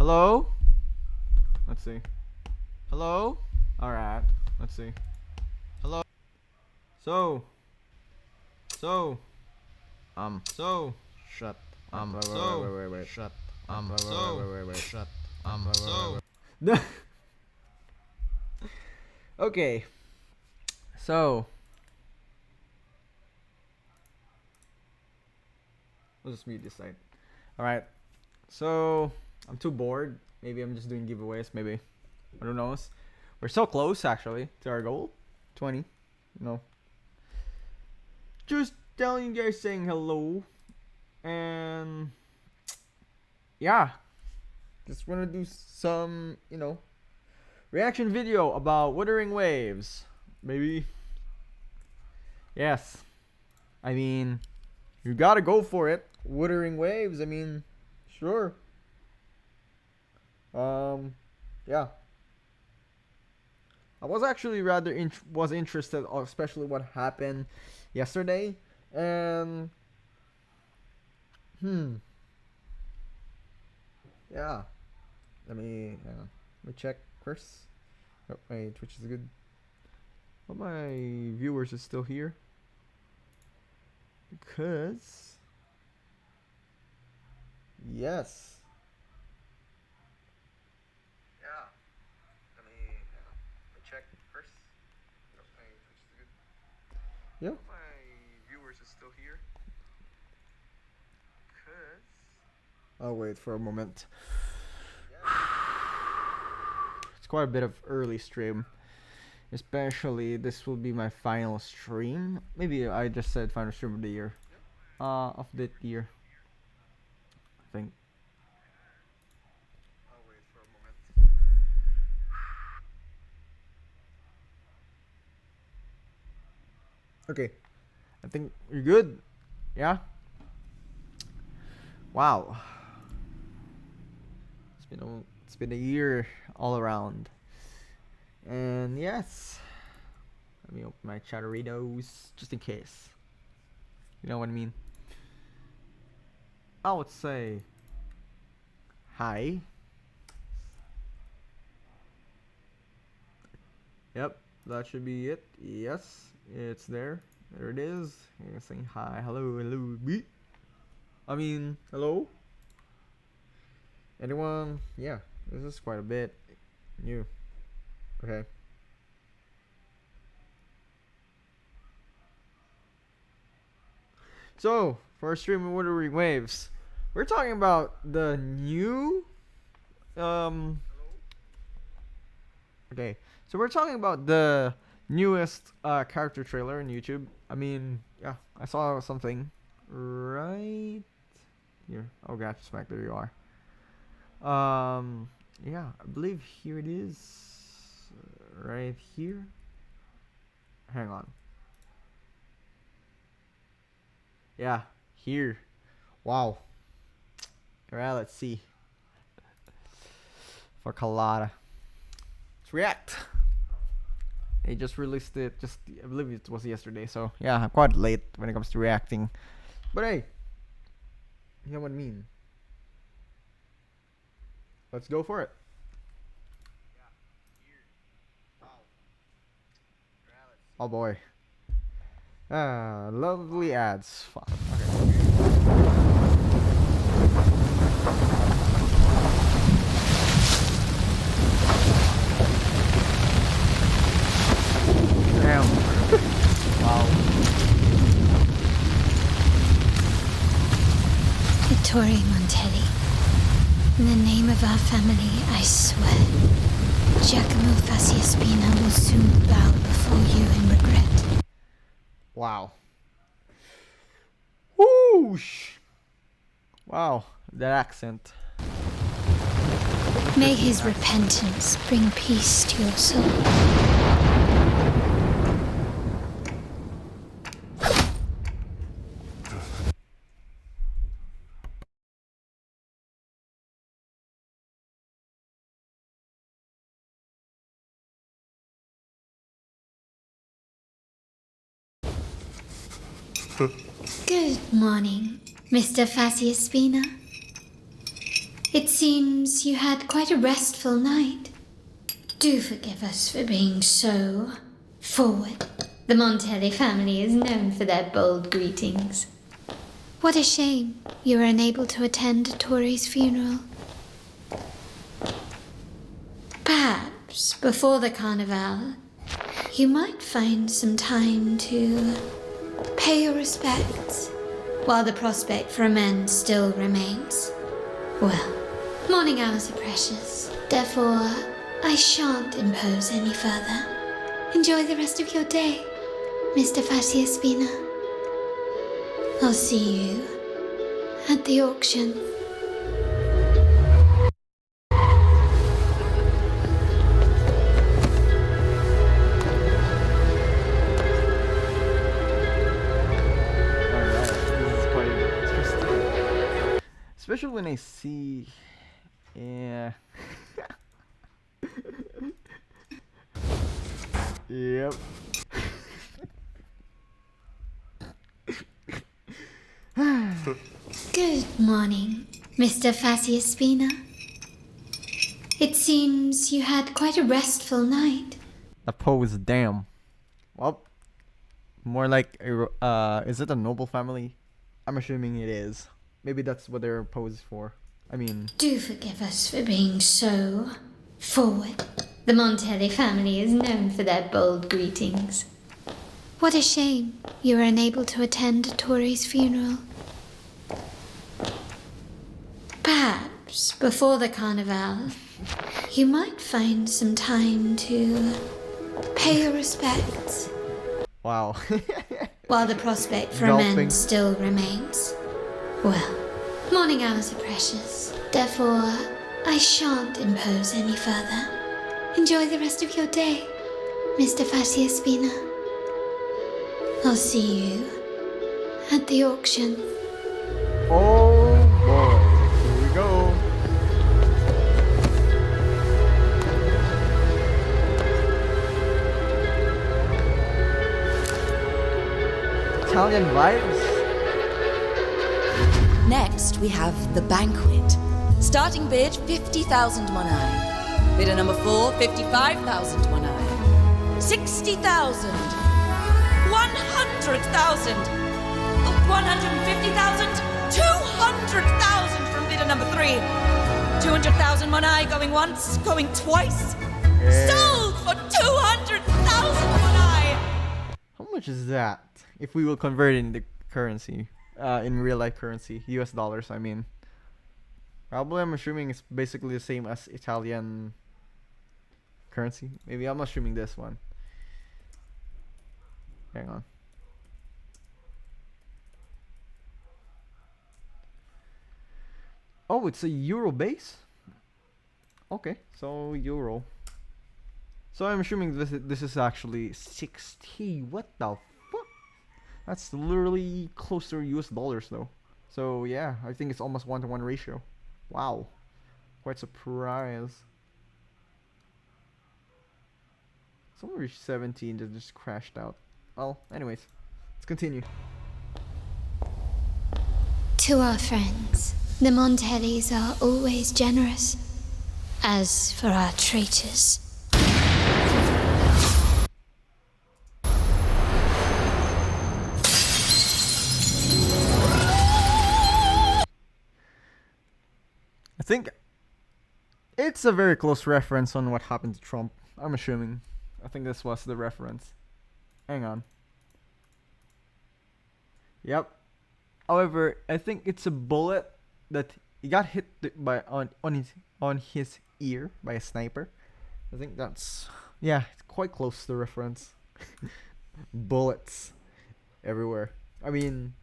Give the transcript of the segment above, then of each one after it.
Hello? Let's see. Hello? Alright. Let's see. Hello? So. So. So. Shut. Wait. Shut. Wait. Shut. So. Okay. So. Let's just mute this side. Alright. So. I'm too bored. Maybe I'm just doing giveaways. Maybe. Who knows? We're so close, actually, to our goal. 20. No. Just telling you guys, saying hello. And. Yeah. Just want to do some, reaction video about Wuthering Waves. Maybe. Yes. I mean, you gotta go for it. Wuthering Waves, I mean, sure. Yeah. I was actually rather was interested, especially what happened yesterday, and yeah. Let me check first. Oh, my Twitch is good. But my viewers is still here because yes. Yeah. Let me check first. Oh, my Twitch is good. Yeah. My viewers is still here. I'll wait for a moment. It's quite a bit of early stream. Especially, this will be my final stream. Maybe I just said final stream of the year. Of the year. I think. I'll wait for a moment. Okay. I think you're good. Yeah? Wow. It's been a year all around. And yes. Let me open my chatteritos just in case. You know what I mean? I would say hi. Yep, that should be it. Yes, it's there. There it is. You're saying hi, hello, me. I mean, hello. Anyone? Yeah, this is quite a bit new. Okay. So, for our stream of Wuthering Waves, we're talking about the new. Okay, so we're talking about the newest character trailer on YouTube. I mean, yeah, I saw something right here. Oh, gotcha, smack. There you are. Yeah, I believe here it is. Right here. Hang on. Yeah, here. Wow. Alright, let's see. For Colada. Let's react. They just released it I believe it was yesterday, so yeah, I'm quite late when it comes to reacting. But hey, you know what I mean. Let's go for it. Oh boy. Lovely ads. Fuck. Okay. Damn. Wow. Vittorio Montelli. In the name of our family, I swear, Giacomo Faciaspina will soon bow before you in regret. Wow. Whoosh. Wow, that accent. May his repentance bring peace to your soul. Good morning, Mr. Faciaspina. It seems you had quite a restful night. Do forgive us for being so forward. The Montelli family is known for their bold greetings. What a shame you were unable to attend Tori's funeral. Perhaps before the carnival, you might find some time to pay your respects while the prospect for amends still remains. Well, morning hours are precious. Therefore, I shan't impose any further. Enjoy the rest of your day, Mr. Fasiaspina. I'll see you at the auction. Alright, this is quite interesting. Especially when I see. Yeah. Yep. Good morning, Mr. Fasiaspina. It seems you had quite a restful night. The pose, damn. Well, more like is it a noble family? I'm assuming it is. Maybe that's what they're posed for. I mean, Do forgive us for being so forward. The Montelli family is known for their bold greetings. What a shame you were unable to attend Tori's funeral. Perhaps before the carnival, you might find some time to pay your respects wow. while the prospect for Gulping. amends still remains. Well, morning hours are precious. Therefore, I shan't impose any further. Enjoy the rest of your day, Mr. Fasiaspina. I'll see you at the auction. Oh boy, here we go. Italian vibes. Next, we have the banquet. Starting bid 50,000 monai. Bidder number 4, 55,000 monai. 60,000. 100,000. 150,000. 200,000 from bidder number 3. 200,000 monai going once, going twice. Yeah. Sold for 200,000 monai. How much is that? If we will convert it into currency, in real life currency, US dollars, I mean. Probably, I'm assuming it's basically the same as Italian currency. Maybe I'm assuming this one. Hang on. Oh, it's a euro base? Okay, so euro. So I'm assuming this is actually 60. What the fuck? That's literally close to US dollars though. So yeah, I think it's almost 1-to-1 ratio. Wow. Quite surprised. Someone reached 17 that just crashed out. Well, anyways, let's continue. To our friends, the Montellis are always generous. As for our traitors, I think it's a very close reference on what happened to Trump. I'm assuming. I think this was the reference. Hang on. Yep. However, I think it's a bullet that he got hit by on his ear by a sniper. I think that's it's quite close to the reference. Bullets everywhere. I mean,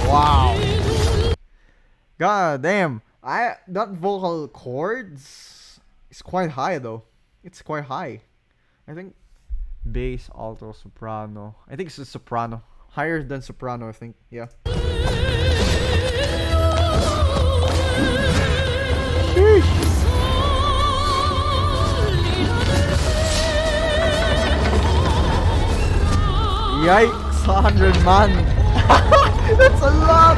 wow. God damn. That vocal chords is quite high though. It's quite high. I think bass, alto, soprano. I think it's a soprano. Higher than soprano, I think. Yeah. Sheesh. Yikes, 100 man. That's a lot.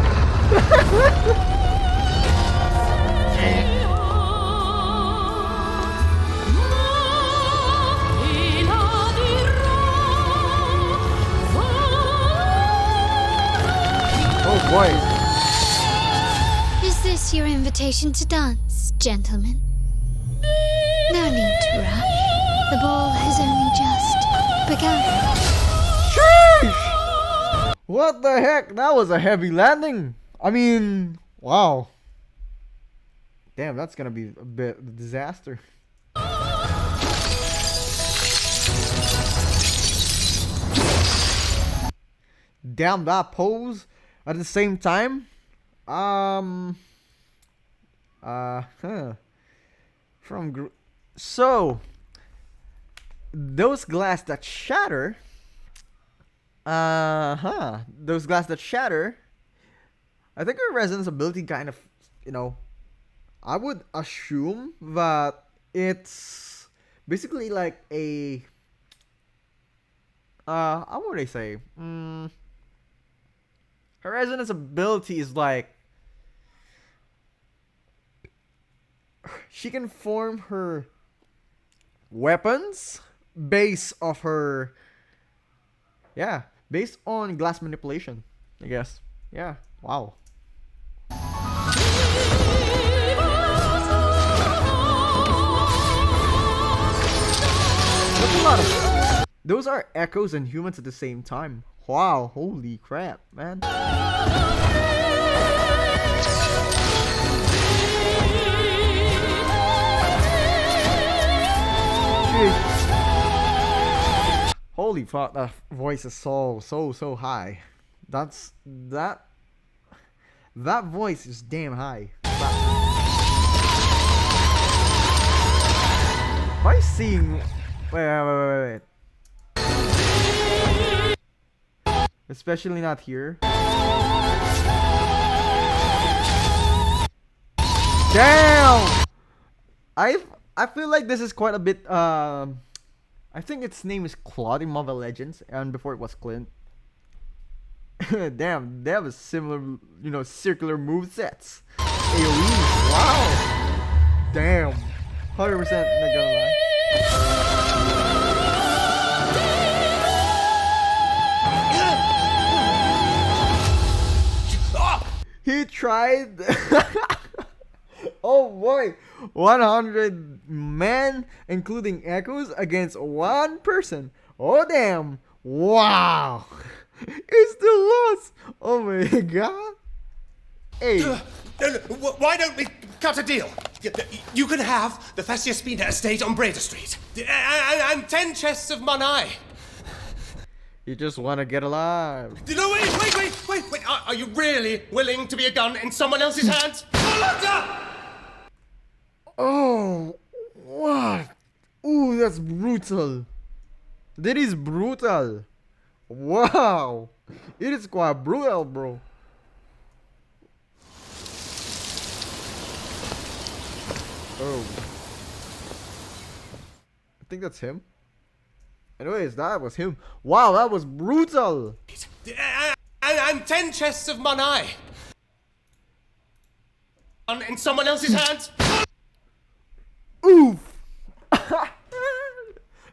Oh boy. Is this your invitation to dance, gentlemen? No need to rush. The ball has only just begun. Sheesh! What the heck? That was a heavy landing. I mean, wow. Damn, that's gonna be a bit of a disaster. Damn, that pose at the same time. So those glass that shatter. Those glass that shatter. I think her resonance ability kind of, I would assume that it's basically like a how would I say? Her resonance ability is like she can form her weapons based on glass manipulation, I guess. Yeah. Wow. That's a lot of. Those are echoes and humans at the same time. Wow, holy crap, man. Holy fuck, that voice is so high. That voice is damn high. Am I seeing? Wait. Especially not here. Damn! I feel like this is quite a bit. I think its name is Claude in Mobile Legends, and before it was Clint. Damn, they have a similar, circular move sets. AoE, wow. Damn, 100% not gonna lie. He tried. Oh boy, 100 men, including echoes, against one person. Oh damn! Wow, he still lost. Oh my god. Hey, Why don't we cut a deal? You can have the Fasciaspina estate on Breda Street. And 10 chests of Monai. you just want to get alive. No, wait. Are you really willing to be a gun in someone else's hands? Oh, what? Ooh, that's brutal. That is brutal. Wow, it is quite brutal, bro. Oh, I think that's him. Anyways, that was him. Wow, that was brutal. And 10 chests of Monai. In someone else's hands? Oof.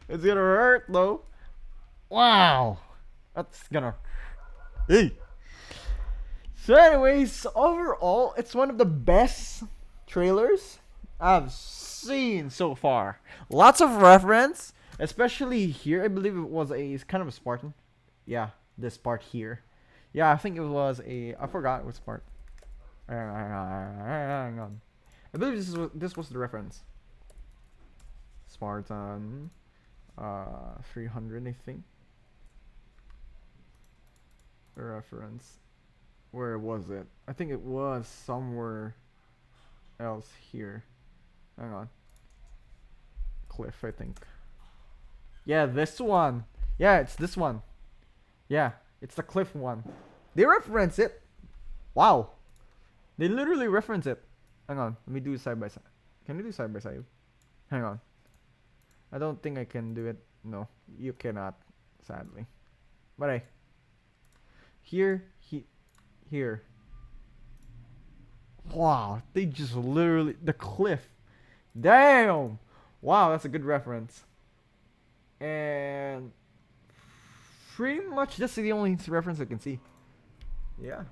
It's gonna hurt though. Wow, that's gonna. Hey. So, anyways, overall, it's one of the best trailers I've seen so far. Lots of reference, especially here. I believe it was it's kind of a Spartan. Yeah, this part here. Yeah, I think it was I forgot which part. Hang on. I believe this was the reference. Spartan 300, I think. Reference. Where was it? I think it was somewhere else here. Hang on. Cliff, I think. Yeah, this one. Yeah, it's this one. Yeah, it's the cliff one. They reference it. Wow. They literally reference it. Hang on. Let me do side by side. Can you do side by side? Hang on. I don't think I can do it. No, you cannot, sadly. But here. Wow, they just literally the cliff. Damn. Wow, that's a good reference. And pretty much that's the only reference I can see. Yeah.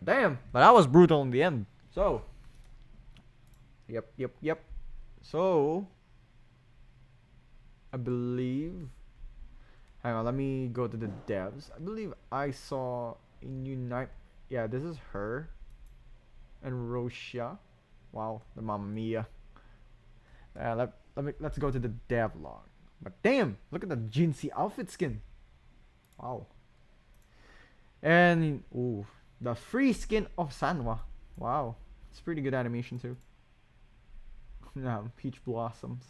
Damn, but that was brutal in the end. So. Yep. So. I believe. Hang on, let me go to the devs. I believe I saw a new night. Yeah, this is her. And Rosia. Wow, the Mamma Mia. Let's go to the dev log. But damn, look at the Jinsei outfit skin. Wow. And ooh, the free skin of Sanwa. Wow, it's pretty good animation too. Peach blossoms.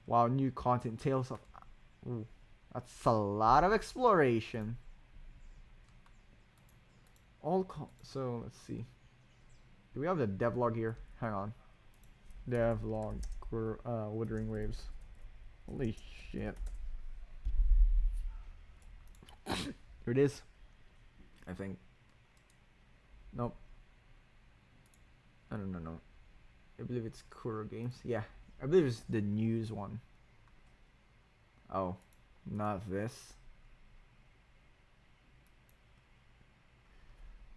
Wow, new content, Tales of. Ooh, that's a lot of exploration. So let's see. Do we have the devlog here? Hang on. Devlog, Wuthering Waves. Holy shit. Here it is. I think. Nope. I don't know. I believe it's Kuro Games. Yeah. I believe it's the news one. Oh. Not this.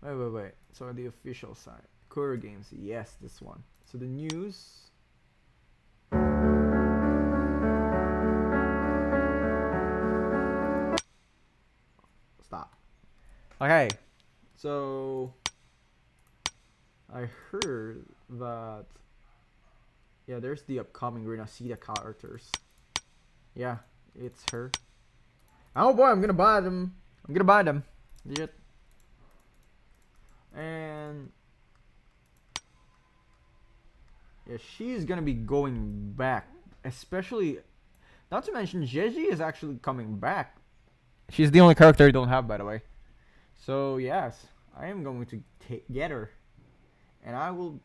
Wait. So the official side. Kuro Games. Yes, this one. So the news. Stop. Okay. So I heard that there's the upcoming Renacida characters. Yeah, it's her. Oh boy, I'm gonna buy them. Legit. And yeah, she's gonna be going back. Especially, not to mention, Jeji is actually coming back. She's the only character I don't have, by the way. So yes, I am going to get her. And I will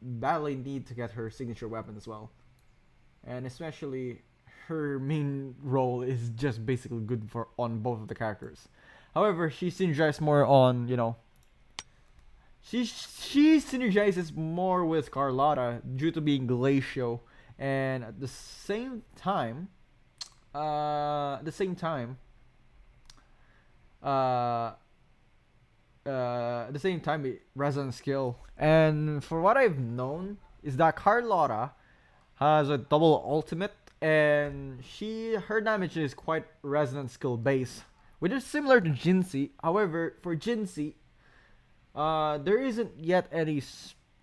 badly need to get her signature weapon as well. And especially, her main role is just basically good on both of the characters. However, she synergizes more on, she synergizes more with Carlotta due to being Glacio, and at the same time, resonant skill. And for what I've known is that Carlotta has a double ultimate, and her damage is quite resonant skill based, which is similar to Jinsei. However, for Jinsei, there isn't yet any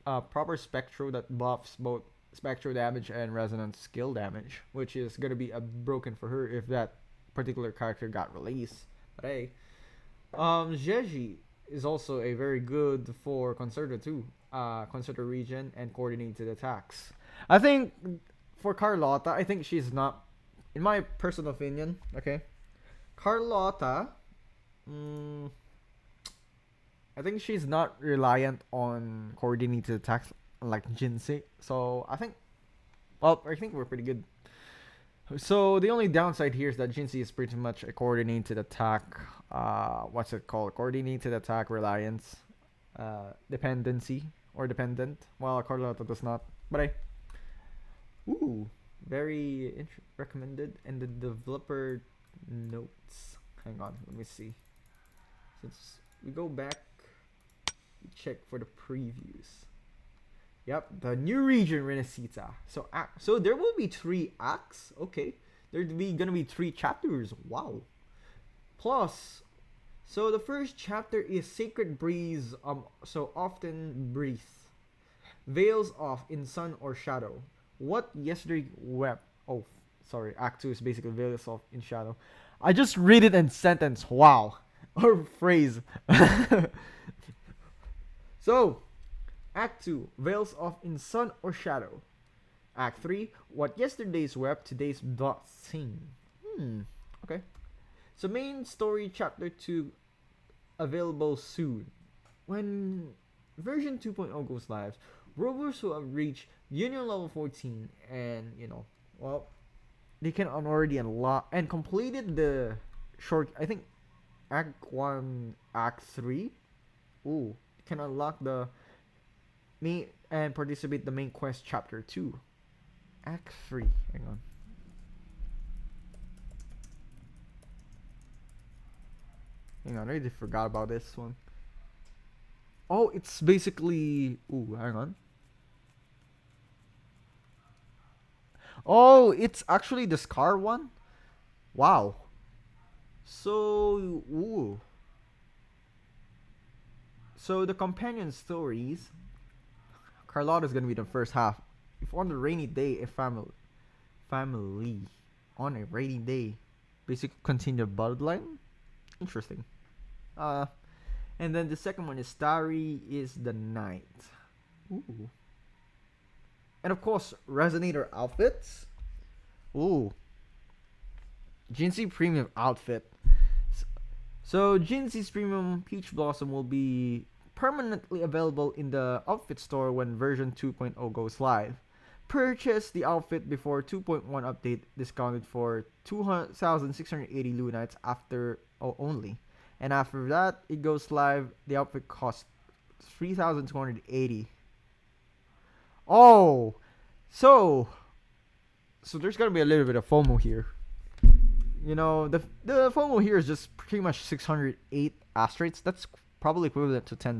proper Spectro that buffs both Spectro damage and resonant skill damage, which is gonna be broken for her if that particular character got released. But hey, Jeji is also a very good for Concerta too. Concerta region and coordinated attacks. I think for Carlotta, I think she's not, in my personal opinion, okay, Carlotta, I think she's not reliant on coordinated attacks like Jinsei. So I think we're pretty good. So the only downside here is that Jinsei is pretty much a coordinated attack. What's it called? Coordinated attack reliance, dependency or dependent. While Carlotta does not. But very recommended. And the developer notes. Hang on, let me see. Since we go back, we check for the previews. Yep, the new region Renacita. So there will be 3 acts. Okay, gonna be 3 chapters. Wow. Plus, so the first chapter is Sacred Breeze. So often breathe. Veils off in sun or shadow. What yesterday wept. Oh, sorry. Act 2 is basically veils off in shadow. I just read it in sentence. Wow. Or phrase. So, Act 2, Veils off in sun or shadow. Act 3, what yesterday's wept, today's doth sing. Okay. So main story chapter 2 available soon. When version 2.0 goes live, rovers who have reached Union level 14 and, they can already unlock and completed the short. I think Act 1, Act 3. Ooh, can unlock the main and participate the main quest chapter 2. Act 3. Hang on. Hang on, I already forgot about this one. Oh, it's basically. Ooh, hang on. Oh, it's actually the Scar one? Wow. So, ooh. So the companion stories, Carlotta's gonna be the first half. If on a rainy day, a family on a rainy day, basically continue the bloodline. Interesting. And then the second one is Starry is the Night. Ooh. And of course, Resonator outfits. Ooh. Jinsey Premium outfit. So Jinsey's Premium Peach Blossom will be permanently available in the outfit store when version 2.0 goes live. Purchase the outfit before 2.1 update, discounted for 2,680 Lunites after only. And after that, it goes live. The outfit costs 3,280. Oh, so there's gonna be a little bit of FOMO here. You know, the FOMO here is just pretty much 608 astrates. That's probably equivalent to $10.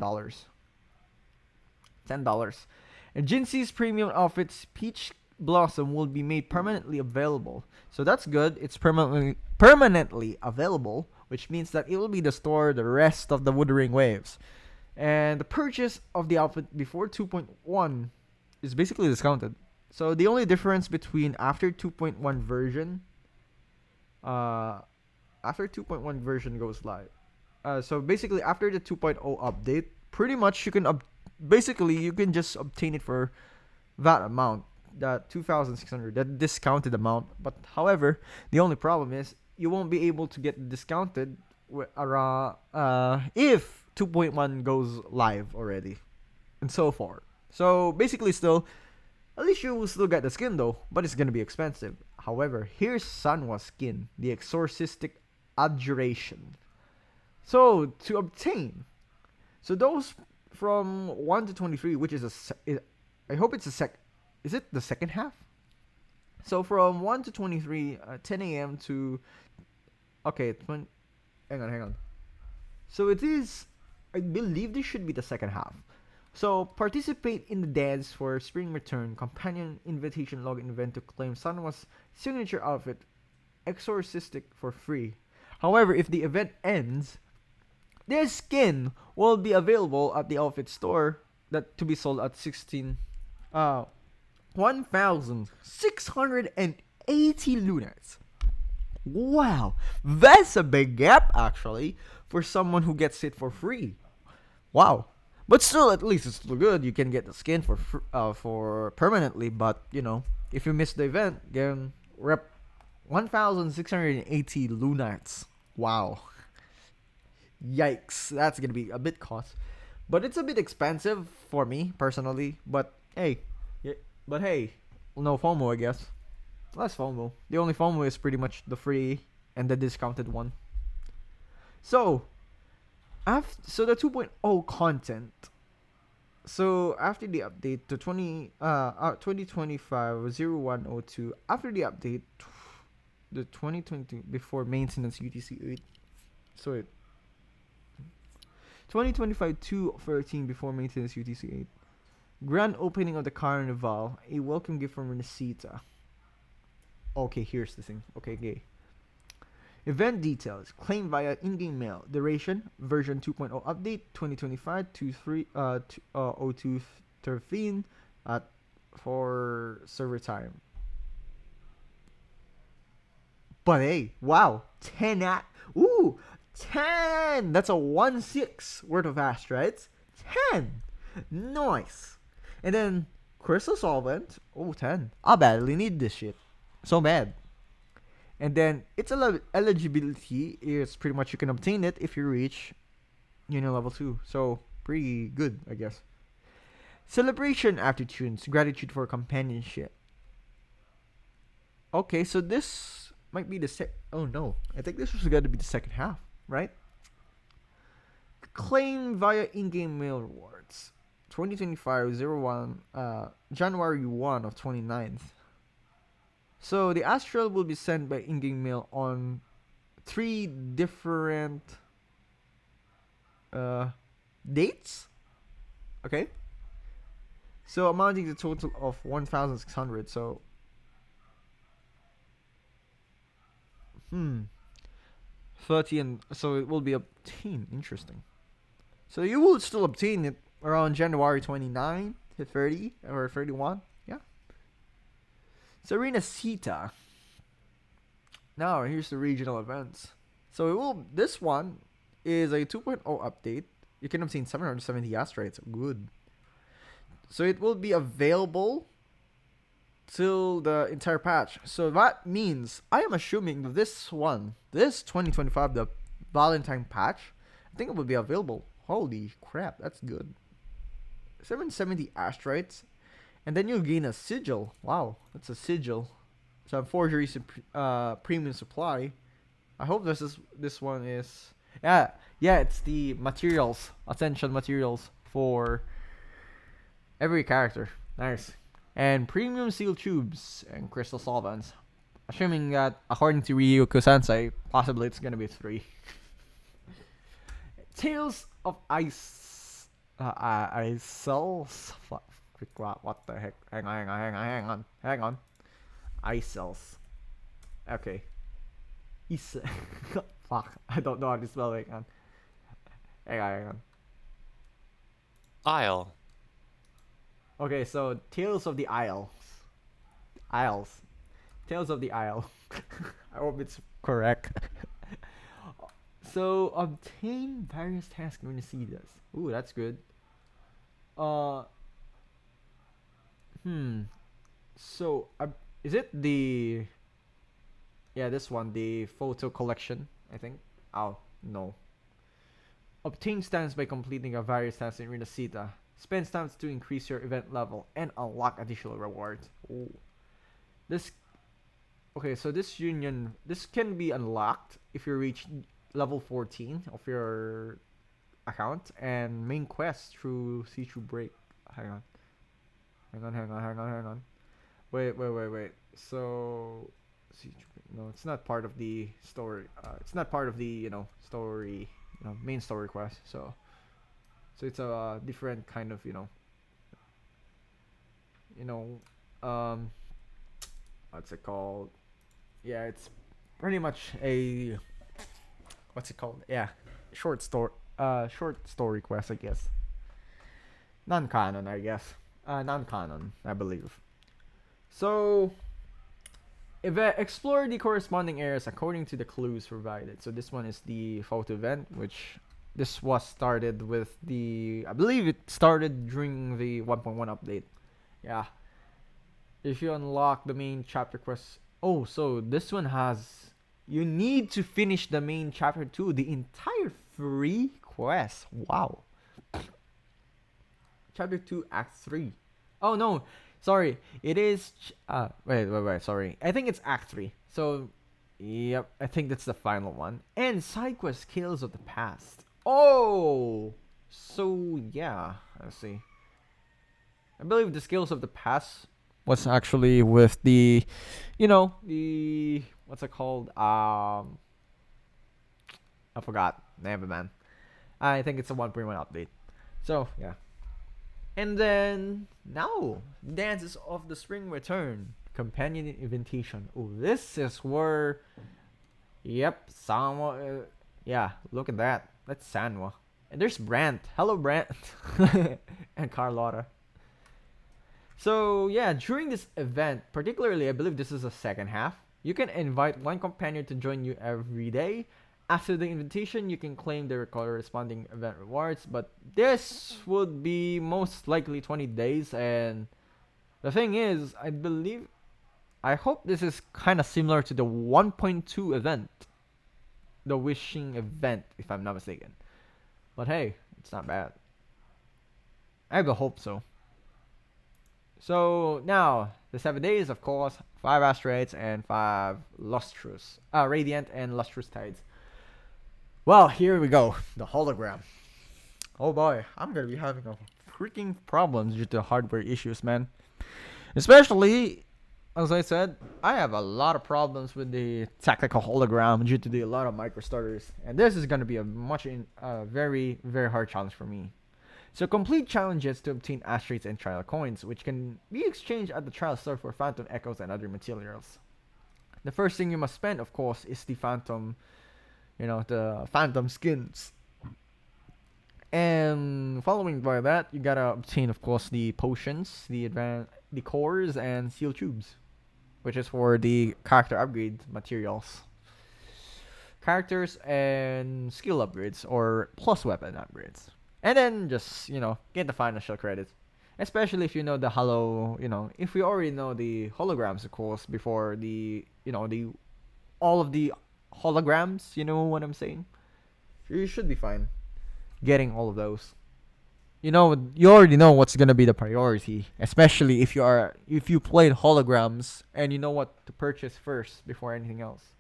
$10. And Jinsey's premium outfits, Peach Blossom, will be made permanently available. So that's good. It's permanently available, which means that it will be the store the rest of the Wuthering Waves. And the purchase of the outfit before 2.1 is basically discounted. So the only difference between after 2.1 version goes live. So basically after the 2.0 update, pretty much you can you can just obtain it for that amount, that 2,600, that discounted amount. But however, the only problem is you won't be able to get discounted if 2.1 goes live already, and so forth. So basically, still, at least you will still get the skin though, but it's gonna be expensive. However, here's Sanwa's skin, the Exorcistic Adjuration. So to obtain, so those from 1 to 23, which is I hope it's is it the second half? So from 1 to 23, 10 a.m. to, okay, hang on. So it is, I believe this should be the second half. So participate in the Dance for Spring Return companion invitation login event to claim Sanwa's signature outfit, Exorcistic, for free. However, if the event ends, this skin will be available at the outfit store, that to be sold at 1,680 Lunites. Wow, that's a big gap actually for someone who gets it for free. Wow. But still, at least it's still good. You can get the skin for permanently. But you know, if you miss the event, then rep 1,680 Lunites. Wow. Yikes, that's gonna be a bit cost. But it's a bit expensive for me personally. But hey, no FOMO, I guess. Less FOMO. The only FOMO is pretty much the free and the discounted one. So the 2.0 content. So after the update to 2025-0102, after the update, the 2020 before maintenance UTC 8. So it 2025-213 before maintenance UTC 8. Grand opening of the Carnival, a welcome gift from Renesita. Okay, here's the thing. Okay, gay. Event details. Claim via in-game mail. Duration. Version 2.0 update. 2025-02-13 for server time. But hey, wow. 10 10! That's a 1/6 worth of astrites. 10! Nice. And then Crystal Solvent. Oh, 10. I badly need this shit. So bad. And then its eligibility is pretty much you can obtain it if you reach level 2. So pretty good, I guess. Celebration aptitudes, gratitude for companionship. Okay, so this might be the oh no, I think this was going to be the second half, right? Claim via in-game mail rewards. 2025 01 January 1 of 29th. So the Astral will be sent by in-game mail on 3 different dates. Okay. So amounting to a total of 1,600. So 30, and so it will be obtained. Interesting. So you will still obtain it around January 29 to 30 or 31. Yeah. Serena Sita. Now here's the regional events. So it will. This one is a 2.0 update. You can obtain 770 asteroids. Good. So it will be available till the entire patch. So that means I am assuming that this 2025, the Valentine patch, I think it will be available. Holy crap, that's good. 770 asteroids, and then you'll gain a sigil. Wow, that's a sigil. Some forgery premium supply. I hope this one is it's the materials, ascension materials for every character. Nice. And premium seal tubes and crystal solvents. Assuming that according to Ryuko Sensei, possibly it's gonna be 3. Tales of Ice cells. What the heck? Hang on. Ice cells. Okay. Fuck. I don't know how to spell it. Hang on. Isle. Okay, so Tales of the Isles. Tales of the Isle. I hope it's correct. So obtain various tasks when you see this. Ooh, that's good. So is it the this one, the photo collection, I think. Oh, no. Obtain stamps by completing a various tasks in Arena Sita. Spend stamps to increase your event level and unlock additional rewards. Ooh. So this can be unlocked if you reach level 14 of your account and main quest through C2 Break. Hang on. Wait. So no, it's not part of the story. It's not part of the story, main story quest. So it's a different kind of what's it called? Yeah, it's pretty much a what's it called? Yeah, short story quest, I guess. Non-canon, I guess. Non-canon, I believe. So explore the corresponding areas according to the clues provided. So this one is the photo event, which this was started with I believe it started during the 1.1 update. Yeah. If you unlock the main chapter quest. Oh, so this one you need to finish the main chapter 2, the entire 3 quests. Wow. Chapter 2, Act 3. Oh no, sorry. It is wait, sorry. I think it's Act 3. So, yep, I think that's the final one. And side quest Scales of the Past. Oh, so yeah, let's see. I believe the Scales of the Past was actually with the what's it called? I forgot. Never mind. I think it's a 1.1 update. So yeah. And then now, Dances of the Spring return. Companion invitation. Oh, this is where. Yep, Sanwa. Yeah, look at that. That's Sanwa. And there's Brandt. Hello, Brandt. And Carlotta. So yeah, during this event, particularly, I believe this is the second half, you can invite one companion to join you every day. After the invitation, you can claim the corresponding event rewards, but this would be most likely 20 days. And the thing is, I hope this is kind of similar to the 1.2 event, the wishing event, if I'm not mistaken. But hey, it's not bad. I have a hope so. So now, The 7 days, of course, 5 asteroids and 5 lustrous, radiant and lustrous tides. Well, here we go. The hologram. Oh boy, I'm gonna be having a freaking problems due to hardware issues, man. Especially, as I said, I have a lot of problems with the tactical hologram due to a lot of micro starters, and this is gonna be a very hard challenge for me. So complete challenges to obtain asteroids and trial coins, which can be exchanged at the trial store for phantom echoes and other materials. The first thing you must spend, of course, is the phantom, the phantom skins. And following by that, you gotta obtain, of course, the potions, the cores, and steel tubes, which is for the character upgrade materials. Characters and skill upgrades or plus weapon upgrades. And then just, get the financial credits. Especially if you know the if we already know the holograms, of course, before all of the holograms, you know what I'm saying? You should be fine getting all of those. You already know what's gonna be the priority, especially if you played holograms and you know what to purchase first before anything else.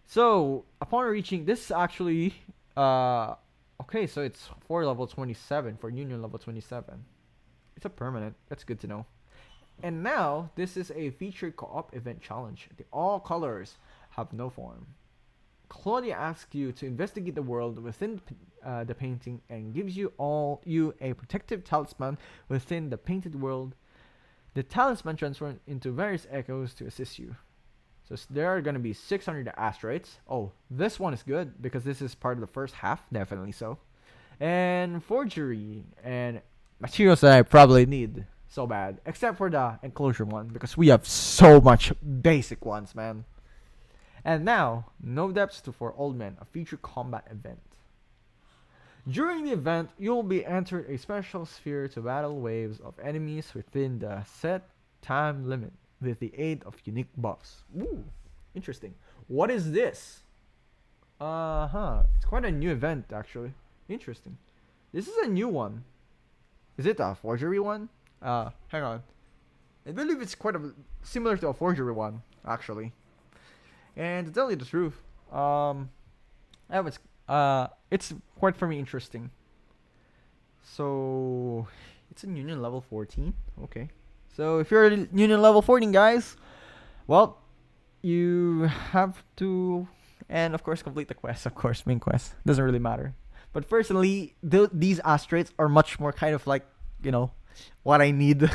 So upon reaching this, actually, okay, so it's for level 27 for Union level 27. It's a permanent. That's good to know. And now this is a featured co-op event challenge. The all colors have no form. Claudia asks you to investigate the world within the painting and gives you a protective talisman within the painted world. The talisman transforms into various echoes to assist you. So there are going to be 600 asteroids. Oh, this one is good because this is part of the first half, definitely so. And forgery and materials that I probably need so bad, except for the enclosure one because we have so much basic ones, man. And now, No Depths for Old Men, a featured combat event. During the event, you'll be entered a special sphere to battle waves of enemies within the set time limit with the aid of unique buffs. Ooh, interesting. What is this? It's quite a new event, actually. Interesting. This is a new one. Is it a forgery one? Hang on. I believe it's quite similar to a forgery one, actually. And to tell you the truth, it's quite for me interesting. So it's in Union level 14. Okay. So if you're Union level 14, guys, well, you have to, and of course, complete the quest. Of course, main quest doesn't really matter. But personally, these asteroids are much more kind of like, what I need.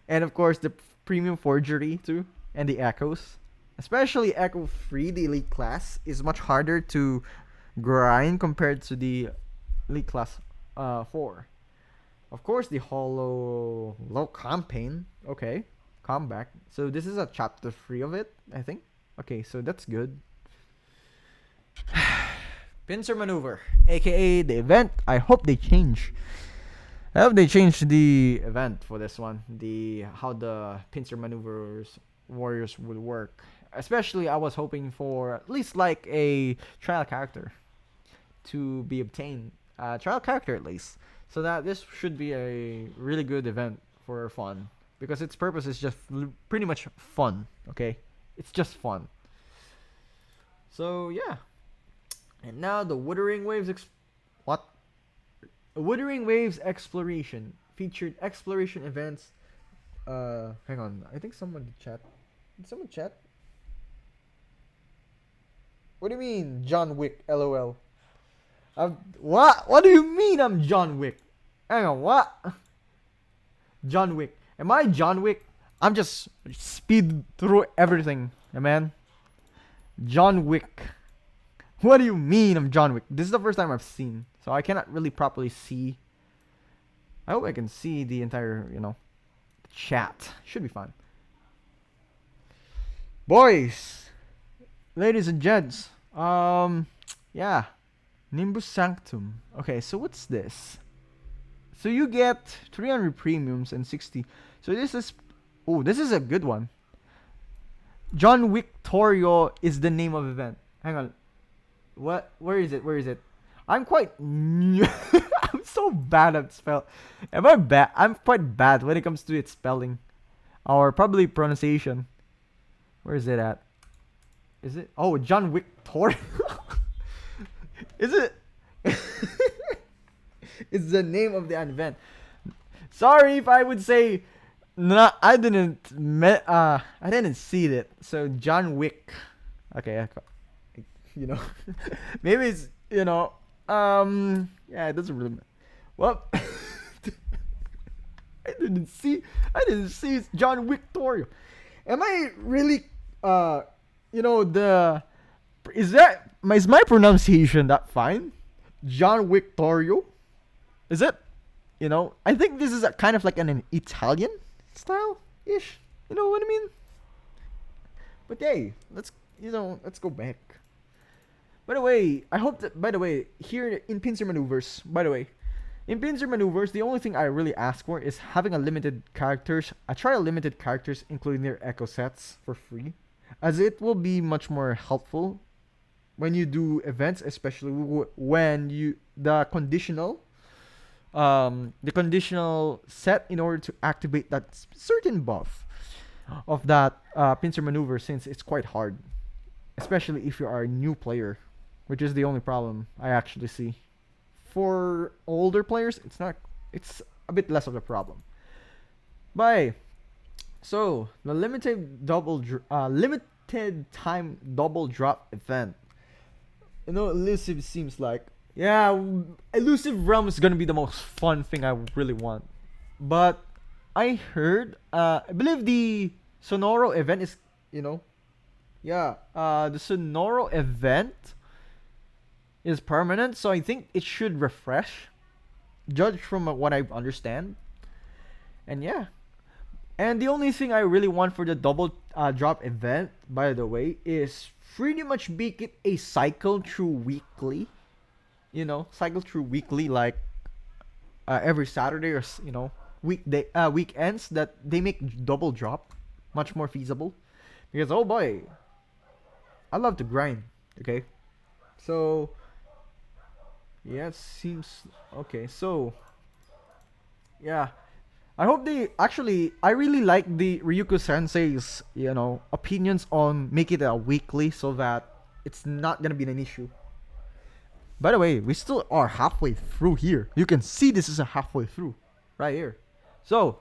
And of course, the premium forgery too, and the echoes. Especially Echo 3, the Elite class, is much harder to grind compared to the Elite class 4. Of course, the Hollow Low campaign. Okay, comeback. So this is a chapter 3 of it, I think. Okay, so that's good. Pincer Maneuver, aka the event. I hope they change. I hope they change the event for this one. How the Pincer Maneuvers warriors would work. Especially, I was hoping for at least like a trial character to be obtained. Trial character at least. So that this should be a really good event for fun. Because its purpose is just pretty much fun. Okay? It's just fun. So, yeah. And now the Wuthering Waves Wuthering Waves Exploration. Featured exploration events. Hang on. I think someone did chat. Did someone chat? What do you mean, John Wick? LOL. What? What do you mean I'm John Wick? Hang on, what? John Wick. Am I John Wick? I'm just speed through everything, man. John Wick. What do you mean I'm John Wick? This is the first time I've seen, so I cannot really properly see. I hope I can see the entire, chat. Should be fine. Boys, ladies and gents, yeah, Nimbus Sanctum. Okay, so what's this? So you get 300 premiums and 60. So this is a good one. John Victorio is the name of event. Hang on. What? Where is it? I'm quite new. I'm so bad at spell. Am I bad? I'm quite bad when it comes to its spelling. or probably pronunciation. Where is it at? Is it? Oh, John Victor. Is it? It's the name of the event. Sorry if I would say, no, I didn't see it. So John Wick. Okay, you know, maybe it's, you know, yeah, it doesn't really matter. Well, I didn't see it's John Victorio. Am I really, you know, is my pronunciation that fine? John Victorio? Is it? You know, I think this is a kind of like an Italian style-ish. You know what I mean? But hey, let's go back. By the way, here in Pincer Maneuvers, in Pincer Maneuvers, the only thing I really ask for is having a limited characters. I try a limited characters, including their echo sets, for free, as it will be much more helpful when you do events, especially when the conditional set in order to activate that certain buff of that pincer maneuver, since it's quite hard, especially if you are a new player, which is the only problem I actually see. For older players, it's a bit less of a problem. So the limited time double drop event. You know, elusive seems like, yeah, elusive realm is gonna be the most fun thing I really want. But I heard, I believe the Sonoro event is, you know, the Sonoro event is permanent, so I think it should refresh, judged from what I understand. And yeah, and the only thing I really want for the double drop event, by the way, is pretty much make it a cycle through weekly. You know, cycle through weekly, like every Saturday, or you know, weekends, that they make double drop much more feasible. Because oh boy, I love to grind. Okay, so yeah, it seems okay. So yeah, I hope they actually. I really like the Ryuko Sensei's, you know, opinions on make it a weekly, so that it's not gonna be an issue. By the way, we still are halfway through here. You can see this is a halfway through, right here. So,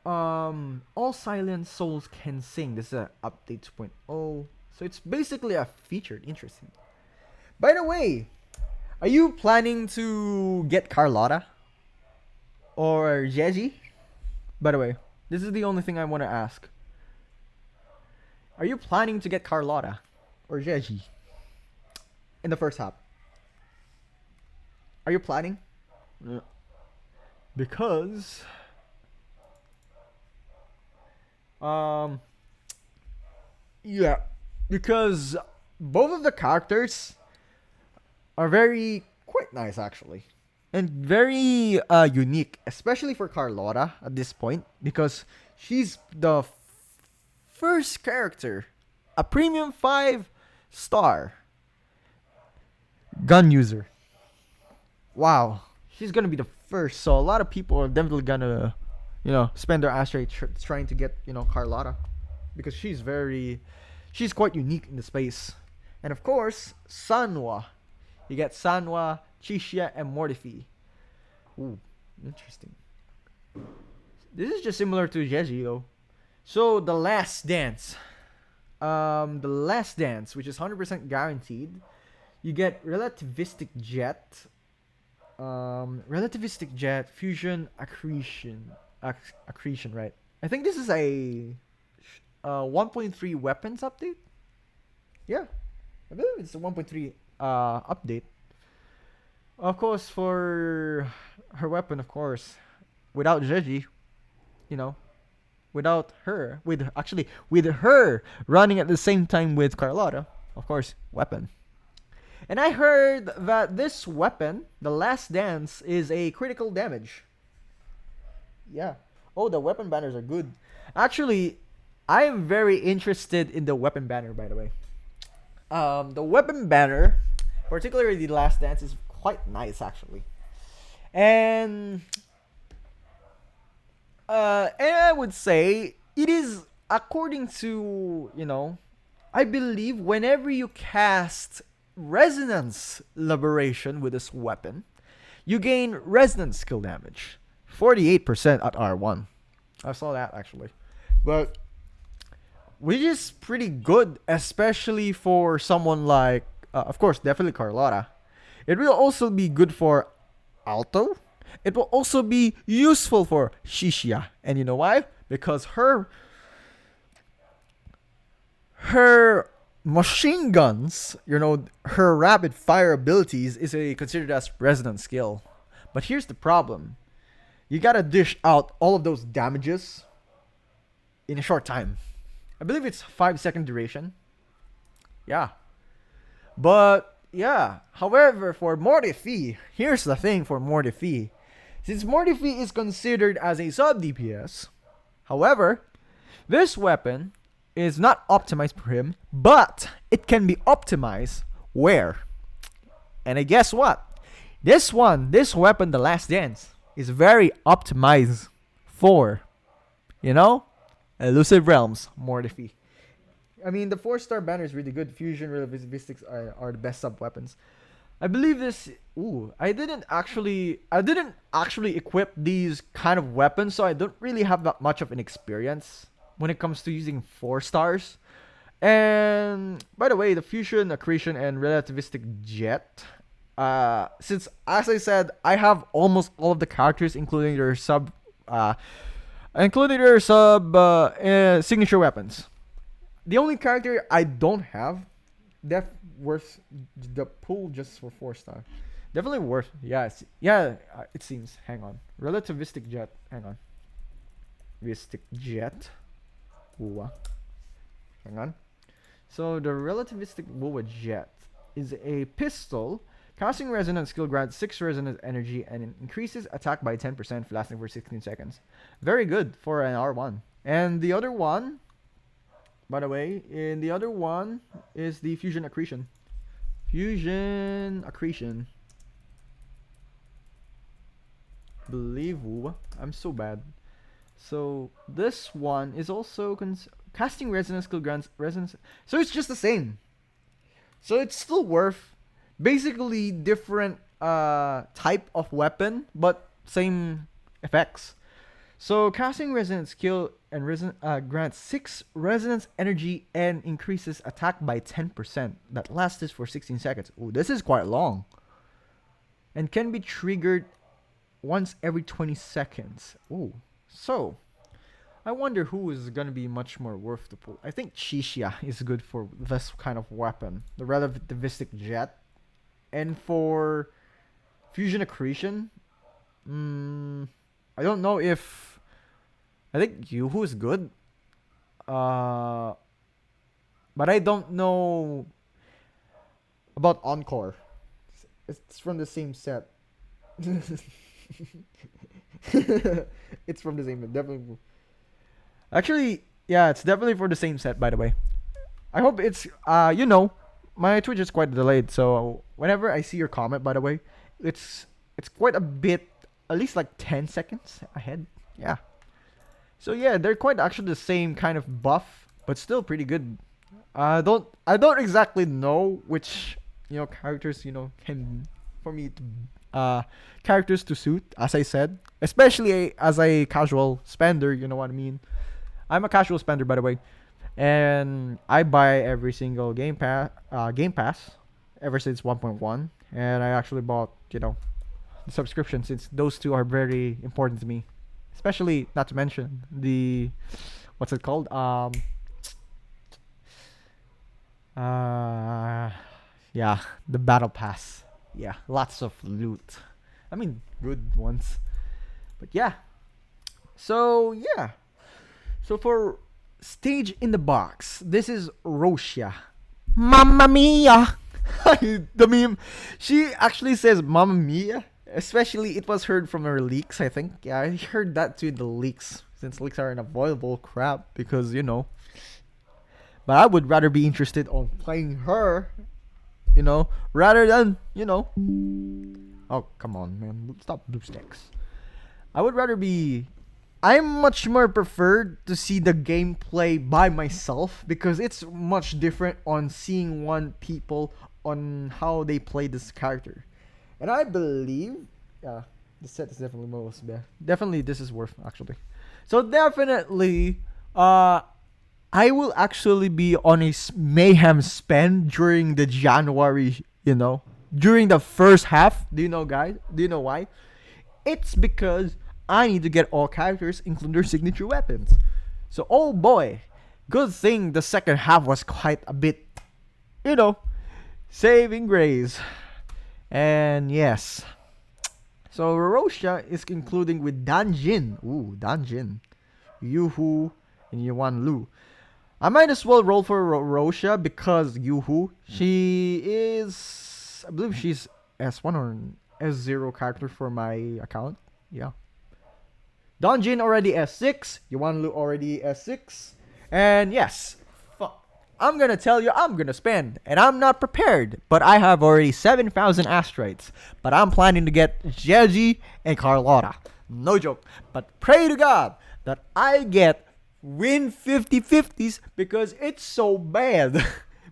all silent souls can sing. This is a update 2.0. So it's basically a featured. Interesting. By the way, are you planning to get Carlotta or Jeji? By the way, this is the only thing I want to ask. Are you planning to get Carlotta or Jeji in the first half? Are you planning? Because yeah, because both of the characters are quite nice actually, and very unique, especially for Carlotta at this point, because she's the first character, a premium 5-star gun user. Wow, she's gonna be the first, so a lot of people are definitely gonna, you know, spend their ass trying to get, you know, Carlotta, because she's quite unique in the space. And of course, Sanwa. You get Sanwa, Chishia, and Mortifi. Ooh, interesting. This is just similar to Jeji though. So the last dance, which is 100% guaranteed. You get relativistic jet, fusion, accretion, right? I think this is a 1.3 weapons update. Yeah, I believe it's a 1.3 update. Of course, for her weapon, of course, without Jeji, you know, with her running at the same time with Carlotta, of course, weapon. And I heard that this weapon, the Last Dance, is a critical damage. Yeah. Oh, the weapon banners are good. Actually, I am very interested in the weapon banner, by the way. The weapon banner, particularly the Last Dance, is quite nice, actually. And And I would say it is according to, I believe whenever you cast resonance liberation with this weapon, you gain resonance skill damage. 48% at R1. I saw that actually. But which is pretty good, especially for someone like, of course, definitely Carlotta. It will also be good for Alto. It will also be useful for Shishia. And you know why? Because her machine guns, her rapid fire abilities is considered as resonance skill. But here's the problem. You gotta dish out all of those damages in a short time. I believe it's 5-second duration. Yeah. But, yeah. However, for Mortifi, here's the thing for Mortifi. Since Mortifi is considered as a sub-DPS, however, this weapon is not optimized for him, but it can be optimized where? And I guess what? This weapon, the Last Dance, is very optimized for, Elusive Realms, Mortifi. I mean, the 4-star banner is really good. Fusion, relativistics are the best sub-weapons. I believe this... I didn't actually equip these kind of weapons, so I don't really have that much of an experience when it comes to using 4 stars. And, by the way, the Fusion, Accretion, and Relativistic Jet... since, as I said, I have almost all of the characters, including their signature weapons. The only character I don't have, worth the pool just for 4-star. Definitely worth. Yes, it seems. Hang on, Relativistic Jet. Hang on, Relativistic Jet. Ooh. Hang on. So the Relativistic Wuwa Jet is a pistol. Casting Resonance skill grants 6 resonance energy and it increases attack by 10%, lasting for 16 seconds. Very good for an R1. And the other one, by the way, is the Fusion Accretion. Fusion Accretion. Believe. I'm so bad. So this one is also casting Resonance skill grants resonance. So it's just the same. So it's still worth. Basically different type of weapon, but same effects. So casting resonance skill and grants 6 resonance energy and increases attack by 10%. That lasts for 16 seconds. Oh, this is quite long. And can be triggered once every 20 seconds. Oh, so I wonder who is gonna be much more worth to pull. I think Shishia is good for this kind of weapon. The Relativistic Jet. And for Fusion Accretion, I don't know if... I think Yuhu is good. But I don't know about Encore. It's from the same set. It's from the same set. Definitely. Actually, yeah, it's definitely for the same set, by the way. I hope it's, my Twitch is quite delayed, so whenever I see your comment, by the way, it's quite a bit, at least like 10 seconds ahead. Yeah. So yeah, they're quite actually the same kind of buff, but still pretty good. I don't exactly know which characters can for me to characters to suit, as I said, especially as a casual spender. You know what I mean? I'm a casual spender, by the way. And I buy every single Game Pass ever since 1.1, and I actually bought the subscription since those two are very important to me, especially not to mention the what's it called the Battle Pass. Yeah, lots of loot. I mean, good ones, but yeah. So for Stage in the Box, this is Roshia. Mamma mia! The meme. She actually says Mamma mia. Especially, it was heard from her leaks, I think. Yeah, I heard that too in the leaks. Since leaks are unavoidable crap. Because, But I would rather be interested on playing her. Rather than, Oh, come on, man. Stop BlueStacks. I would rather be I'm much more preferred to see the gameplay by myself because it's much different on seeing one people on how they play this character. And I believe, yeah, the set is definitely most, yeah. Definitely this is worth actually. So definitely, I will actually be on a mayhem spend during the January, during the first half. Do you know, guys? Do you know why? It's because I need to get all characters, including their signature weapons. So, oh boy, good thing the second half was quite a bit, saving grace. And yes. So, Rorosha is concluding with Danjin. Ooh, Danjin. Yoo-hoo and Yuan Lu. I might as well roll for Rorosha because Yoo-hoo, I believe she's S1 or S0 character for my account. Yeah. Danjin already S6. Yuan Lu already S6. And yes, I'm gonna tell you I'm gonna spend. And I'm not prepared. But I have already 7,000 asteroids. But I'm planning to get Jeji and Carlotta. No joke. But pray to God that I get win 50-50s because it's so bad.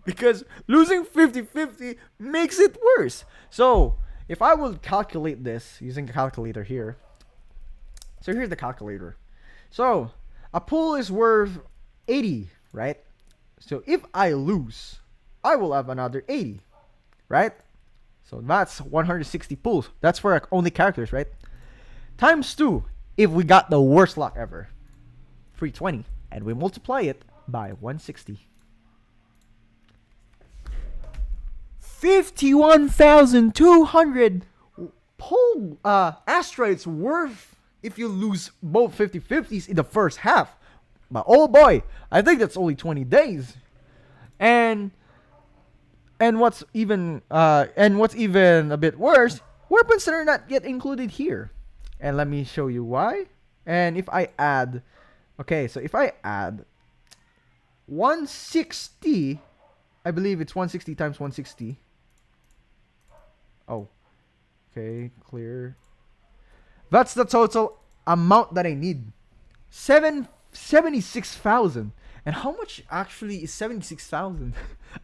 Because losing 50-50 makes it worse. So, if I will calculate this using the calculator here. So here's the calculator. So, a pool is worth 80, right? So if I lose, I will have another 80, right? So that's 160 pools. That's for only characters, right? Times 2 if we got the worst luck ever. 320. And we multiply it by 160. 51,200 pool asteroids worth if you lose both 50-50s in the first half. But oh boy, I think that's only 20 days. And what's even a bit worse, weapons that are not yet included here. And let me show you why. And if I add 160, I believe it's 160 times 160. Oh. Okay, clear. That's the total amount that I need. 76,000. And how much actually is 76,000?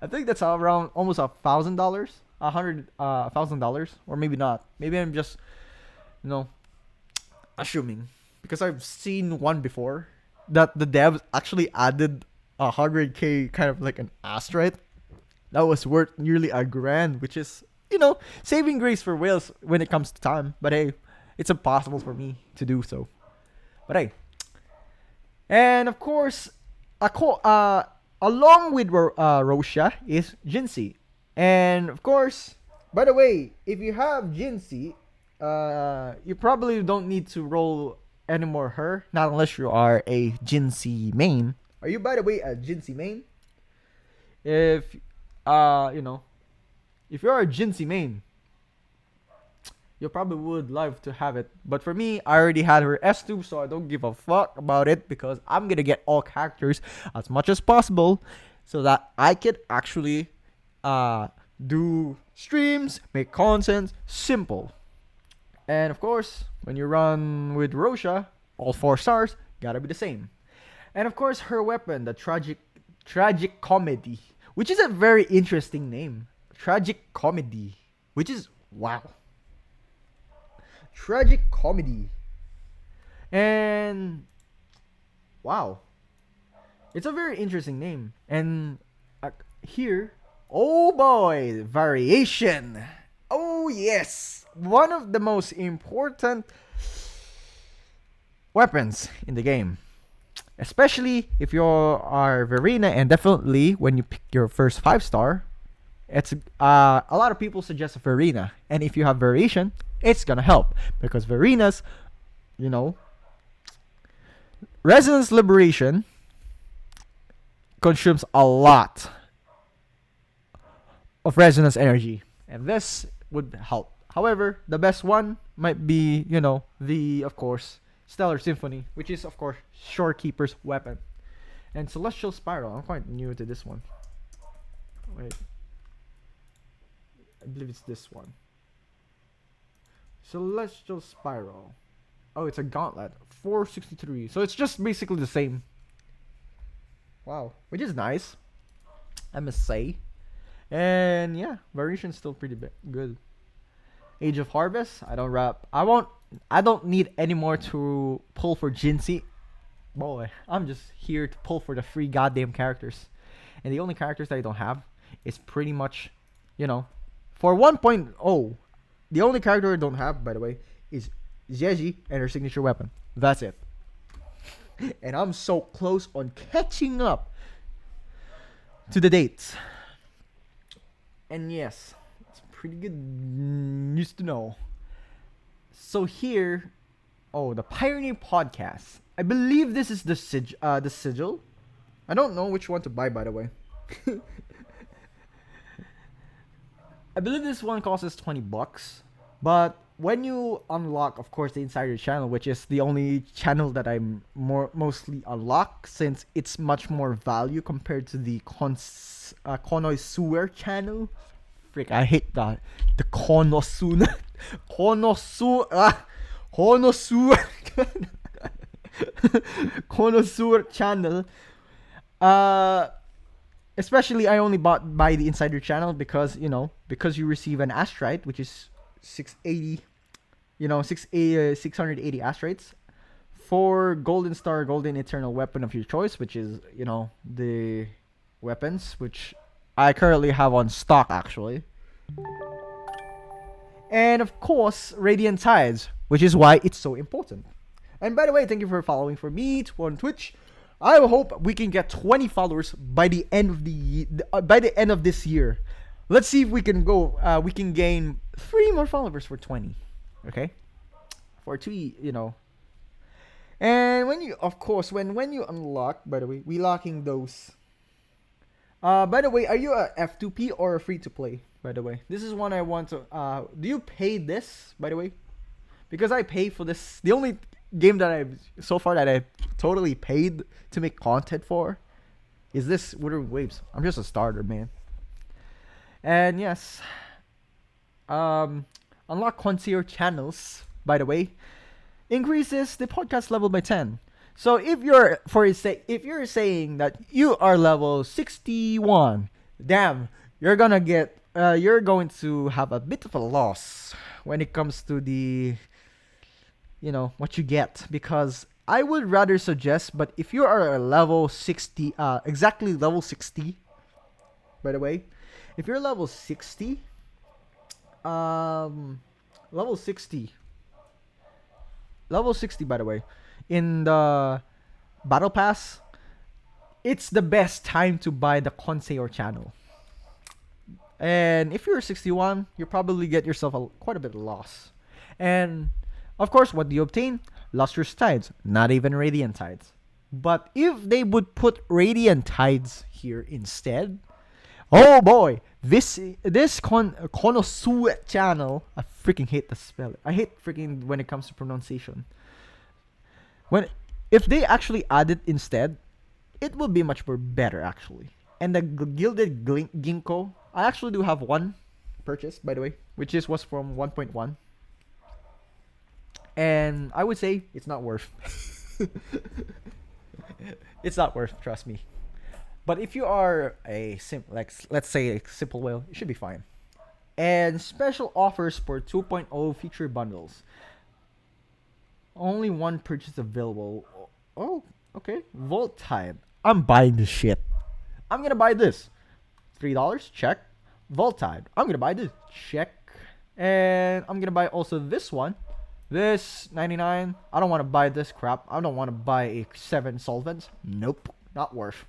I think that's around almost $1,000, $100,000, or maybe not. Maybe I'm just, assuming because I've seen one before that the devs actually added 100K kind of like an asteroid that was worth nearly $1,000, which is saving grace for whales when it comes to time. But hey, it's impossible for me to do so. But hey, and of course, along with Rosha is Jinxie. And of course, by the way, if you have Jinxie, you probably don't need to roll anymore her, not unless you are a Jinxie main. Are you, by the way, a Jinxie main? If if you're a Jinxie main, you probably would love to have it. But for me, I already had her S2, so I don't give a fuck about it because I'm gonna get all characters as much as possible so that I could actually do streams, make content simple. And of course, when you run with Rosha, all 4 stars gotta be the same. And of course, her weapon, the tragic comedy, which is a very interesting name. Tragic comedy, which is wow. Tragic comedy. And wow, it's a very interesting name. And here, oh boy, variation. Oh yes, one of the most important weapons in the game, especially if you are Verena, and definitely when you pick your first 5-star. It's a lot of people suggest Verena, and if you have variation, it's gonna help because Verena's, Resonance Liberation consumes a lot of resonance energy, and this would help. However, the best one might be, of course, Stellar Symphony, which is, of course, Shorekeeper's weapon. And Celestial Spiral, I'm quite new to this one. Wait. I believe it's this one. Celestial Spiral. Oh, it's a gauntlet. 463. So it's just basically the same. Wow, which is nice, I must say. And yeah, variation's still pretty good. Age of Harvest. I don't wrap. I don't need any more to pull for Jinsei. Boy, I'm just here to pull for the free goddamn characters. And the only characters that I don't have is pretty much, for 1.0, the only character I don't have, by the way, is Zeji and her signature weapon. That's it. And I'm so close on catching up to the dates. And yes, it's pretty good news to know. So here, the Pioneer Podcast. I believe this is the sigil. I don't know which one to buy, by the way. I believe this one costs $20, but when you unlock, of course, the Insider channel, which is the only channel that I'm mostly unlock, since it's much more value compared to the Connoisseur channel. Frick, I hate that. The Connoisseur. Connoisseur channel. Especially I only bought by the Insider channel because you receive an Astrite, which is 680, 680 Astrites for Golden Star, Golden Eternal Weapon of your choice, which is the weapons which I currently have on stock actually. And of course, Radiant Tides, which is why it's so important. And by the way, thank you for following for me on Twitch. I hope we can get 20 followers by the end of this year. Let's see if we can we can gain 3 more followers for 20. Okay? For 2, And when you unlock, by the way, we locking those. By the way, are you a F2P or a free to play? By the way, this is one I want to. Do you pay this? By the way, because I pay for this. The only game that I've totally paid to make content for is this Wuthering Waves. I'm just a starter, man. And yes, unlock concierge channels. By the way, increases the podcast level by 10. So if you're saying that you are level 61, damn, you're going to have a bit of a loss when it comes to the what you get, because I would rather suggest, but if you are a level 60, exactly level 60, by the way, if you're level 60, level 60, by the way, in the battle pass, it's the best time to buy the Conseil channel. And if you're 61, you probably get yourself quite a bit of loss. And of course, what do you obtain? Lustrous Tides, not even Radiant Tides. But if they would put Radiant Tides here instead, oh boy, this Connoisseur channel, I freaking hate the spell. I hate freaking when it comes to pronunciation. If they actually add it instead, it will be much more better actually. And the Gilded Ginkgo, I actually do have one purchase, by the way, which was from 1.1. And I would say it's not worth. It's not worth, trust me. But if you are let's say a simple whale, it should be fine. And special offers for 2.0 feature bundles. Only one purchase available. Oh, okay. Volt Tide. I'm buying this shit. I'm gonna buy this. $3, check. Volt Tide. I'm gonna buy this, check. And I'm gonna buy also this one. This 99. I don't want to buy this crap. I don't want to buy a 7 solvents. Nope, not worth.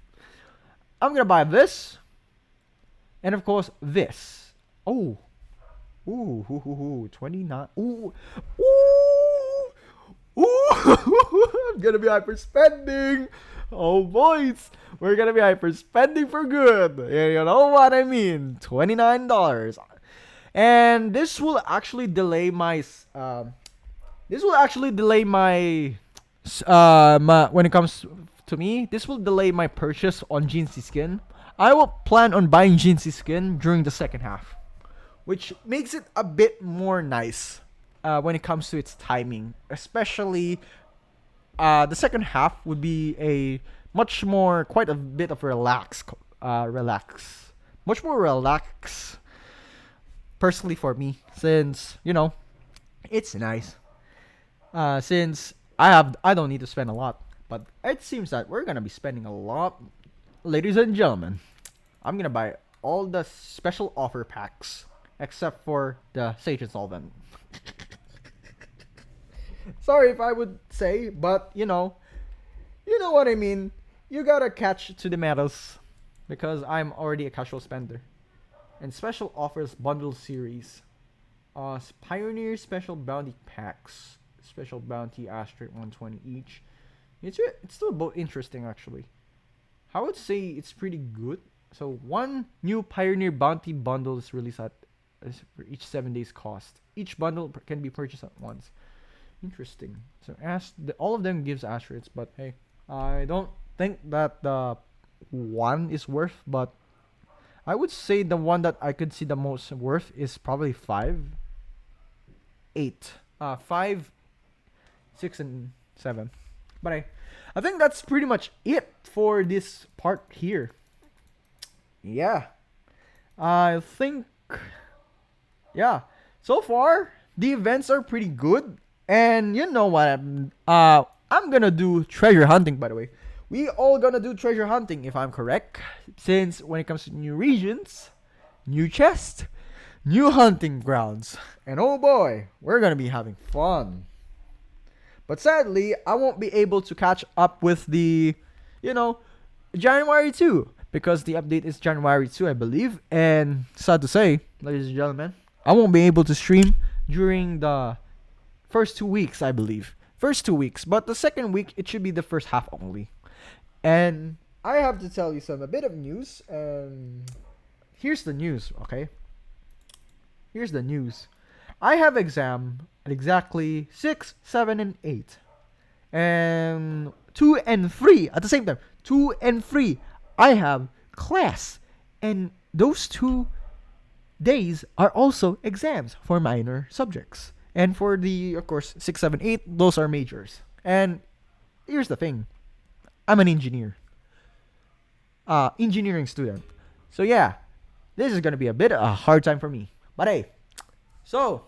I'm gonna buy this, and of course this. Oh, ooh, 29. Ooh. I'm gonna be hyperspending. Oh boys, we're gonna be hyperspending for good. You know what I mean? $29, and this will actually delay my. When it comes to me, this will delay my purchase on Jinsei skin. I will plan on buying Jinsei skin during the second half, which makes it a bit more nice. when it comes to its timing, especially the second half would be a much more, quite a bit of much more relax. Personally, for me, since it's nice. Since I don't need to spend a lot, but it seems that we're gonna be spending a lot, ladies and gentlemen. I'm gonna buy all the special offer packs except for the Sage Insolvent. Sorry if I would say, but you know what I mean. You gotta catch to the metals because I'm already a casual spender. And special offers bundle series. Pioneer special bounty packs. Special bounty asterisk 120 each. It's still both interesting actually. I would say it's pretty good. So one new Pioneer bounty bundle is released for each 7 days cost. Each bundle can be purchased at once. Interesting. So all of them gives asterisks, but hey, I don't think that the one is worth, but I would say the one that I could see the most worth is probably 5, 8, 5, 6, and 7. But I think that's pretty much it for this part here. Yeah, I think, yeah. So far, the events are pretty good, and you know what? I'm gonna do treasure hunting. By the way, we all gonna do treasure hunting if I'm correct. Since when it comes to new regions, new chest, new hunting grounds, and oh boy, we're gonna be having fun. But sadly, I won't be able to catch up with the, January 2. Because the update is January 2, I believe. And sad to say, ladies and gentlemen, I won't be able to stream during the first 2 weeks, I believe. First 2 weeks. But the second week, it should be the first half only. And I have to tell you a bit of news. Here's the news, okay? Here's the news. I have exam at exactly 6, 7, and 8. And 2 and 3 at the same time. 2 and 3. I have class. And those 2 days are also exams for minor subjects. And for the, of course, 6, 7, 8, those are majors. And here's the thing. I'm an engineer. Engineering student. So yeah, this is going to be a bit of a hard time for me. But hey, so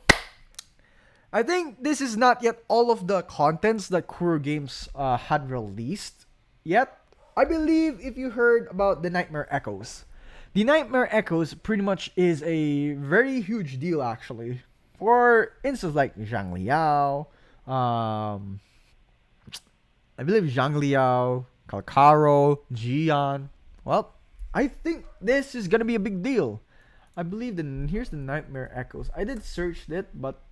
I think this is not yet all of the contents that Kuro Games had released yet. I believe if you heard about the Nightmare Echoes. The Nightmare Echoes pretty much is a very huge deal actually. For instance like Zhang Liao, I believe Zhang Liao, Kalkaro, Jian. Well, I think this is gonna be a big deal. I believe here's the Nightmare Echoes. I did search it, but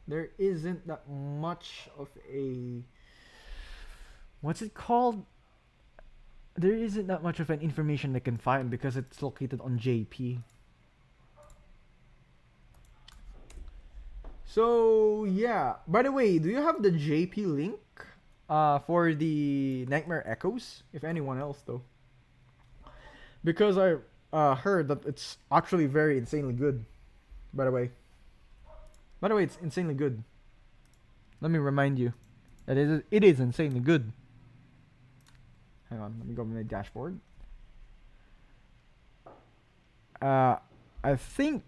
there isn't that much of a, what's it called? There isn't that much of an information I can find because it's located on JP. So yeah. By the way, do you have the JP link for the Nightmare Echoes? If anyone else though, because I heard that it's actually very insanely good. By the way, it's insanely good. Let me remind you that it is insanely good. Hang on, let me go to my dashboard. I think,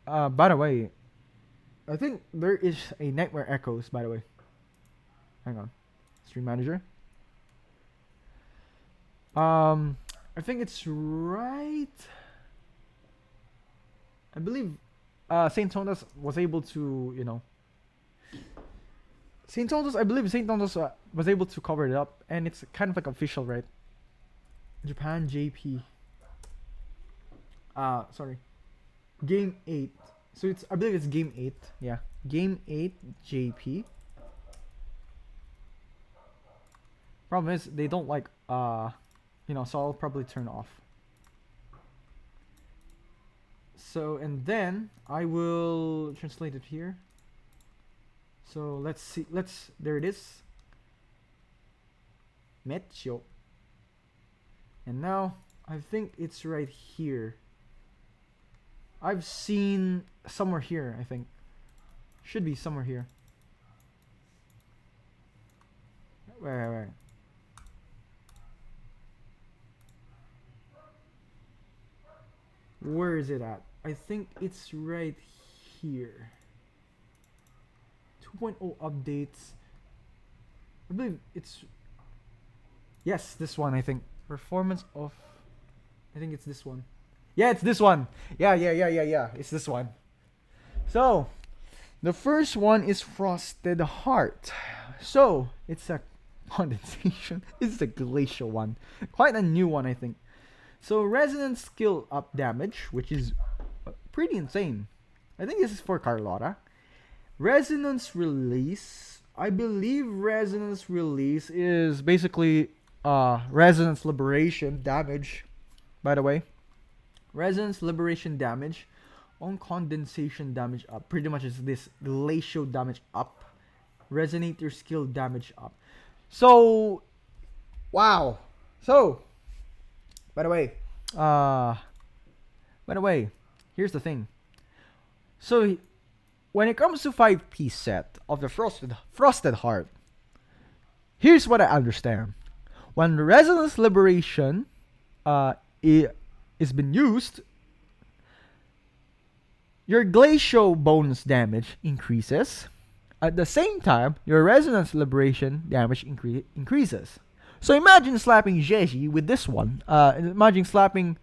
by the way, I think there is a Nightmare Echoes, by the way. Hang on. Stream Manager. I think it's right. I believe Saint Tondas was able to, I believe Saint Tondas was able to cover it up, and it's kind of like official, right? Japan JP. Sorry. Game 8. So I believe it's Game 8. Yeah. Game 8 JP. Problem is, they don't like, so I'll probably turn off. So, and then I will translate it here. So let's see, there it is. Mecho. And now, I think it's right here. I've seen somewhere here, I think. Should be somewhere here. Where? Where is it at? I think it's right here. 2.0 updates. I believe it's... Yes, this one, I think. Performance of... I think it's this one. Yeah, it's this one. Yeah. It's this one. So, the first one is Frosted Heart. So, it's a condensation. It's a glacial one. Quite a new one, I think. So, resonance skill up damage, which is pretty insane. I think this is for Carlotta. Resonance release. I believe resonance release is basically resonance liberation damage, by the way. Resonance liberation damage on condensation damage up. Pretty much is this glacial damage up. Resonator skill damage up. So, wow. So, by the way, here's the thing. So, when it comes to 5-piece set of the Frosted Heart, here's what I understand. When resonance liberation is been used, your glacial bonus damage increases. At the same time, your resonance liberation damage increases. So imagine slapping Jeji with this one. Imagine slapping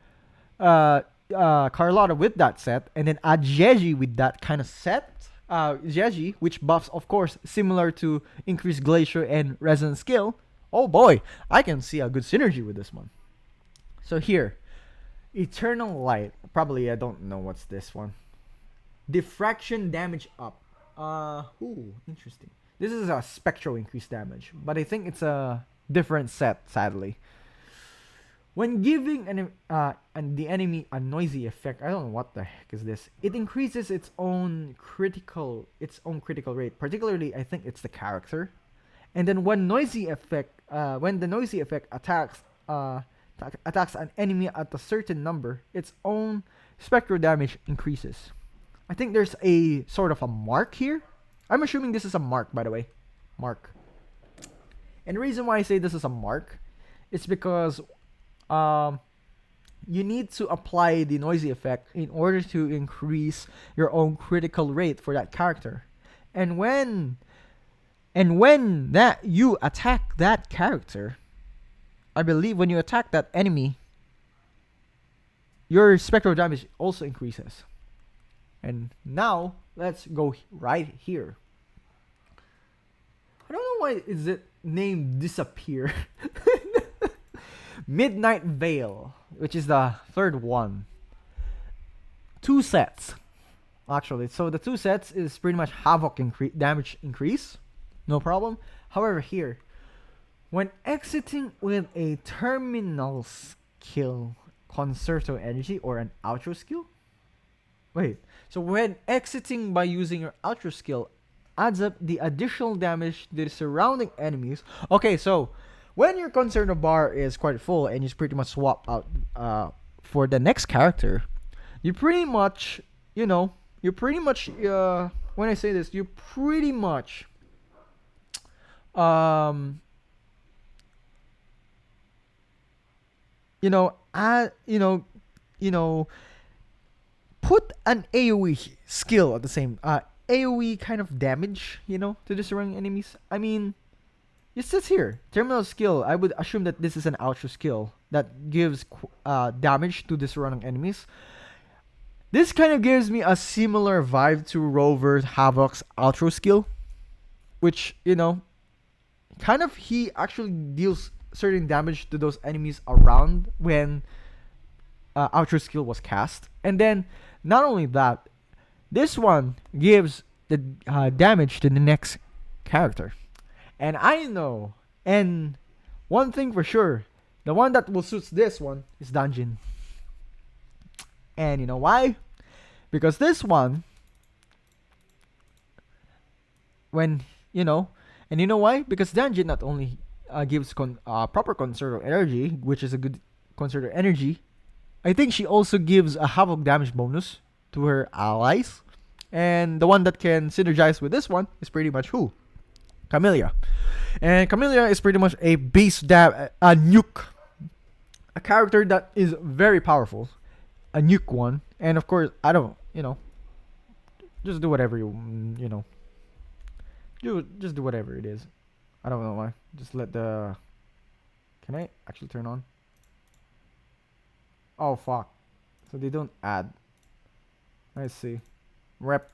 Carlotta with that set, and then add Jeji with that kind of set. Jeji, which buffs, of course, similar to increased glacier and resonance skill. Oh boy, I can see a good synergy with this one. So here, Eternal Light. Probably I don't know what's this one. Diffraction damage up. Interesting. This is a spectral increased damage, but I think it's a different set, sadly. When giving the enemy a noisy effect, I don't know what the heck is this. It increases its own critical rate. Particularly, I think it's the character. And then when the noisy effect attacks an enemy at a certain number, its own spectral damage increases. I think there's a sort of a mark here. I'm assuming this is a mark, by the way. Mark. And the reason why I say this is a mark is because you need to apply the noisy effect in order to increase your own critical rate for that character. And when that you attack that character, I believe when you attack that enemy, your spectral damage also increases. And now let's go right here. I don't know why is it named Disappear. Midnight Veil, which is the third one. 2 sets, actually. So the 2 sets is pretty much Havoc damage increase, no problem. However, here, when exiting with a terminal skill, Concerto Energy, or an outro skill. Wait, so when exiting by using your outro skill, adds up the additional damage to the surrounding enemies. Okay, so when your Concerto bar is quite full and you pretty much swap out for the next character, you pretty much, when I say this, you pretty much put an AoE skill at the same AoE kind of damage, to the surrounding enemies. I mean, it says here, terminal skill. I would assume that this is an outro skill that gives damage to the surrounding enemies. This kind of gives me a similar vibe to Rover Havoc's outro skill, which, kind of he actually deals certain damage to those enemies around when outro skill was cast. And then, not only that, this one gives the damage to the next character. And I know, and one thing for sure, the one that will suit this one is Dungeon. And you know why? Because this one, and you know why? Because Dungeon not only gives proper Concerto Energy, which is a good Concerto Energy, I think she also gives a Havoc damage bonus to her allies. And the one that can synergize with this one is pretty much who? Camellia. And Camellia is pretty much a base dab, a nuke. A character that is very powerful. A nuke one. And of course, I don't, just do whatever just do whatever it is. I don't know why. Just let the... Can I actually turn on? Oh, fuck. So they don't add. I see. Rep.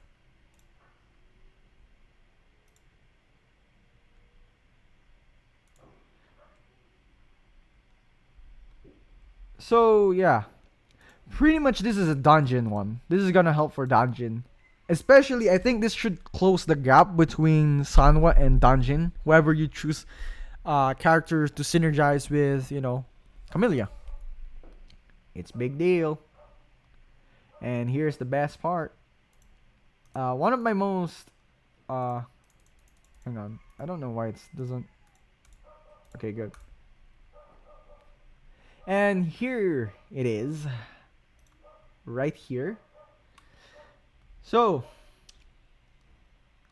So, yeah. Pretty much this is a dungeon one. This is gonna help for dungeon. Especially, I think this should close the gap between Sanwa and dungeon. Whoever you choose characters to synergize with, Camellia. It's big deal. And here's the best part. One of my most... hang on. I don't know why it doesn't... Okay, good. And here it is. Right here. So,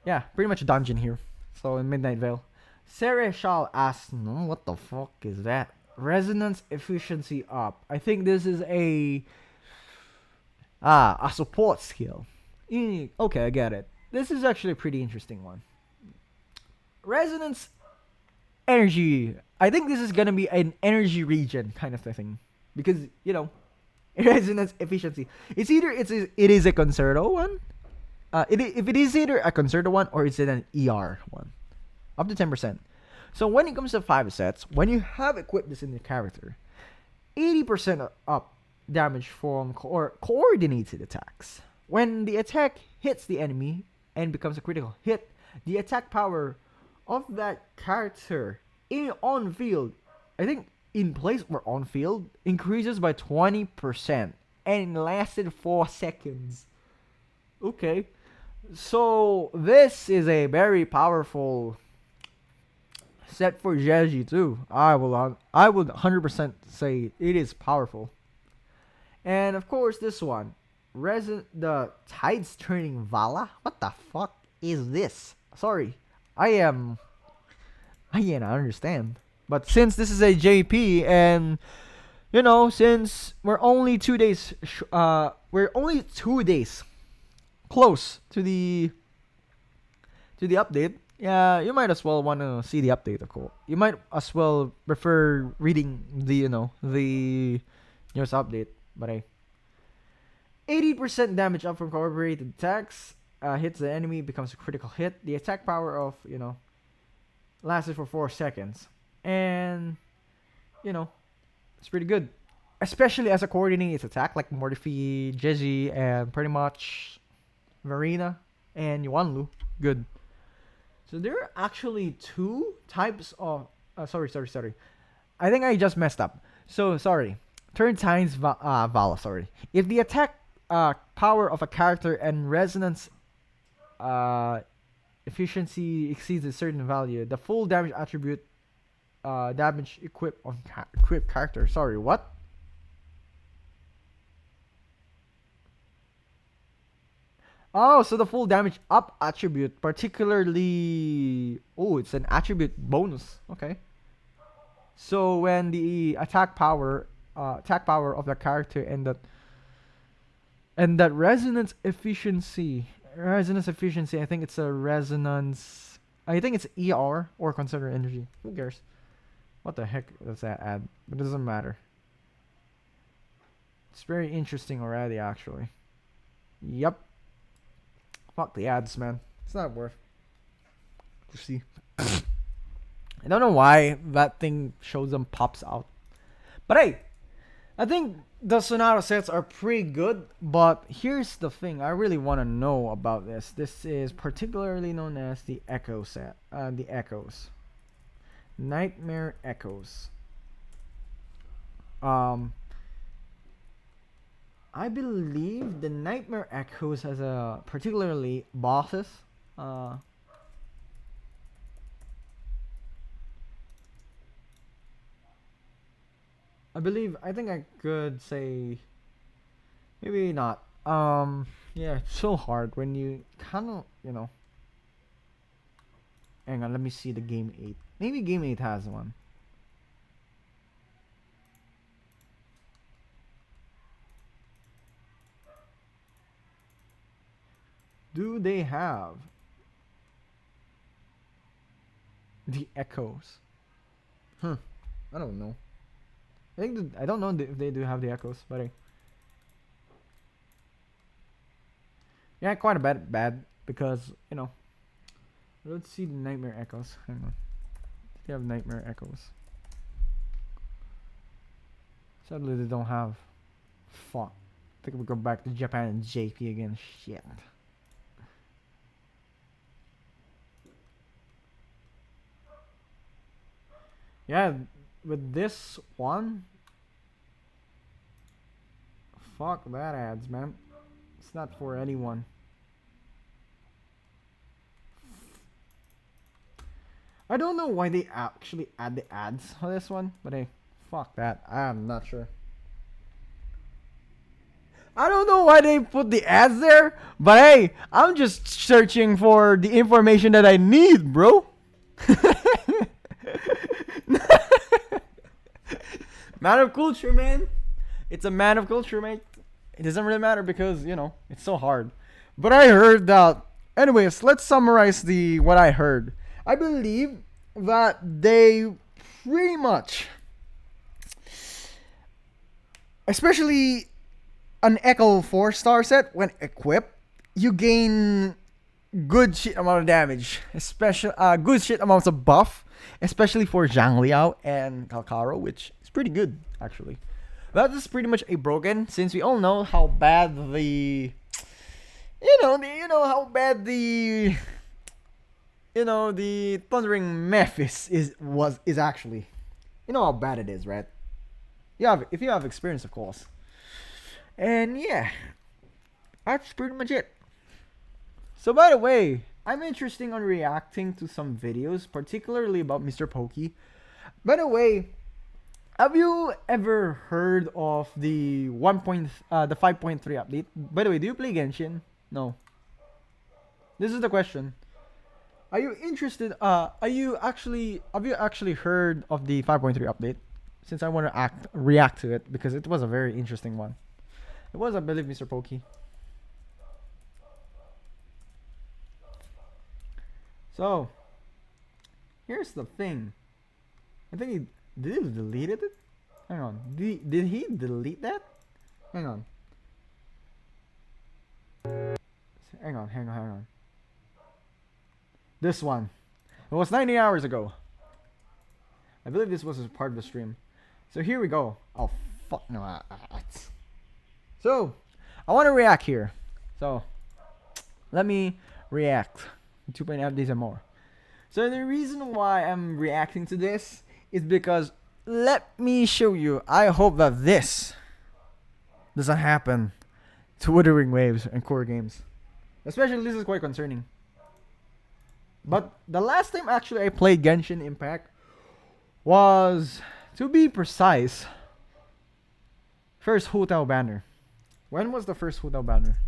yeah, pretty much a dungeon here. So, in Midnight Vale. Sereshal asks, no, what the fuck is that? Resonance efficiency up. I think this is a support skill. Okay, I get it. This is actually a pretty interesting one. Resonance energy. I think this is gonna be an energy regen kind of thing. Because, resonance efficiency. It is a concerto one. If it is either a concerto one or is it an ER one, up to 10%. So when it comes to 5 sets, when you have equipped this in your character, 80% up damage from coordinated attacks. When the attack hits the enemy and becomes a critical hit, the attack power of that character on field, I think in place or on field, increases by 20% and lasted 4 seconds. Okay. So this is a very powerful set for Jeji too. I would 100% say it is powerful. And of course this one, the Tides Turning Vala. What the fuck is this? Sorry, I can't understand. But since this is a JP and since we're only 2 days, close to the update. Yeah, you might as well want to see the update, of course. You might as well prefer reading the the news update. But hey, 80% damage up from cooperated attacks. Hits the enemy, becomes a critical hit. The attack power of lasted for 4 seconds, and it's pretty good, especially as a coordinated attack like Mortifi, Jeji, and pretty much Verena and Yuanlu. Good. So there are actually 2 types of... sorry. I think I just messed up. So, sorry. Turn times Vala, sorry. If the attack power of a character and resonance efficiency exceeds a certain value, the full damage attribute damage equipped on equipped character. Sorry, what? Oh, so the full damage up attribute, particularly... Oh, it's an attribute bonus. Okay. So when the attack power of the character and that resonance efficiency, I think it's a resonance... I think it's ER or consider energy. Who cares? What the heck does that add? It doesn't matter. It's very interesting already, actually. Yep. Fuck the ads, man. It's not worth to see. I don't know why that thing shows and pops out. But hey, I think the Sonata sets are pretty good. But here's the thing I really want to know about this. This is particularly known as the Echo set. The Echoes. Nightmare Echoes. I believe the Nightmare Echoes has a particularly bosses. I think I could say maybe not. Yeah, it's so hard when you kind of, hang on, let me see the game 8. Maybe game 8 has one. Do they have the echoes? I don't know. I don't know if they do have the echoes, but yeah, quite a bad because let's see the nightmare echoes. Hang on, they have nightmare echoes. Sadly, they don't have. Fuck. I think we go back to Japan and JP again. Shit. Yeah, with this one, fuck that ads, man. It's not for anyone. I don't know why they actually add the ads on this one, but hey, fuck that. I'm not sure. I don't know why they put the ads there, but hey, I'm just searching for the information that I need, bro. Man of culture, man. It's a man of culture, mate. It doesn't really matter because, it's so hard. But I heard that. Anyways, let's summarize what I heard. I believe that they pretty much, especially an Echo 4-star set, when equipped, you gain good shit amount of damage. Especially good shit amounts of buff. Especially for Zhang Liao and Kalkaro, which is pretty good, actually. That is pretty much a broken, since we all know how bad the Thundering Mephis is actually. You know how bad it is, right? If you have experience, of course. And yeah, that's pretty much it. So by the way, I'm interested on reacting to some videos, particularly about Mr. Pokey. By the way, have you ever heard of the 5.3 update? By the way, do you play Genshin? No. This is the question. Are you interested? Have you actually heard of the 5.3 update? Since I want to react to it because it was a very interesting one. It was, I believe, Mr. Pokey. So, here's the thing. I think did he delete it? Hang on. Did he delete that? Hang on. Hang on. This one. It was 90 hours ago. I believe this was a part of the stream. So here we go. Oh, fuck no. So, I want to react here. So, let me react. 2.5 updates and more. So the reason why I'm reacting to this is because let me show you. I hope that this doesn't happen to Wuthering Waves and core games. Especially this is quite concerning. But the last time actually I played Genshin Impact was, to be precise, first Hu Tao banner. When was the first Hu Tao banner?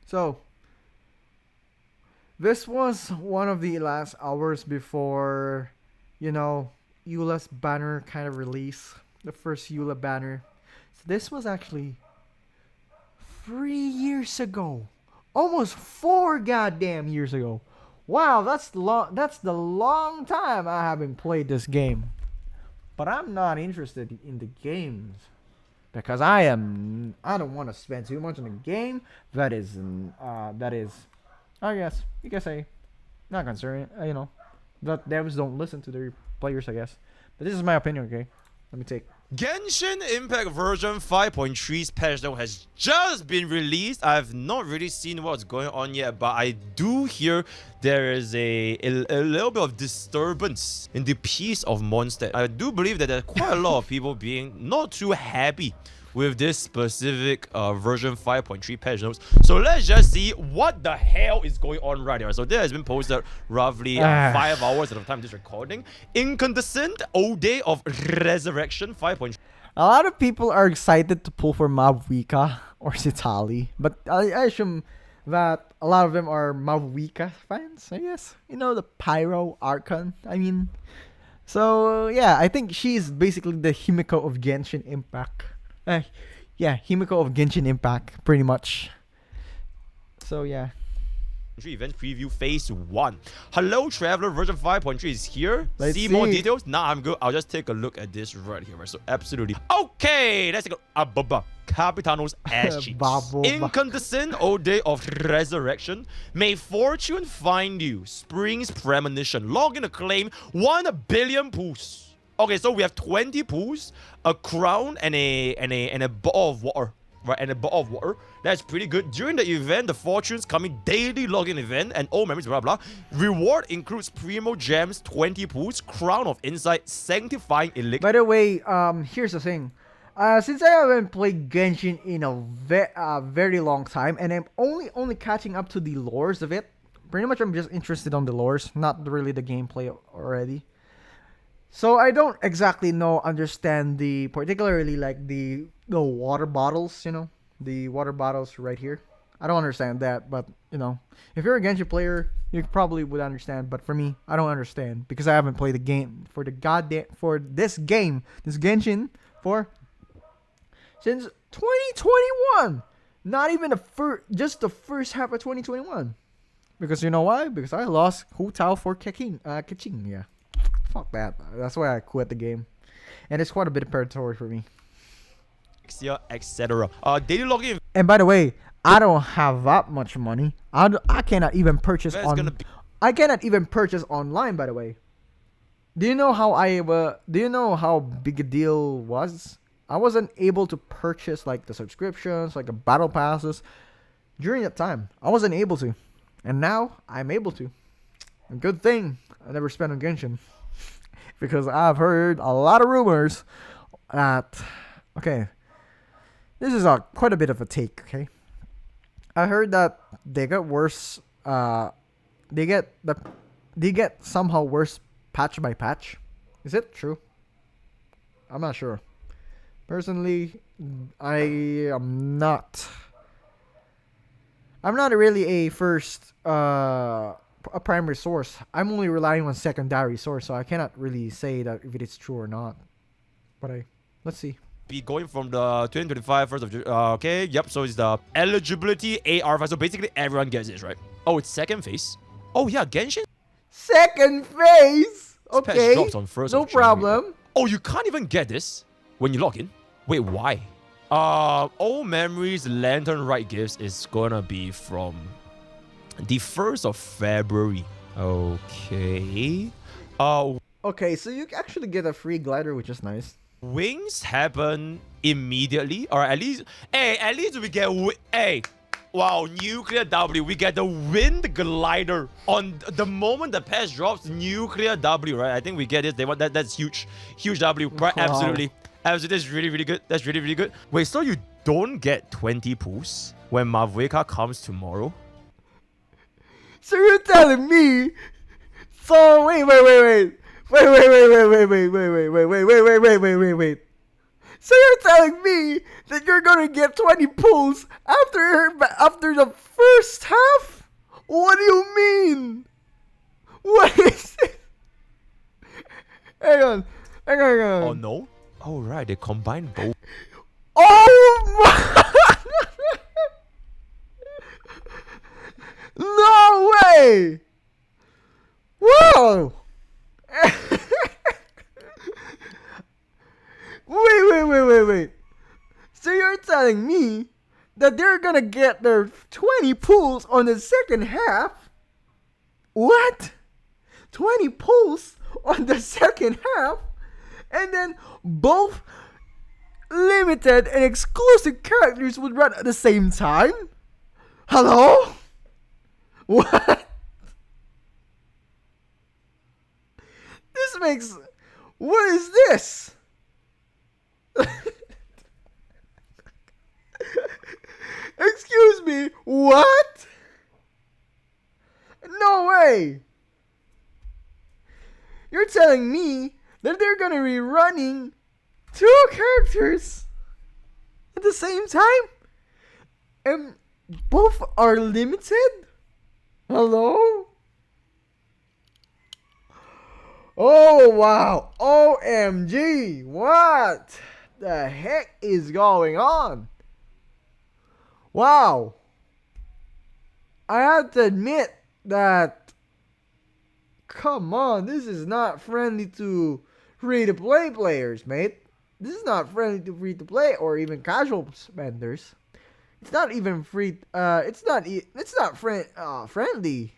So, this was one of the last hours before, Eula's banner kind of release. The first Eula banner. So this was actually 3 years ago. Almost 4 goddamn years ago. Wow, that's the long time I haven't played this game. But I'm not interested in the games. Because I don't want to spend too much on a game that is, I guess you can say, not concerned. That devs don't listen to their players, I guess. But this is my opinion, okay? Let me take Genshin Impact version 5.3's patch note has just been released. I've not really seen what's going on yet, but I do hear there is a little bit of disturbance in the peace of Mondstadt. I do believe that there's quite a lot of people being not too happy with this specific version 5.3 patch notes. So let's just see what the hell is going on right here. So there has been posted roughly 5 hours at the time of this recording. Incandescent Old Day of Resurrection 5.3. A lot of people are excited to pull for Mavuika or Citali, but I assume that a lot of them are Mavuika fans, I guess. You know, the Pyro Archon, I mean. So yeah, I think she's basically the Himiko of Genshin Impact. Yeah, Himiko of Genshin Impact, pretty much. So yeah. Event preview phase 1. Hello Traveler version 5.3 is here. Let's see more see. details? Nah, I'm good. I'll just take a look at this right here. So absolutely. Okay, let's take a Ababa. Capitanos ass cheeks. Babo. Incandescent Old Day of Resurrection. May fortune find you. Spring's premonition. Log in to claim 1 billion pools. Okay, so we have 20 pools, a crown, and a ball of water. Right, and a ball of water. That's pretty good. During the event, the Fortunes Coming daily login event and old memories, blah blah. Reward includes Primo Gems, 20 pools, Crown of Insight, Sanctifying Elixir. By the way, here's the thing. Since I haven't played Genshin in a very long time, and I'm only catching up to the lores of it, pretty much I'm just interested on the lores, not really the gameplay already. So I don't exactly understand particularly like the water bottles, you know, the water bottles right here. I don't understand that, but you know, if you're a Genshin player, you probably would understand. But for me, I don't understand because I haven't played the game for this Genshin since 2021. Not even just the first half of 2021. Because you know why? Because I lost Hu Tao for Keqing. Yeah. Fuck that. That's why I quit the game. And it's quite a bit of predatory for me. Etc. Daily login. And by the way, I don't have that much money. I cannot even purchase I cannot even purchase online, by the way. Do you know how big a deal was? I wasn't able to purchase like the subscriptions, like the battle passes during that time. I wasn't able to. And now I'm able to. A good thing I never spent on Genshin. Because I've heard a lot of rumors that, okay, this is quite a bit of a take, okay? I heard that they get worse, they get somehow worse patch by patch. Is it true? I'm not sure. Personally, I'm not really a primary source. I'm only relying on secondary source, so I cannot really say that if it is true or not. But let's see. Be going from the 2025 first of June. Okay, yep. So it's the eligibility AR. So basically everyone gets this, right? Oh, it's second phase. Oh yeah, Genshin. Second phase. Patch Okay. drops on first No of June. problem. Oh, you can't even get this when you log in. Wait, why? Old Memories Lantern Rite gifts is gonna be from the 1st of February. Okay. Okay, so you actually get a free glider, which is nice. Wings happen immediately, or at least we get wow, Nuclear W, we get the Wind Glider on the moment the patch drops. Nuclear W, right? I think we get it. That's huge W, right? Wow. Absolutely, that's really good. That's really good. Wait, so you don't get 20 pools when Mavuika comes tomorrow? So you're telling me? So wait. So you're telling me that you're gonna get 20 pulls after the first half? What do you mean? What is it? Hang on. Oh no! Oh right, they combine both. Oh my! No way! Whoa! Wait. So you're telling me that they're gonna get their 20 pulls on the second half? What? 20 pulls on the second half? And then both limited and exclusive characters would run at the same time? Hello? What? This makes... What is this? Excuse me, what? No way! You're telling me that they're gonna be running 2 characters at the same time? And both are limited? Hello? Oh wow, OMG, what the heck is going on? Wow. I have to admit that, come on, this is not friendly to free-to-play players, mate. This is not friendly to free-to-play or even casual spenders. It's not even free. It's not friendly.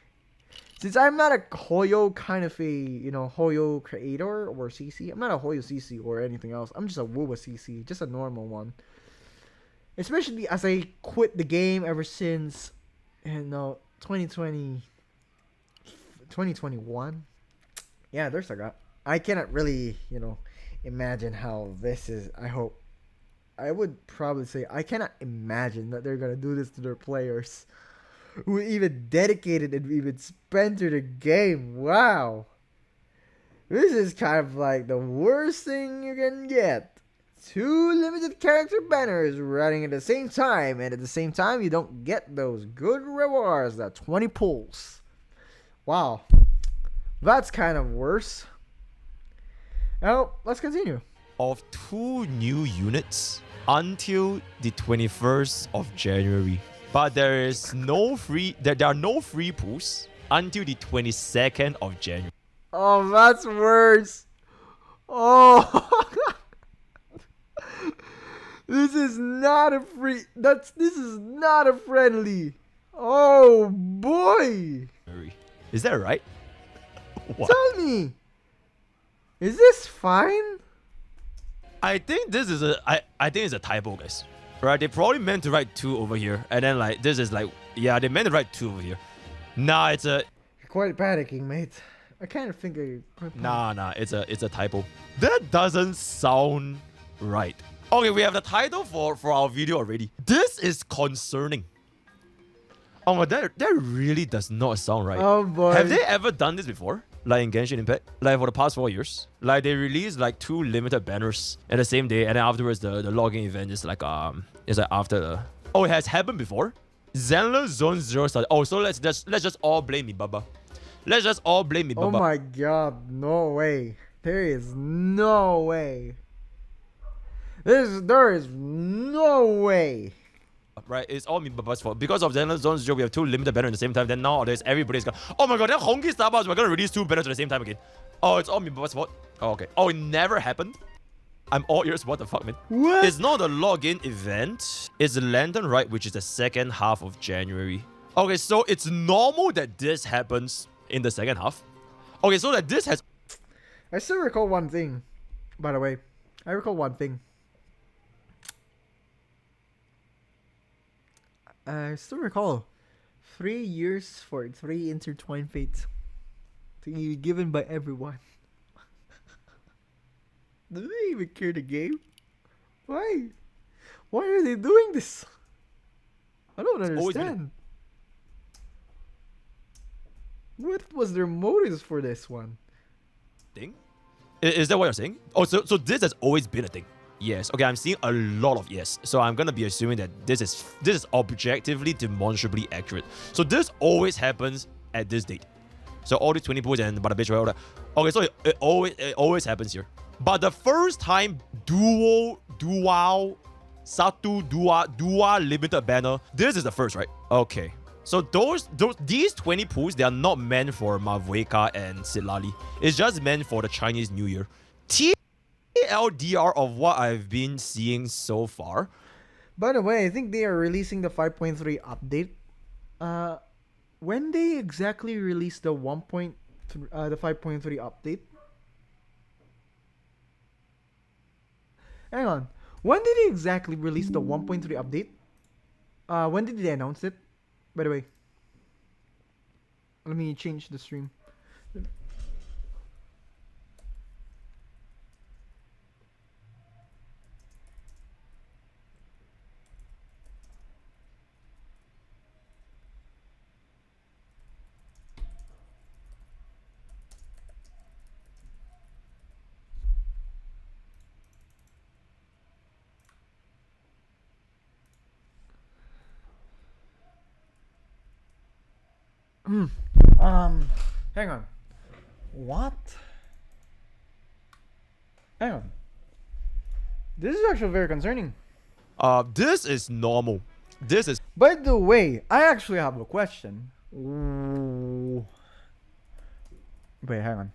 Since I'm not a Hoyo kind of a, Hoyo creator or CC. I'm not a Hoyo CC or anything else. I'm just a WoWa CC, just a normal one. Especially as I quit the game ever since, 2020, 2021. Yeah, there's a guy. I cannot really, imagine how this is. I would probably say I cannot imagine that they're gonna do this to their players who even dedicated and even spent to the game. Wow. This is kind of like the worst thing you can get. 2 limited character banners running at the same time, and at the same time you don't get those good rewards, that 20 pulls. Wow. That's kind of worse. Now, let's continue. Of 2 new units until the 21st of January. But there are no free pools until the 22nd of January. Oh, that's worse. Oh. This is not a friendly. Oh boy. Is that right? What? Tell me. Is this fine? I think this is I think it's a typo, guys. Right? They probably meant to write 2 over here, and then this is they meant to write 2 over here. Nah, it's a... You're quite panicking, mate. I kind of think you're quite Nah, it's a typo. That doesn't sound right. Okay, we have the title for our video already. This is concerning. Oh my, that really does not sound right. Oh boy. Have they ever done this before? Like in Genshin Impact? Like for the past 4 years? Like they release 2 limited banners at the same day, and then afterwards the login event is after the... Oh, it has happened before? Zenless Zone 0 started. Oh, so let's just all blame me, Baba. Let's just all blame me, Baba. Oh my god, no way. There is no way. There is no way. Right, it's all me Baba's fault. Because of Zenless Zone 0, we have 2 limited banners at the same time. Then nowadays, everybody's going, oh my god, then Honky Starbucks, we're gonna release 2 banners at the same time again. Oh, it's all me Baba's fault. Oh, okay. Oh, it never happened? I'm all ears, what the fuck, man? What? It's not a login event. It's the Lantern Rite, which is the second half of January. Okay, so it's normal that this happens in the second half. Okay, so that this has... I still recall one thing, by the way. I recall one thing. I still recall 3 years for 3 intertwined fates to be given by everyone. Do they even care the game? Why? Why are they doing this? I don't always been understand. What was their motives for this one? Thing? Is that what you're saying? Oh, so this has always been a thing. Yes. Okay, I'm seeing a lot of yes. So I'm gonna be assuming that this is objectively demonstrably accurate. So this always happens at this date. So all the 20 pools and bada bitch, all that. Okay, so it always happens here. But the first time Satu Dua limited banner, this is the first, right? Okay. So these 20 pools, they are not meant for Mavueka and Silali. It's just meant for the Chinese New Year. TLDR of what I've been seeing so far. By the way, I think they are releasing the 5.3 update. When they exactly release the 5.3 update? Hang on. When did they exactly release the 1.3 update? When did they announce it? By the way, let me change the stream. Hang on. What? Hang on. This is actually very concerning. This is normal. This is By the way, I actually have a question. Ooh. Wait, hang on.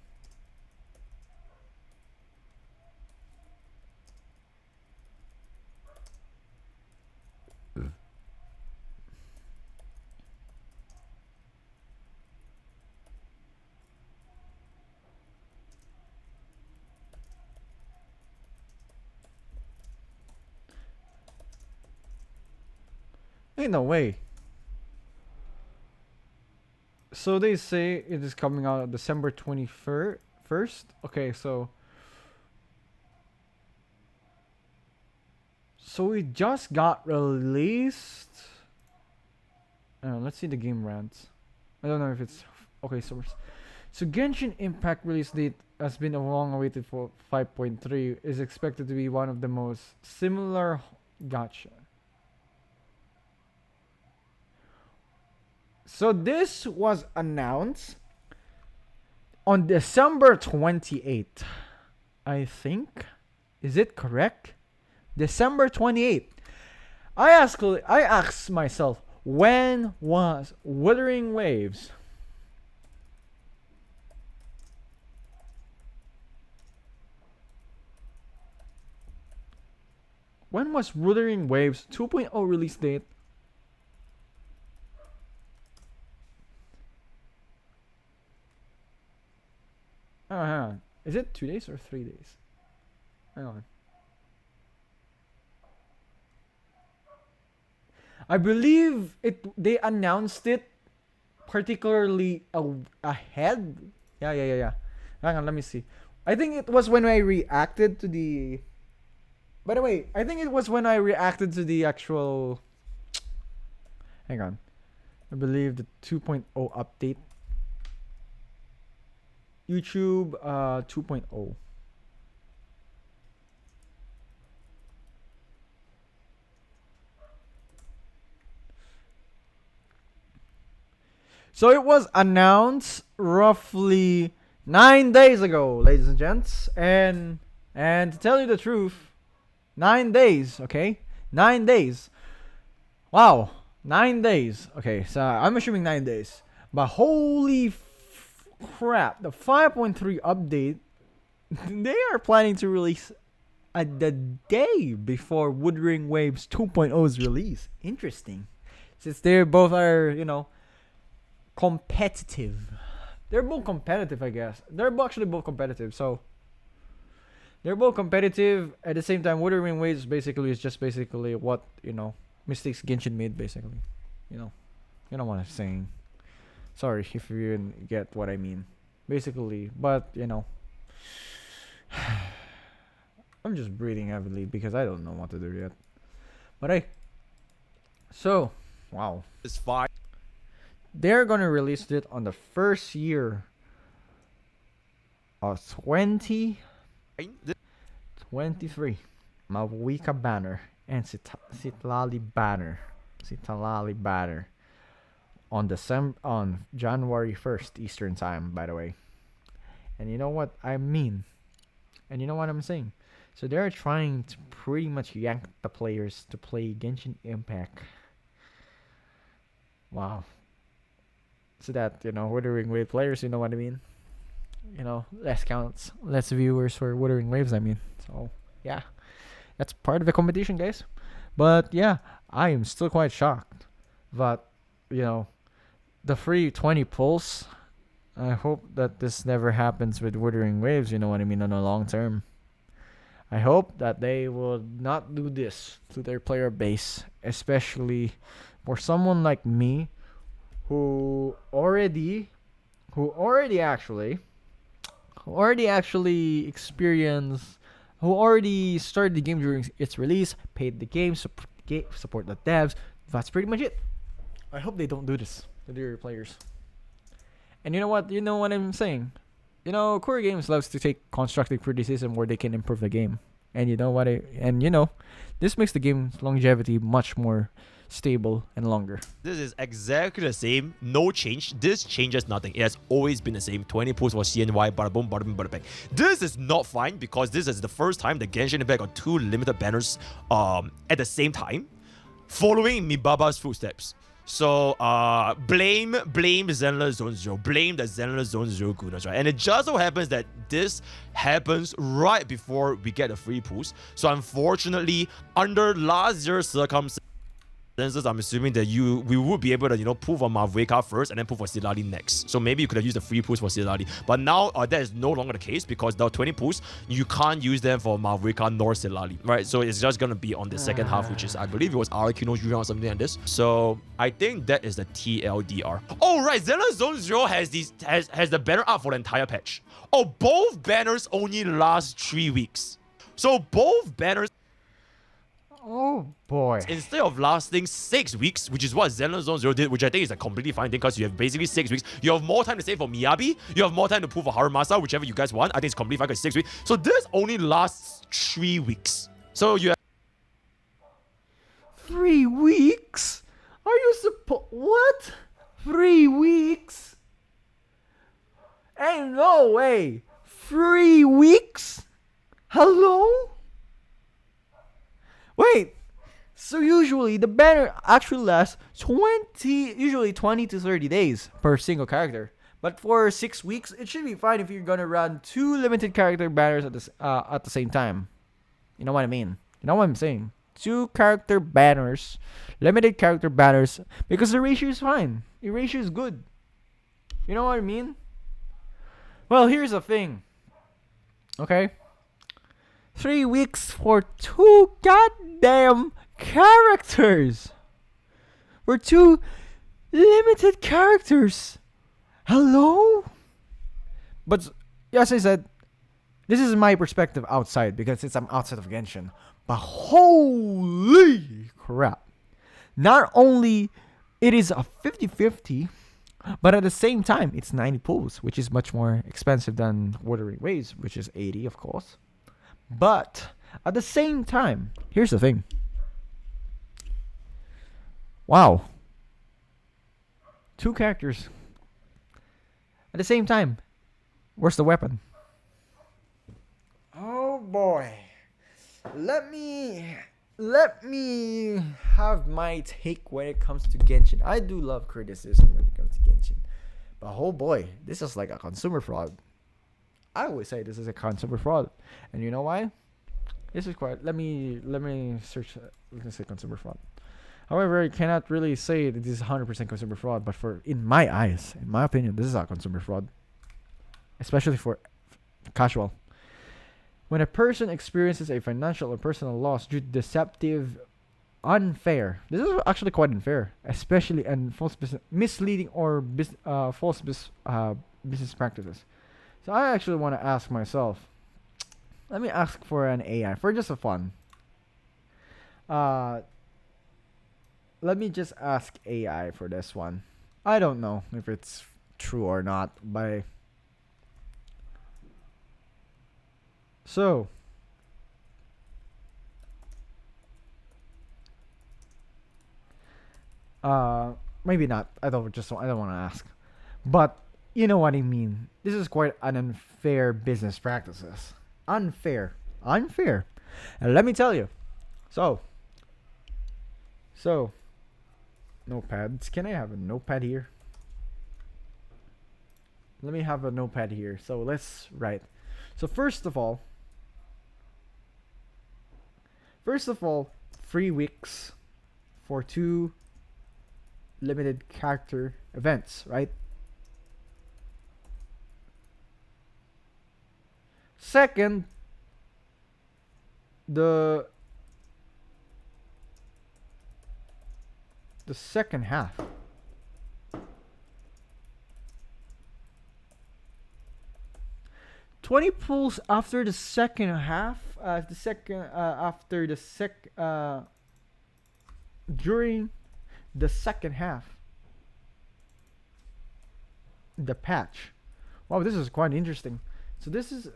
Ain't no way. So they say it is coming out December 21st. Okay, so it just got released. Let's see the game rants. I don't know if it's okay. So Genshin Impact release date has been long awaited for 5.3 is expected to be one of the most similar. Gotcha. So this was announced on December 28th. I think. Is it correct? December 28th. I asked myself, when was Wuthering Waves? When was Wuthering Waves 2.0 release date? Oh, hang on. Is it 2 days or 3 days? Hang on. I believe they announced it particularly ahead. Yeah. Hang on, let me see. I think it was when I reacted to the. By the way, I think it was when I reacted to the actual. Hang on. I believe the 2.0 update. YouTube 2.0. So it was announced roughly 9 days ago, ladies and gents, and to tell you the truth, 9 days, okay? 9 days. Wow, 9 days. Okay, so I'm assuming 9 days. But holy crap, the 5.3 update, they are planning to release the day before Wuthering Waves 2.0's release. Interesting. Since they both are, competitive. They're both competitive, I guess. They're actually both competitive, so they're both competitive at the same time. Wuthering Waves is just basically what, mistakes Genshin made, basically. You know what I'm saying. Sorry if you didn't get what I mean. Basically, but I'm just breathing heavily because I don't know what to do yet. But hey, so wow, it's fine. They're gonna release it on the first year of 2023. Mawika banner and Citlali banner on January 1st Eastern time, by the way. And you know what I mean? And you know what I'm saying? So they're trying to pretty much yank the players to play Genshin Impact. Wow. So that, Wuthering Wave players, you know what I mean? Less counts, less viewers for Wuthering Waves, I mean. So, yeah. That's part of the competition, guys. But, yeah, I am still quite shocked. But, the free 20 pulls, I hope that this never happens with Wuthering Waves, you know what I mean, on the long term. I hope that they will not do this to their player base, especially for someone like me who already actually experienced, who already started the game during its release, paid the game, support the devs. That's pretty much it. I hope they don't do this to their players. And you know what? You know what I'm saying? You know, Core Games loves to take constructive criticism where they can improve the game. And you know what? This makes the game's longevity much more stable and longer. This is exactly the same, no change. This changes nothing. It has always been the same. 20 pulls for CNY, bada boom, bada boom, bada bang. This is not fine because this is the first time the Genshin Impact got 2 limited banners at the same time, following Mibaba's footsteps. So blame Zenless Zone Zero, blame the Zenless Zone Zero goodness, right? And it just so happens that this happens right before we get the free pools. So unfortunately, under last year's circumstances, I'm assuming that we would be able to, pull for Mavueka first and then pull for Silali next. So maybe you could have used the free pools for Silali. But now that is no longer the case because the 20 pools, you can't use them for Mavueka nor Silali, right? So it's just going to be on the second half, which is, I believe it was Arakino's Yuran or something like this. So I think that is the TLDR. Oh, right. Zenless Zone Zero has the banner up for the entire patch. Oh, both banners only last 3 weeks. So both banners, Oh boy. instead of lasting 6 weeks, which is what Zenless Zone Zero did, which I think is a completely fine thing because you have basically 6 weeks. You have more time to save for Miyabi. You have more time to pull for Harumasa, whichever you guys want. I think it's completely fine because 6 weeks. So this only lasts 3 weeks. So you have 3 weeks? Are you what? 3 weeks? Ain't no way. 3 weeks? Hello? Wait. So usually the banner actually lasts 20 to 30 days per single character. But for 6 weeks, it should be fine if you're gonna run 2 limited character banners at the same time. You know what I mean? You know what I'm saying? 2 character banners, limited character banners, because the ratio is fine. The ratio is good. You know what I mean? Well, here's the thing. Okay? 3 weeks for 2 goddamn characters. For 2 limited characters. Hello? But as I said, this is my perspective outside because I'm outside of Genshin. But holy crap. Not only it is a 50-50, but at the same time, it's 90 pools, which is much more expensive than Wuthering Waves, which is 80, of course. But at the same time, here's the thing. Wow. 2 characters. At the same time, where's the weapon? Oh boy. Let me have my take when it comes to Genshin. I do love criticism when it comes to Genshin. But oh boy, this is like a consumer fraud. I always say this is a consumer fraud. And you know why? This is quite let me search let's say consumer fraud. However, I cannot really say that this is 100% consumer fraud, but in my eyes, in my opinion, this is a consumer fraud. Especially for casual. When a person experiences a financial or personal loss due to deceptive, unfair, this is actually quite unfair, especially and false misleading or false business practices. So I actually want to ask myself, let me ask for an AI for just a fun. Let me just ask AI for this one. I don't know if it's true or not, but so maybe not. I don't want to ask. But you know what I mean. This is quite an unfair business practices. Unfair. And let me tell you. So notepads. Can I have a notepad here? Let me have a notepad here. So let's write. So first of all, 3 weeks for 2 limited character events, right? Second, the second half. "20 pulls after the second half. During the second half. The patch." Wow, this is quite interesting. So this is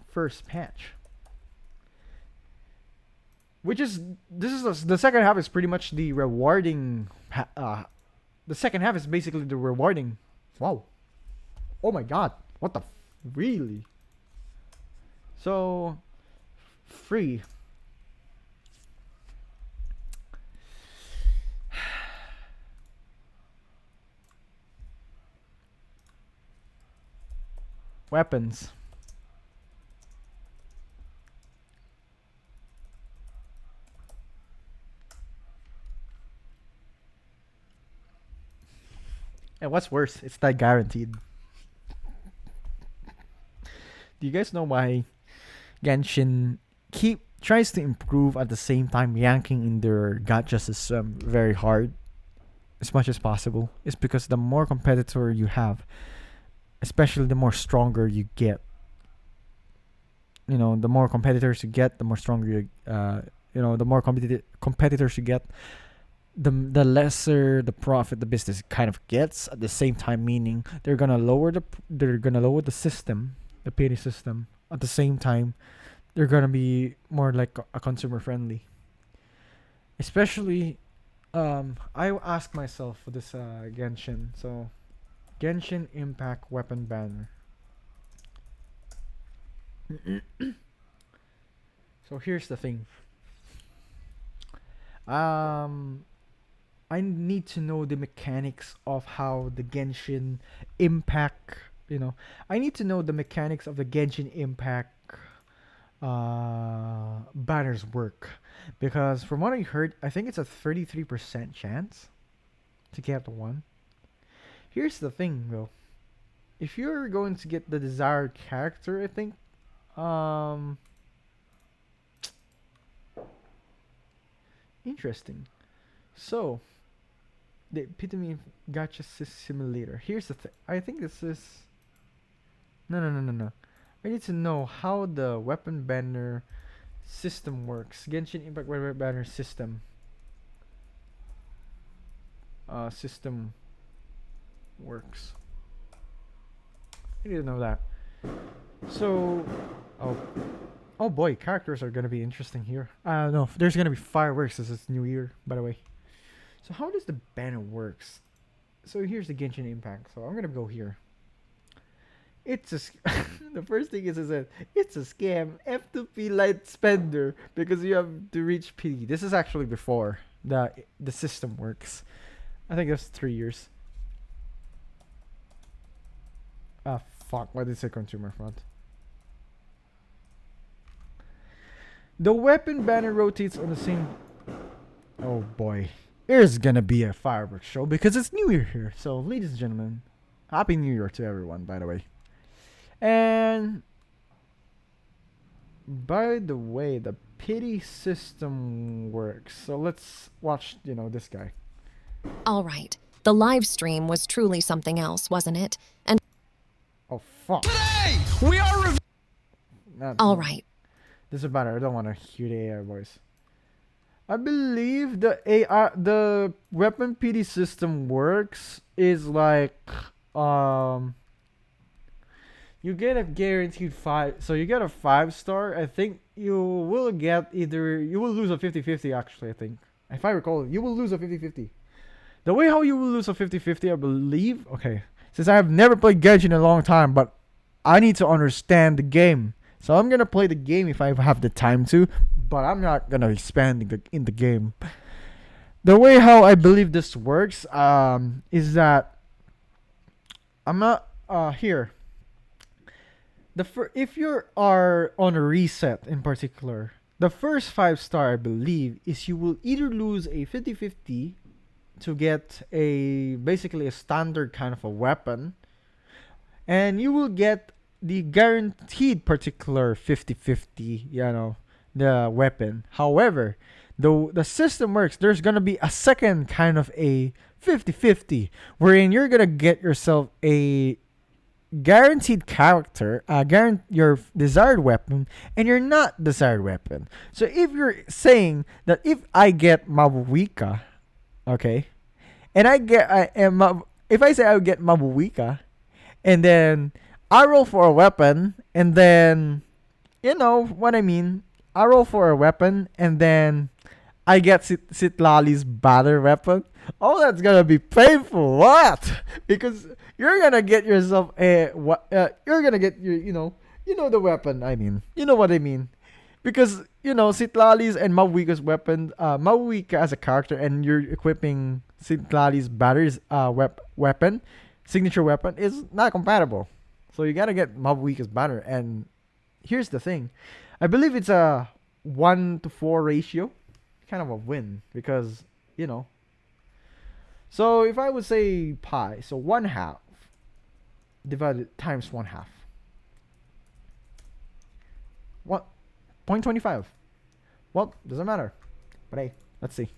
first patch. Which is, the second half is pretty much the rewarding. The second half is basically the rewarding. Wow. Oh my god. What the really? So free. Weapons. And what's worse, it's not guaranteed. Do you guys know why Genshin tries to improve at the same time yanking in their gacha system very hard as much as possible? It's because the more competitor you have, especially the more stronger you get. The more competitors you get, the more stronger you the more competitors you get, the lesser the profit the business kind of gets at the same time, meaning they're gonna lower the system, the pity system. At the same time, they're gonna be more like a consumer friendly. Especially, I ask myself for this Genshin. So, Genshin Impact weapon banner. So here's the thing. I need to know the mechanics of how the Genshin Impact, I need to know the mechanics of the Genshin Impact banners work. Because from what I heard, I think it's a 33% chance to get one. Here's the thing though. If you're going to get the desired character, I think, interesting. So, the epitome of gacha simulator. Here's the thing. I think this is... No. I need to know how the weapon banner system works. Genshin Impact weapon banner system. System works. I need to know that. So... Oh boy, characters are gonna be interesting here. No, there's gonna be fireworks. This is New Year, by the way. So how does the banner works? So here's the Genshin Impact. So I'm gonna go here. It's a the first thing is that it's a scam. F2P light spender because you have to reach P. This is actually before the system works. I think that's 3 years. Ah fuck! Why did it say consumer front? The weapon banner rotates on the same... Oh boy. There's gonna be a fireworks show because it's New Year here. So, ladies and gentlemen, Happy New Year to everyone, by the way. And... by the way, the pity system works. So let's watch, this guy. Alright. The live stream was truly something else, wasn't it? And... Oh, fuck. Today, we are Alright. This is better. I don't want to hear the AI voice. I believe the weapon PD system works is like you get a guaranteed 5. So you get a 5-star. I think you will lose a 50-50 actually, I think. If I recall, you will lose a 50-50. The way how you will lose a 50-50, I believe. Okay. Since I have never played Genshin in a long time, but I need to understand the game. So I'm gonna play the game if I have the time to, but I'm not gonna expand in the game. The way how I believe this works is that I'm not here. If you are on a reset in particular, the first 5-star I believe is you will either lose a 50-50 to get basically a standard kind of a weapon, and you will get the guaranteed particular 50-50, the weapon. However, the system works. There's gonna be a second kind of a 50-50, wherein you're gonna get yourself a guaranteed character, your desired weapon, and your not desired weapon. So if you're saying that if I get Mabuika, okay, and if I say I get Mabuika, and then I roll for a weapon, and then you know what I mean. I roll for a weapon, and then I get Citlali's battle weapon. Oh, that's gonna be painful. What? Because you're gonna get yourself you're gonna get your the weapon. I mean, you know what I mean. Because Citlali's and Mabuika's weapon. Mabuika as a character, and you're equipping Citlali's batteries weapon, signature weapon is not compatible. So you gotta get Mabuika's banner. And here's the thing, I believe it's a 1-to-4 ratio, kind of a win because So if I would say pi, so 1/2 divided times 1/2. What? 0.25. Well, doesn't matter. But hey, let's see.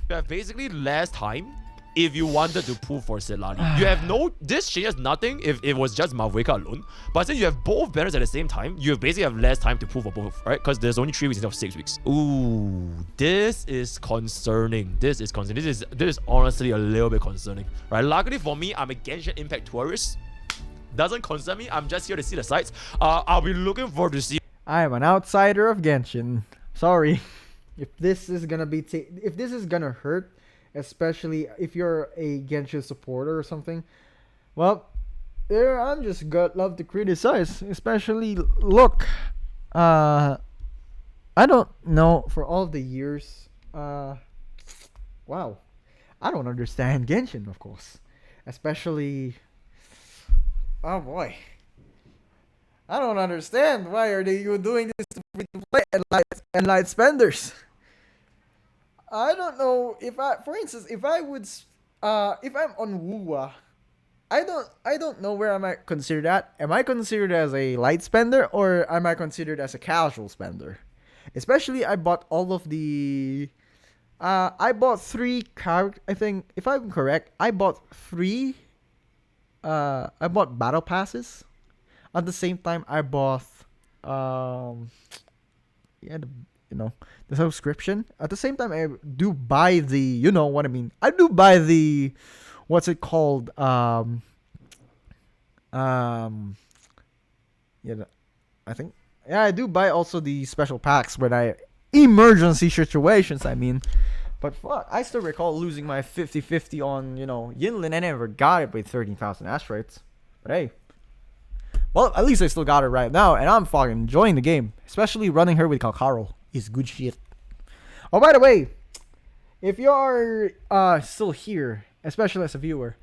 You have basically less time if you wanted to pull for Citlali. You have this changes nothing if it was just Mabuika alone. But since you have both banners at the same time, you basically have less time to pull for both, right? Because there's only 3 weeks instead of 6 weeks. Ooh, this is concerning. This is honestly a little bit concerning, right? Luckily for me, I'm a Genshin Impact tourist. Doesn't concern me. I'm just here to see the sights. I'll be looking forward to see. I am an outsider of Genshin. Sorry. If this is gonna hurt, especially if you're a Genshin supporter or something, well, I'm just love to criticize. Especially, look, I don't know, for all of the years, wow, I don't understand Genshin, of course, especially, oh boy, I don't understand why are you doing this to free-to-play and light spenders. I don't know for instance, if I'm on Wuwa, I don't know where am I considered at. Am I considered as a light spender or am I considered as a casual spender? Especially, I bought all of the, I bought 3 characters. I think if I'm correct, I bought 3. I bought battle passes. At the same time, I bought the subscription. At the same time, I do buy the, you know what I mean. I do buy the, what's it called? I think, yeah, I do buy also the special packs when emergency situations, I mean. But fuck, I still recall losing my 50-50 on, Yinlin. I never got it with 13,000 asteroids. But hey. Well, at least I still got it right now, and I'm fucking enjoying the game. Especially running her with Kalkaro is good shit. Oh, by the way, if you're still here, especially as a viewer,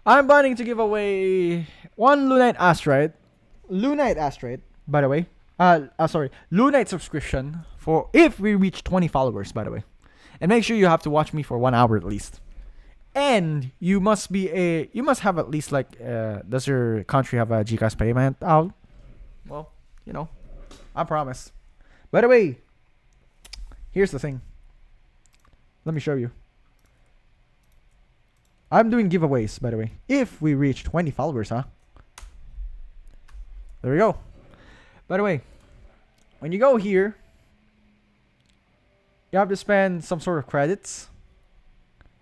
I'm planning to give away 1 Lunite Asteroid. By the way. Lunite subscription for if we reach 20 followers, by the way. And make sure you have to watch me for 1 hour at least. And you must have at least does your country have a GCash payment out? Well, I promise. By the way, here's the thing. Let me show you. I'm doing giveaways, by the way. If we reach 20 followers, huh? There we go. By the way, when you go here, you have to spend some sort of credits.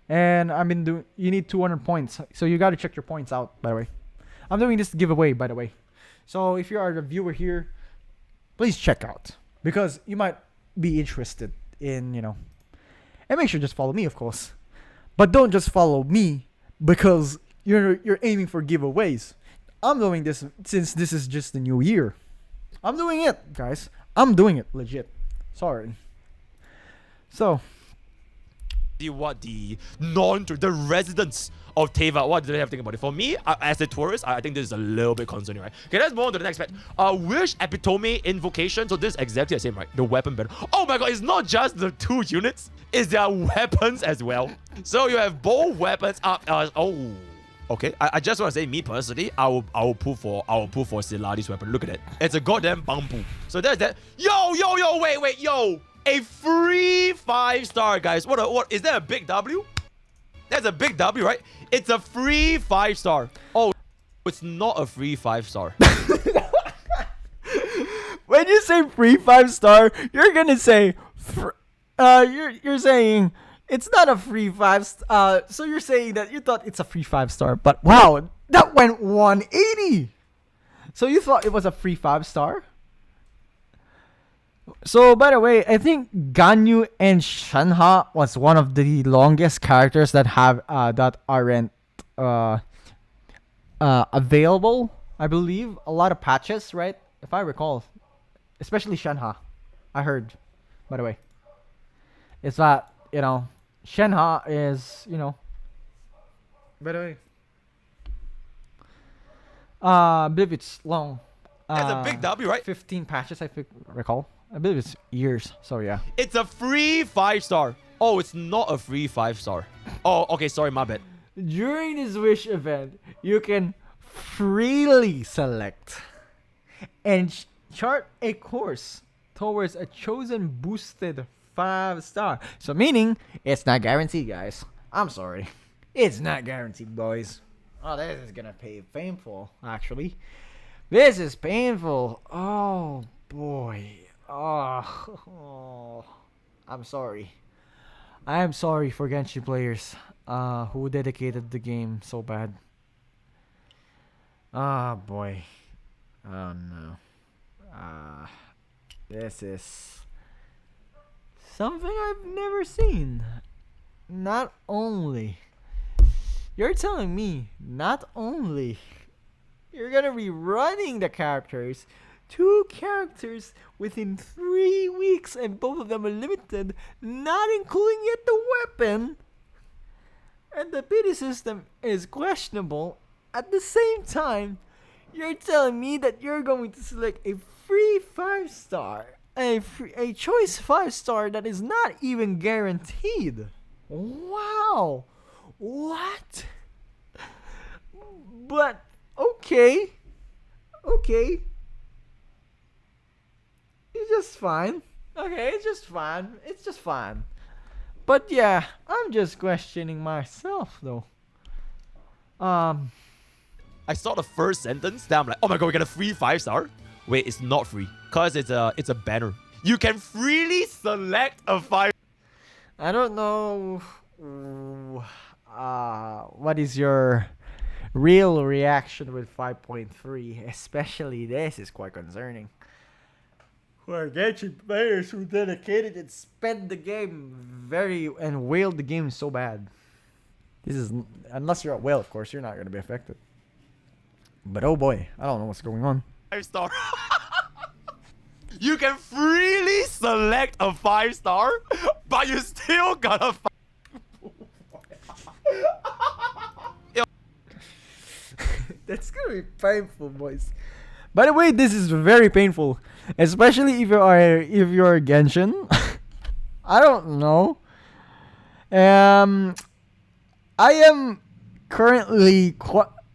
And you need 200 points. So you got to check your points out, by the way. I'm doing this giveaway, by the way. So if you are a viewer here, please check out. Because you might be interested in, And make sure just follow me, of course. But don't just follow me because you're aiming for giveaways. I'm doing this since this is just the new year. I'm doing it, guys. I'm doing it, legit. Sorry. So, what the residents of Teyvat, what do they have to think about it? For me, as a tourist, I think this is a little bit concerning, right? Okay, let's move on to the next fact. Wish Epitome Invocation. So this is exactly the same, right? The weapon banner. Oh my god, it's not just the 2 units. It's their weapons as well. So you have both weapons up. Okay, I just want to say, me personally, I will pull for Siladi's weapon. Look at it. It's a goddamn bamboo. So there's that. Yo, wait, yo. A free 5-star, guys. What is that a big W? That's a big W, right? It's a free 5-star. Oh, it's not a free 5-star. When you say free 5-star, you're gonna say, you're saying it's not a free 5. So you're saying that you thought it's a free 5-star, but wow, that went 180. So you thought it was a free 5-star? So by the way, I think Ganyu and Shenhe was one of the longest characters that have that aren't available. I believe a lot of patches, right? If I recall, especially Shenhe. I heard, by the way, it's that Shenhe is By the way, I believe it's long. That's a big W, right? 15 patches, recall. I believe it's years. So yeah. It's a free 5-star. Oh, it's not a free 5-star. Oh, okay. Sorry, my bad. During this Wish event, you can freely select and chart a course towards a chosen boosted 5-star. So meaning, it's not guaranteed, guys. I'm sorry. It's not guaranteed, boys. Oh, this is gonna be painful, actually. This is painful. Oh, boy. Oh, I'm sorry. I am sorry for Genshin players who dedicated the game so bad. Ah, boy. Oh, no. This is something I've never seen. Not only... You're telling me, not only you're gonna be running the characters, 2 characters within 3 weeks, and both of them are limited, not including yet the weapon, and the pity system is questionable. At the same time, you're telling me that you're going to select a free 5-star, a choice 5-star that is not even guaranteed. Wow. What? But okay. It's just fine. Okay, it's just fine. But yeah, I'm just questioning myself though. I saw the first sentence, then I'm like, oh my god, we get a free 5-star. Wait, it's not free, cause it's a banner. You can freely select a 5. I don't know. What is your real reaction with 5.3? Especially this is quite concerning. Who are Genshin players who dedicated and spent the game and whaled the game so bad. This is, unless you're at whale, of course, you're not going to be affected. But oh boy, I don't know what's going on. 5-star. You can freely select a 5-star, but you still gotta. That's gonna be painful, boys. By the way, this is very painful, especially if you're Genshin. I don't know. I am currently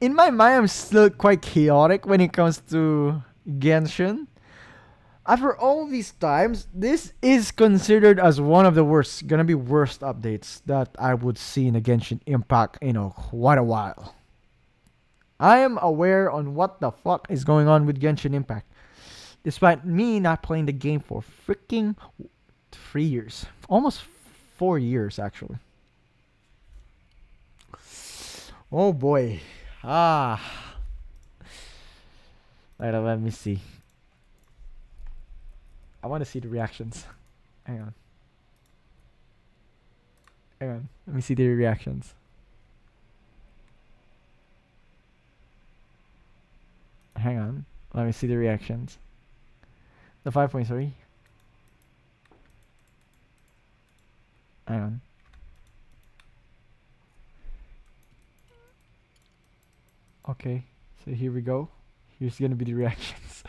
in my mind. I'm still quite chaotic when it comes to Genshin. After all these times, this is considered as one of the worst updates that I would see in a Genshin Impact in quite a while. I am aware on what the fuck is going on with Genshin Impact, despite me not playing the game for freaking 3 years, almost 4 years actually. Oh boy, Alright, let me see. I want to see the reactions. Hang on. Let me see the reactions. Hang on. Let me see the reactions. The 5.3. Hang on. Okay. So here we go. Here's gonna be the reactions.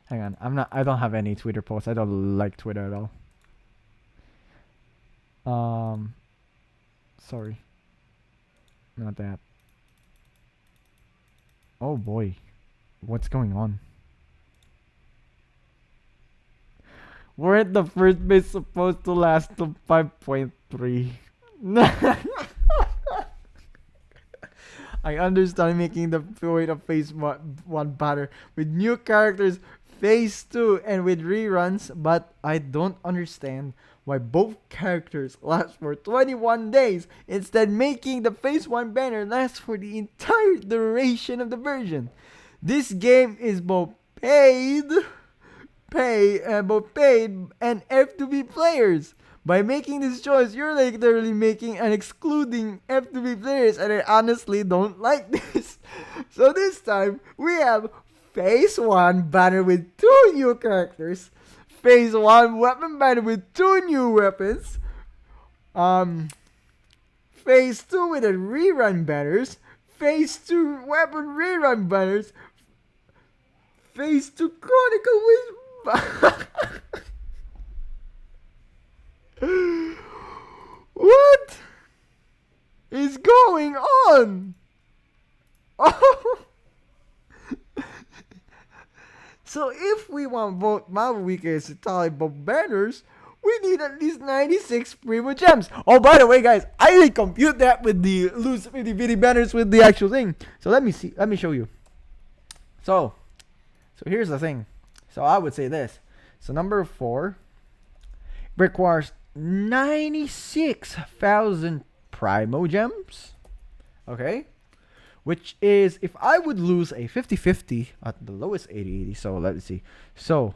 Hang on. I don't have any Twitter posts. I don't like Twitter at all. Sorry. Not that. Oh boy. What's going on? Weren't the first base supposed to last to 5.3? I understand making the point of phase 1 better with new characters phase 2 and with reruns, but I don't understand why both characters last for 21 days instead making the phase 1 banner last for the entire duration of the version. This game is both paid and F2B players. By making this choice, you're literally making and excluding F2B players, and I honestly don't like this. So this time, we have Phase 1 banner with 2 new characters, Phase 1 weapon banner with 2 new weapons, Phase 2 with a rerun banners, Phase 2 weapon rerun banners, Phase 2 Chronicle with... What is going on? Oh. So if we want both Marvel Weekers to tally both banners, we need at least 96 Primo Gems. Oh, by the way, guys, I didn't compute that with the loose 50 banners with the actual thing. So let me see. Let me show you. So here's the thing. So I would say this. So number 4 requires 96,000 Primo Gems. Okay? Which is, if I would lose a 50-50 at the lowest 80-80. So let's see. So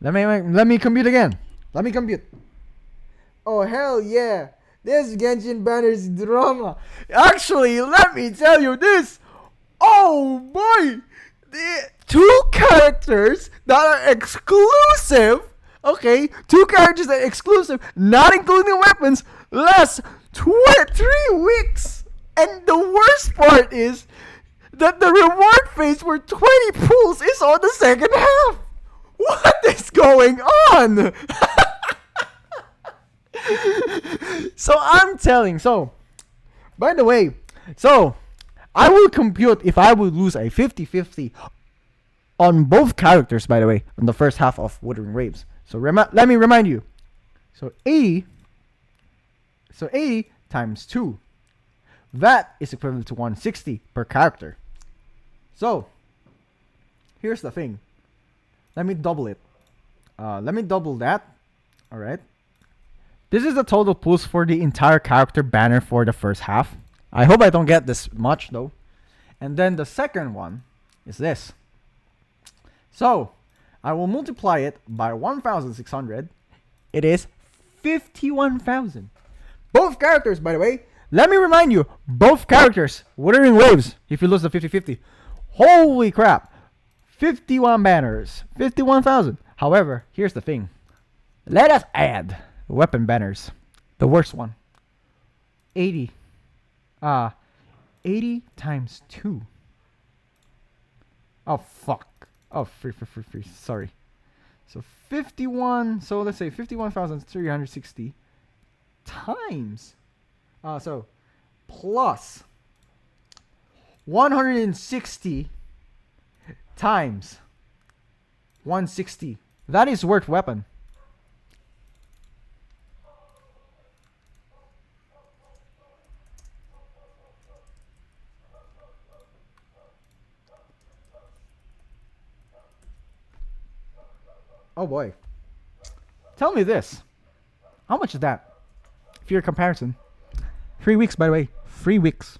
let me compute again. Let me compute. Oh, hell yeah. This Genshin banner is drama. Actually, let me tell you this. Oh boy. The 2 characters that are exclusive. Okay, 2 characters that are exclusive, not including weapons, last 3 weeks. And the worst part is that the reward phase for 20 pulls is on the second half. What is going on? So I'm telling. So, by the way, so I will compute if I would lose a 50-50 on both characters, by the way, in the first half of Wuthering Waves. So let me remind you. So 80 times 2. That is equivalent to 160 per character. So here's the thing. Let me double it. Let me double that. Alright. This is the total pulls for the entire character banner for the first half. I hope I don't get this much though. And then the second one is this. So I will multiply it by 1,600. It is 51,000. Both characters, by the way. Let me remind you, both characters, Wuthering Waves, if you lose the 50-50. Holy crap. 51 banners. 51,000. However, here's the thing. Let us add weapon banners. The worst one. 80. 80 times 2. Oh, fuck. Oh, free. Sorry. So 51. So let's say 51,360 times. So plus 160 times 160. That is worth weapon. Oh boy. Tell me this. How much is that? For your comparison. 3 weeks, by the way. 3 weeks.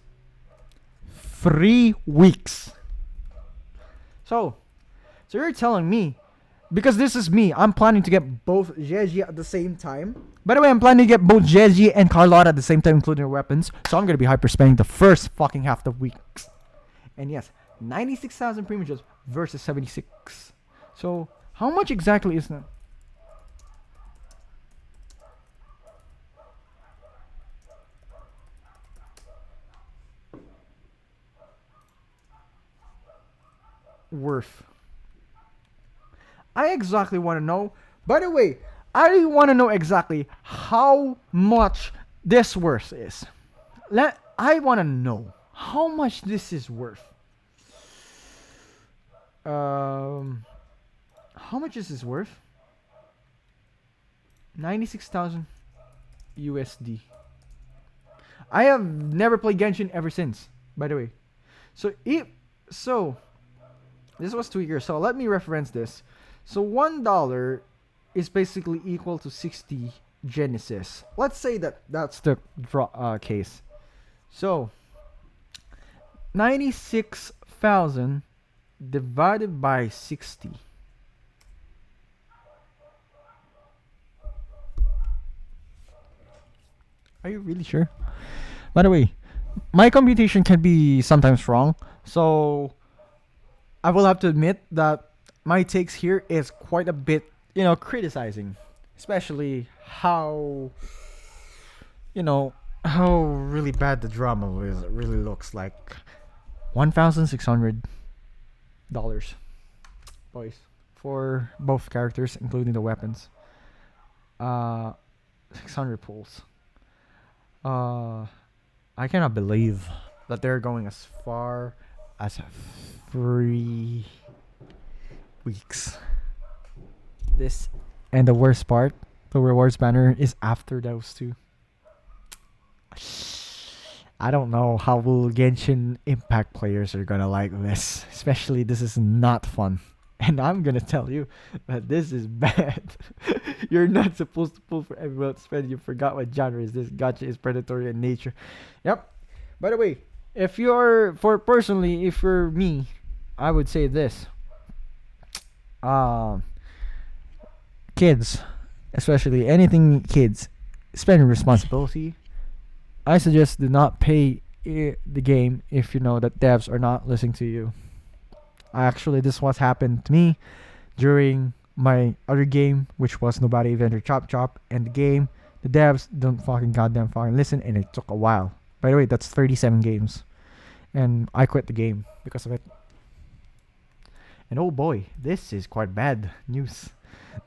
3 weeks. So you're telling me, because this is me, I'm planning to get both Jeji at the same time. By the way, I'm planning to get both Jeji and Carlotta at the same time, including their weapons. So I'm going to be hyper spending the first fucking half of the week. And yes, 96,000 Primo Gems versus 76. So how much exactly is that? Worth. I exactly want to know. By the way, I want to know exactly how much this worth is. I want to know how much this is worth. How much is this worth? 96,000 USD. I have never played Genshin ever since, by the way. So this was 2 years. So let me reference this. So $1 is basically equal to 60 Genesis. Let's say that that's the case. So 96,000 divided by 60. Are you really sure? By the way, my computation can be sometimes wrong, so I will have to admit that my takes here is quite a bit, criticizing, especially how, how really bad the drama really looks like. $1,600, boys, for both characters, including the weapons. 600 pulls. I cannot believe that they're going as far as 3 weeks. This, and the worst part, the rewards banner is after those two. I don't know how will Genshin Impact players are gonna like this. Especially this is not fun. And I'm gonna tell you that this is bad. You're not supposed to pull for everyone to spend. You forgot what genre is this. Gacha is predatory in nature. Yep. By the way, if you're me, I would say this. Kids, especially anything kids, spending responsibility. I suggest do not pay the game if you know that devs are not listening to you. Actually, this was happened to me during my other game, which was Nobody Inventor Chop Chop, and the devs don't goddamn listen, and it took a while. By the way, that's 37 games, and I quit the game because of it. And oh boy, this is quite bad news.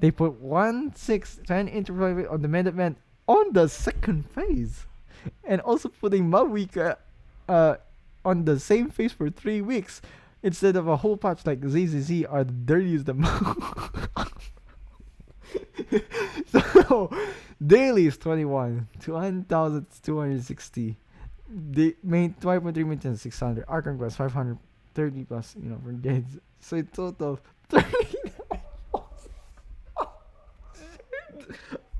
They put 1/6 interval on the main event on the second phase, and also putting Mavuika on the same phase for 3 weeks. Instead of a whole patch like ZZZ are the dirtiest the So daily is 21 to 1,260. The main 5.3 maintenance 600. Archon Quest 530 plus, for games. So in total 39.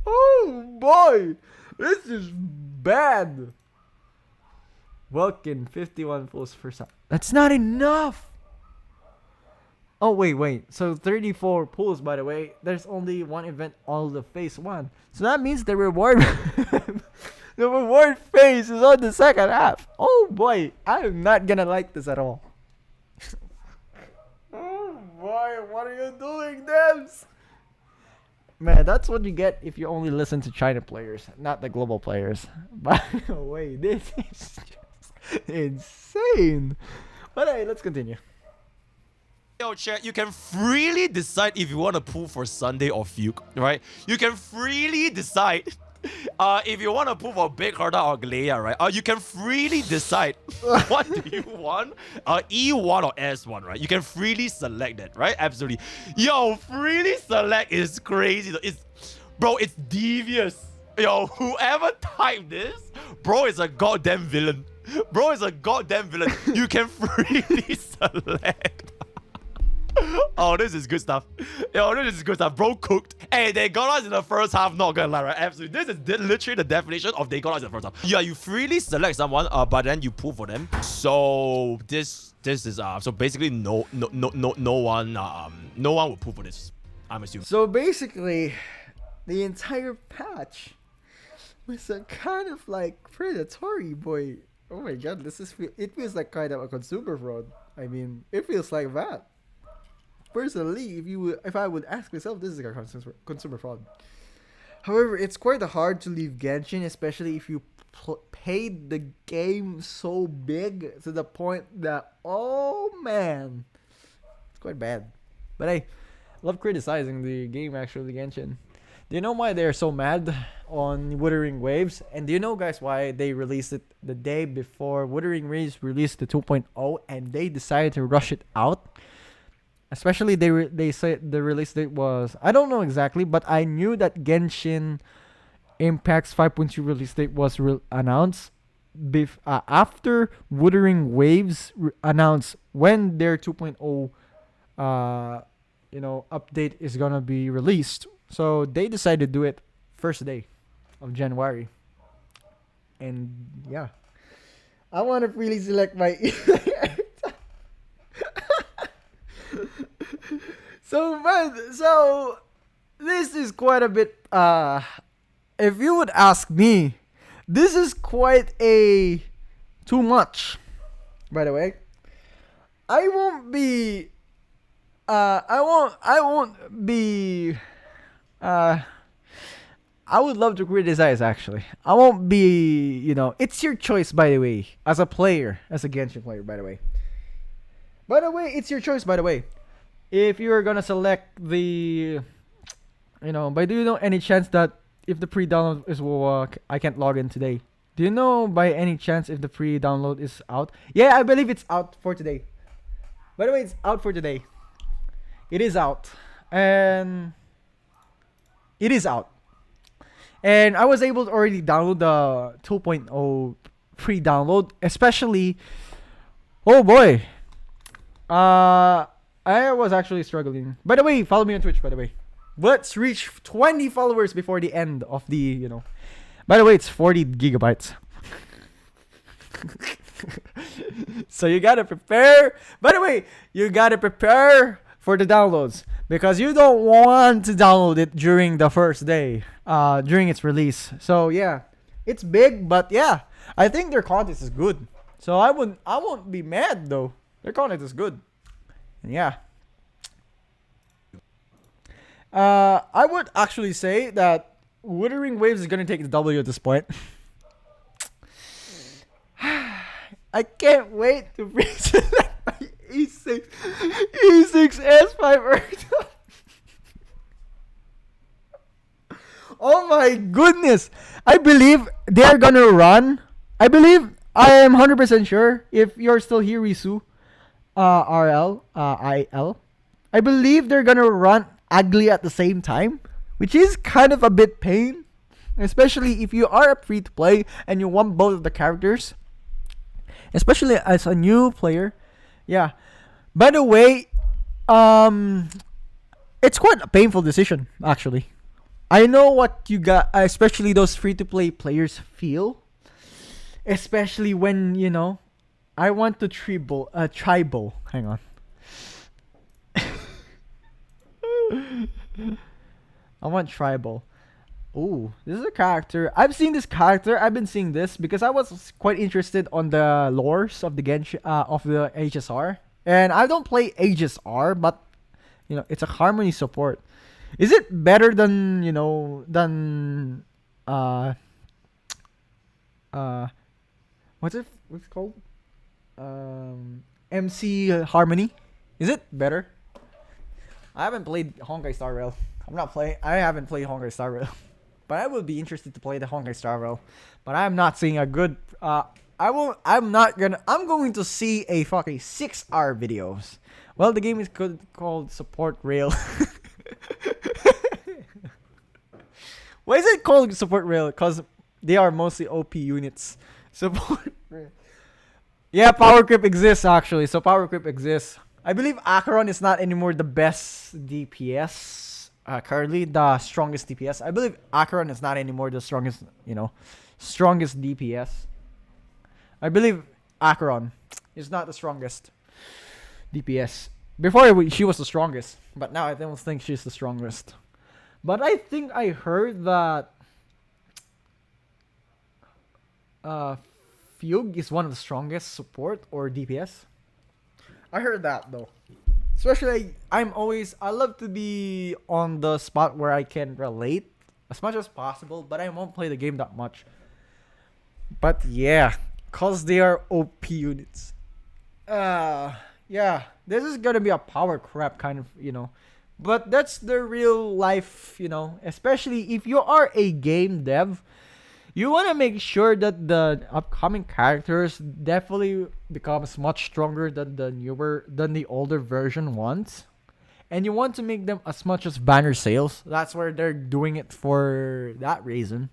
Oh boy, this is bad. Welkin 51 pulls per side. That's not enough. Oh wait. So 34 pulls, by the way. There's only one event all the phase 1. So that means the reward the reward phase is on the second half. Oh boy, I am not gonna like this at all. Oh boy, what are you doing, devs? Man, that's what you get if you only listen to China players, not the global players. By the way, this is just insane. But hey, let's continue. Yo, chat, you can freely decide if you want to pull for Sunday or Fuke, right? You can freely decide if you want to pull for Big Harda or Galea, right? You can freely decide what do you want, E1 or S1, right? You can freely select that, right? Absolutely. Yo, freely select is crazy. It's devious. Yo, whoever typed this, bro, is a goddamn villain. Bro is a goddamn villain. You can freely select. Oh, this is good stuff. Yo, this is good stuff. Bro cooked. Hey, they got us in the first half, not gonna lie, right? Absolutely. This is literally the definition of they got us in the first half. Yeah, you freely select someone, but then you pull for them. So this is so basically no one will pull for this, I'm assuming. So basically, the entire patch was a kind of like predatory, boy. Oh my god, it feels like kind of a consumer fraud. I mean, it feels like that. Personally, if I would ask myself, this is a consumer fraud. However, it's quite hard to leave Genshin, especially if you paid the game so big to the point that, oh man, it's quite bad. But I love criticizing the game, actually, Genshin. Do you know why they're so mad? on Wuthering Waves. And do you know, guys, why they released it the day before Wuthering Waves released the 2.0 and they decided to rush it out? Especially they said the release date was, I don't know exactly, but I knew that Genshin Impact's 5.2 release date was announced after Wuthering Waves announced when their 2.0 update is gonna be released. So they decided to do it first day of January. And yeah, I want to really select my so this is quite a bit if you would ask me, this is quite a too much. By the way, I won't be I would love to criticize, actually. I won't be, it's your choice, by the way, as a player, as a Genshin player, by the way. By the way, it's your choice, by the way. If you're gonna select the, but do you know any chance that if the pre-download is, I can't log in today. Do you know by any chance if the pre-download is out? Yeah, I believe it's out for today. By the way, it's out for today. It is out. And it is out. And I was able to already download the 2.0 pre-download, especially, oh boy, I was actually struggling. By the way, follow me on Twitch, by the way. Let's reach 20 followers before the end of the, By the way, it's 40 gigabytes. So you gotta prepare. By the way, you gotta prepare for the downloads, because you don't want to download it during the first day, during its release. So yeah, it's big, but yeah, I think their content is good. So I won't be mad though. Their content is good. And yeah, I would actually say that Wuthering Waves is gonna take the W at this point. I can't wait to pre-select my E6 S5 Earth. Oh my goodness! I believe they're gonna run. I am 100% sure. If you're still here, Risu, RL, IL, I believe they're gonna run ugly at the same time, which is kind of a bit pain, especially if you are a free to play and you want both of the characters. Especially as a new player. Yeah. By the way, it's quite a painful decision, actually. I know what you got, especially those free-to-play players feel. Especially when, I want to tribal. Hang on. I want tribal. Ooh, this is a character. I've seen this character. I've been seeing this because I was quite interested on the lores of the Genshin, of the HSR. And I don't play HSR, but it's a Harmony support. Is it better than what's it called? MC Harmony? Is it better? I haven't played Honkai Star Rail. I haven't played Honkai Star Rail. But I would be interested to play the Honkai Star Rail. But I'm not seeing a good I'm going to see a fucking 6-hour videos. Well, the game is called Support Rail. Why is it called Support Rail? Because they are mostly OP units. Support Rail. Yeah, power creep exists actually. So power creep exists. I believe Acheron is not anymore the best DPS. Currently the strongest DPS. I believe Acheron is not anymore the strongest, strongest DPS. I believe Acheron is not the strongest DPS. Before she was the strongest, but now I don't think she's the strongest. But I think I heard that Fugue is one of the strongest support or DPS. I heard that though. Especially, I love to be on the spot where I can relate as much as possible, but I won't play the game that much. But yeah, cause they are OP units. Yeah, this is gonna be a power crap kind of, But that's the real life, you know. Especially if you are a game dev, you want to make sure that the upcoming characters definitely becomes much stronger than the older version ones. And you want to make them as much as banner sales. That's where they're doing it for that reason.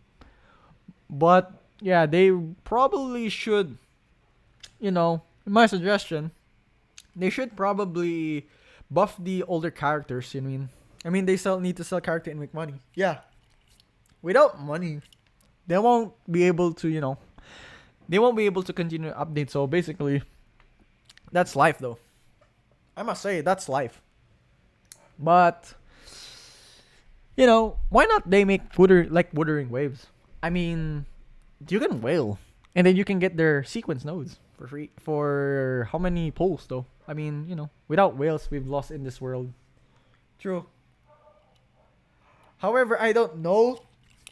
But yeah, they probably should, you know, my suggestion, they should probably buff the older characters, you know. I mean, they still need to sell character and make money. Yeah. Without money, they won't be able to, you know, they won't be able to continue to update. So basically, that's life though. I must say, that's life. But, you know, why not they make Wuthering Waves? I mean, you can whale, and then you can get their sequence nodes for free. For how many pulls though? I mean, you know, without whales, we've lost in this world. True. However, I don't know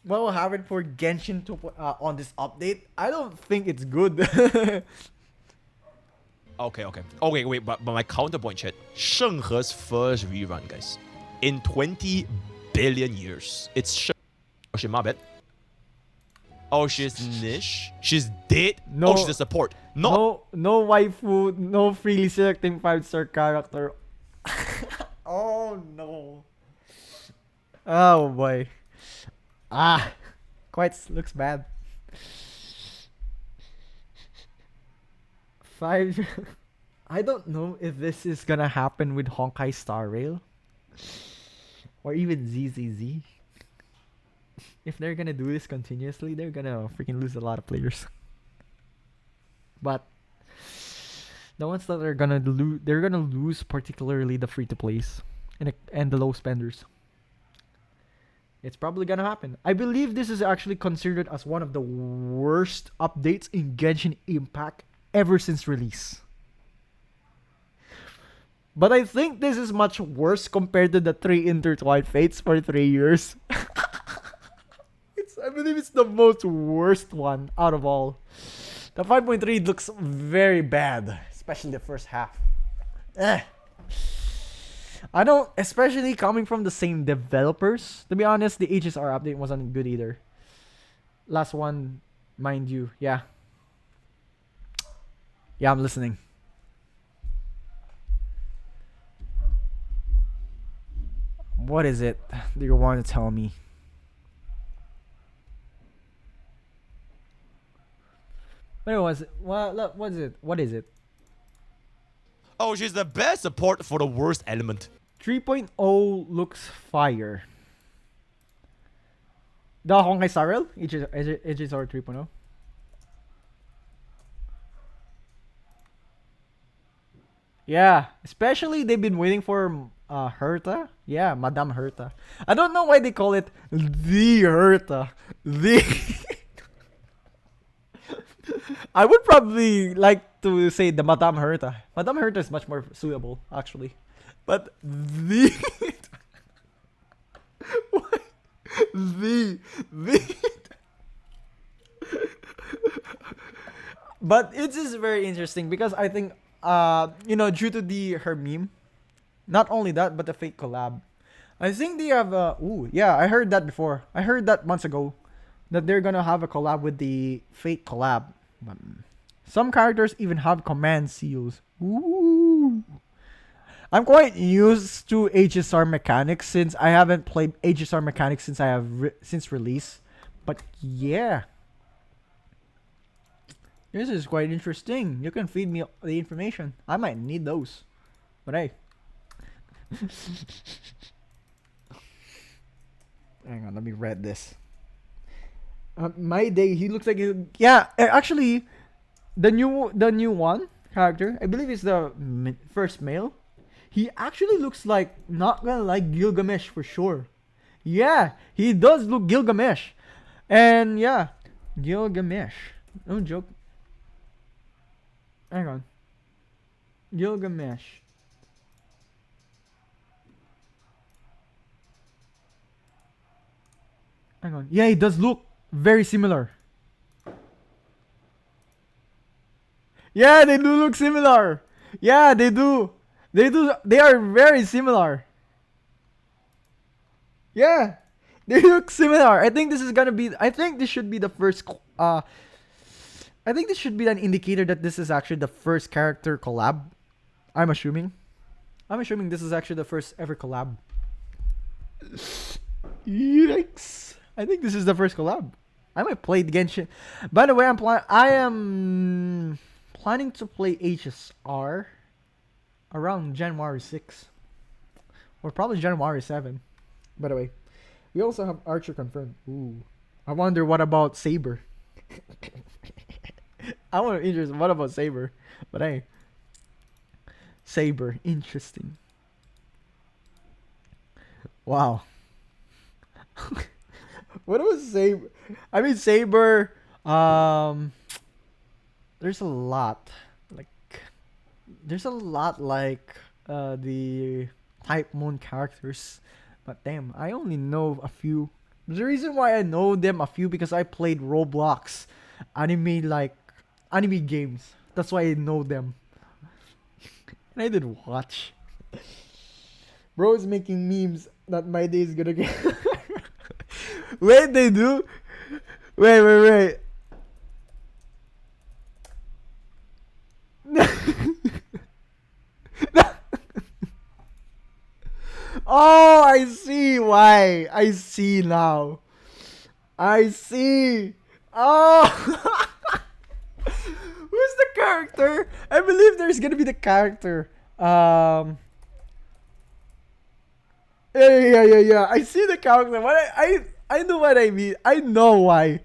what will happen for Genshin on this update. I don't think it's good. Okay, wait, but my counterpoint, chat. Shenghe's first rerun, guys. In 20 billion years. It's Sheng. Oh shit, my bad. Oh, she's niche. She's dead. No. Oh, she's a support. No waifu, no freely selecting 5-star character. Oh no. Oh boy. Quite looks bad. 5. I don't know if this is gonna happen with Honkai Star Rail or even ZZZ. If they're gonna do this continuously, they're gonna freaking lose a lot of players. But the ones that are gonna lose, they're gonna lose particularly the free to plays and the low spenders. It's probably gonna happen. I believe this is actually considered as one of the worst updates in Genshin Impact ever since release. But I think this is much worse compared to the 3 intertwined fates for 3 years. I believe it's the most worst one out of all. The 5.3 looks very bad, especially the first half. I don't, especially coming from the same developers. To be honest, the HSR update wasn't good either. Last one, mind you, yeah. Yeah, I'm listening. What is it do you want to tell me? What is it? What is it? Oh, she's the best support for the worst element. 3.0 looks fire. The Honkai Star Rail? HSR 3.0? Yeah, especially they've been waiting for Herta. Yeah, Madame Herta. I don't know why they call it the Herta. The I would probably like to say the Madame Herta. Madame Herta is much more suitable, actually. But the what? The But it is very interesting because I think you know, due to her meme, not only that but the fake collab. I think they have I heard that before. I heard that months ago that they're gonna have a collab with the fake collab. Some characters even have command seals. Ooh. I'm quite used to HSR mechanics since I haven't played HSR mechanics since since release. But yeah, this is quite interesting. You can feed me the information. I might need those. But hey. Hang on, let me read this. My day, he looks like actually, the new one character, I believe it's the first male. He actually looks like, not gonna like, Gilgamesh for sure. Yeah, he does look Gilgamesh, and yeah, Gilgamesh. No joke. Hang on, Gilgamesh. Hang on. Yeah, he does look very similar. Yeah, they do look similar. Yeah, they do. They are very similar. Yeah, they look similar. I think this is gonna be. I think this should be the first. I think this should be an indicator that this is actually the first character collab. I'm assuming. I'm assuming this is actually the first ever collab. Yikes! I think this is the first collab. I might play Genshin. By the way, I am planning to play HSR around January 6th. Or probably January 7th. By the way. We also have Archer confirmed. Ooh. I wonder what about Saber. I want to interest. What about Saber? But hey. Saber. Interesting. Wow. What was Saber? I mean Saber. There's a lot. There's a lot the Type Moon characters. But damn, I only know a few. The reason why I know them a few because I played Roblox anime games. That's why I know them. And I did watch. Bro is making memes that my day is gonna get. Wait, they do? Wait. Oh, I see why. I see now. I see. Oh. Who's the character? I believe there's gonna be the character. Yeah. I see the character. What I know what I mean. I know why.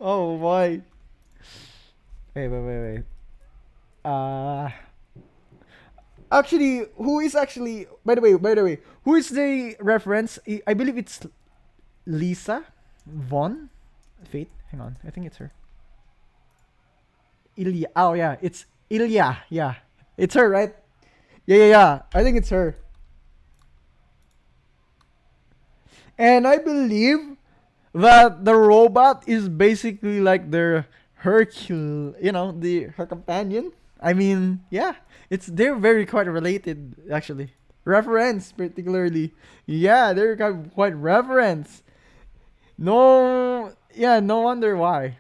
Oh boy. Wait. Actually, who is actually? By the way, who is the reference? I believe it's Lisa Vaughn. Fate. Hang on, I think it's her. Ilya. Oh yeah, it's Ilya. Yeah, it's her, right? Yeah. I think it's her. And I believe that the robot is basically like their Hercule, her companion. I mean, yeah, they're very quite related actually. Reference particularly, yeah, they're quite reference. No wonder why.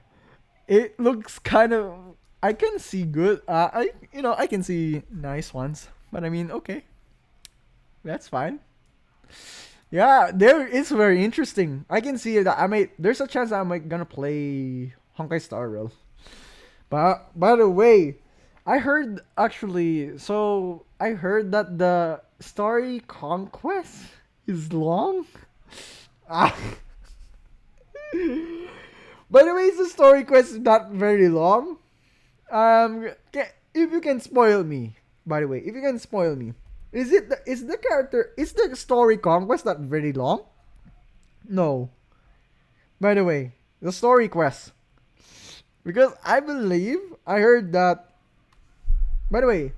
It looks kind of. I can see good. I can see nice ones, but I mean, okay, that's fine. Yeah, it's very interesting. I can see that there's a chance I'm gonna play Honkai Star Rail. But by the way, I heard that the story conquest is long. By the way, the story quest is not very long. If you can spoil me, by the way, is the story conquest not very long? No. By the way, the story quest. Because I believe I heard that. By the way,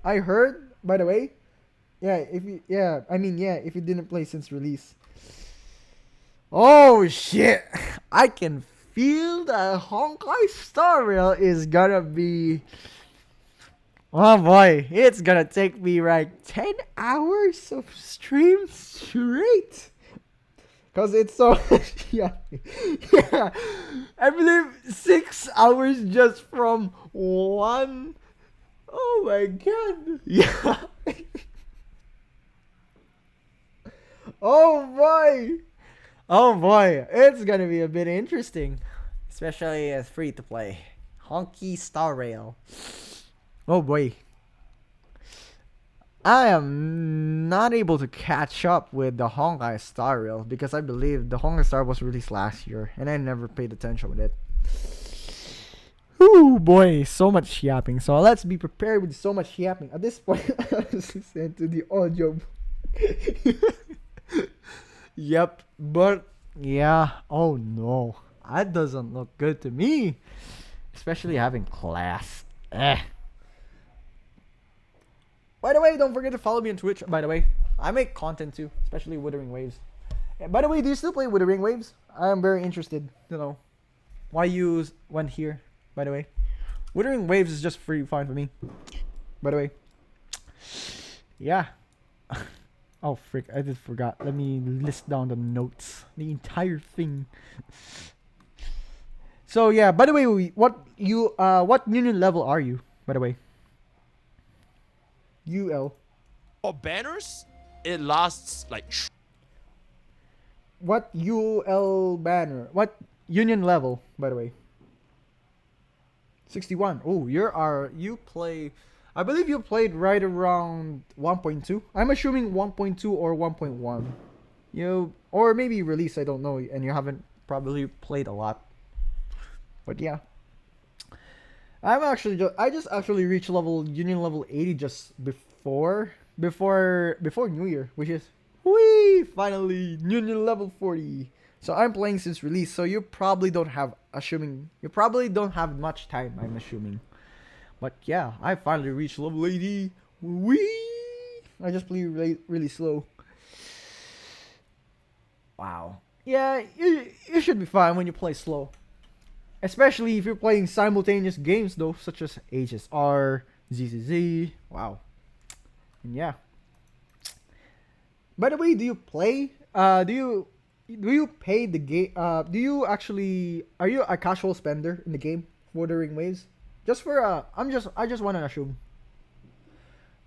if you didn't play since release. Oh shit! I can feel that Honkai Star Rail is gonna be. Oh boy, it's gonna take me like 10 hours of stream straight. Cause it's so yeah. I believe 6 hours just from one. Oh my god. Yeah. Oh boy, it's gonna be a bit interesting, especially as free to play Honkai Star Rail. Oh boy, I am not able to catch up with the Honkai Star Rail because I believe the Honkai Star was released last year and I never paid attention with it. Oh boy, so much yapping. So let's be prepared with so much yapping. At this point, I was listening to the audio. Yep, but yeah. Oh no, that doesn't look good to me, especially having class. By the way, don't forget to follow me on Twitch. By the way, I make content too, especially Wuthering Waves. By the way, do you still play Wuthering Waves? I am very interested to know why you went here. By the way, Wuthering Waves is just free fun for me. By the way, Yeah. Oh frick, I just forgot. Let me list down the notes. The entire thing. So yeah, by the way, what union level are you, by the way? UL. For banners, it lasts like What UL banner? What union level, by the way? 61. Oh, you play, I believe you played right around 1.2. I'm assuming 1.2 or 1.1. Or maybe release, I don't know, and you haven't probably played a lot. But yeah. I just actually reached union level 80 just before New Year, which is finally union level 40. So I'm playing since release, so you probably don't have much time, I'm assuming. But yeah, I finally reached level 80. I just play really slow. Wow. Yeah, you should be fine when you play slow. Especially if you're playing simultaneous games though, such as HSR, ZZZ. Wow. And yeah. By the way, do you play? Do you pay the game? Are you a casual spender in the game, Wuthering Waves? Just for I just want to assume.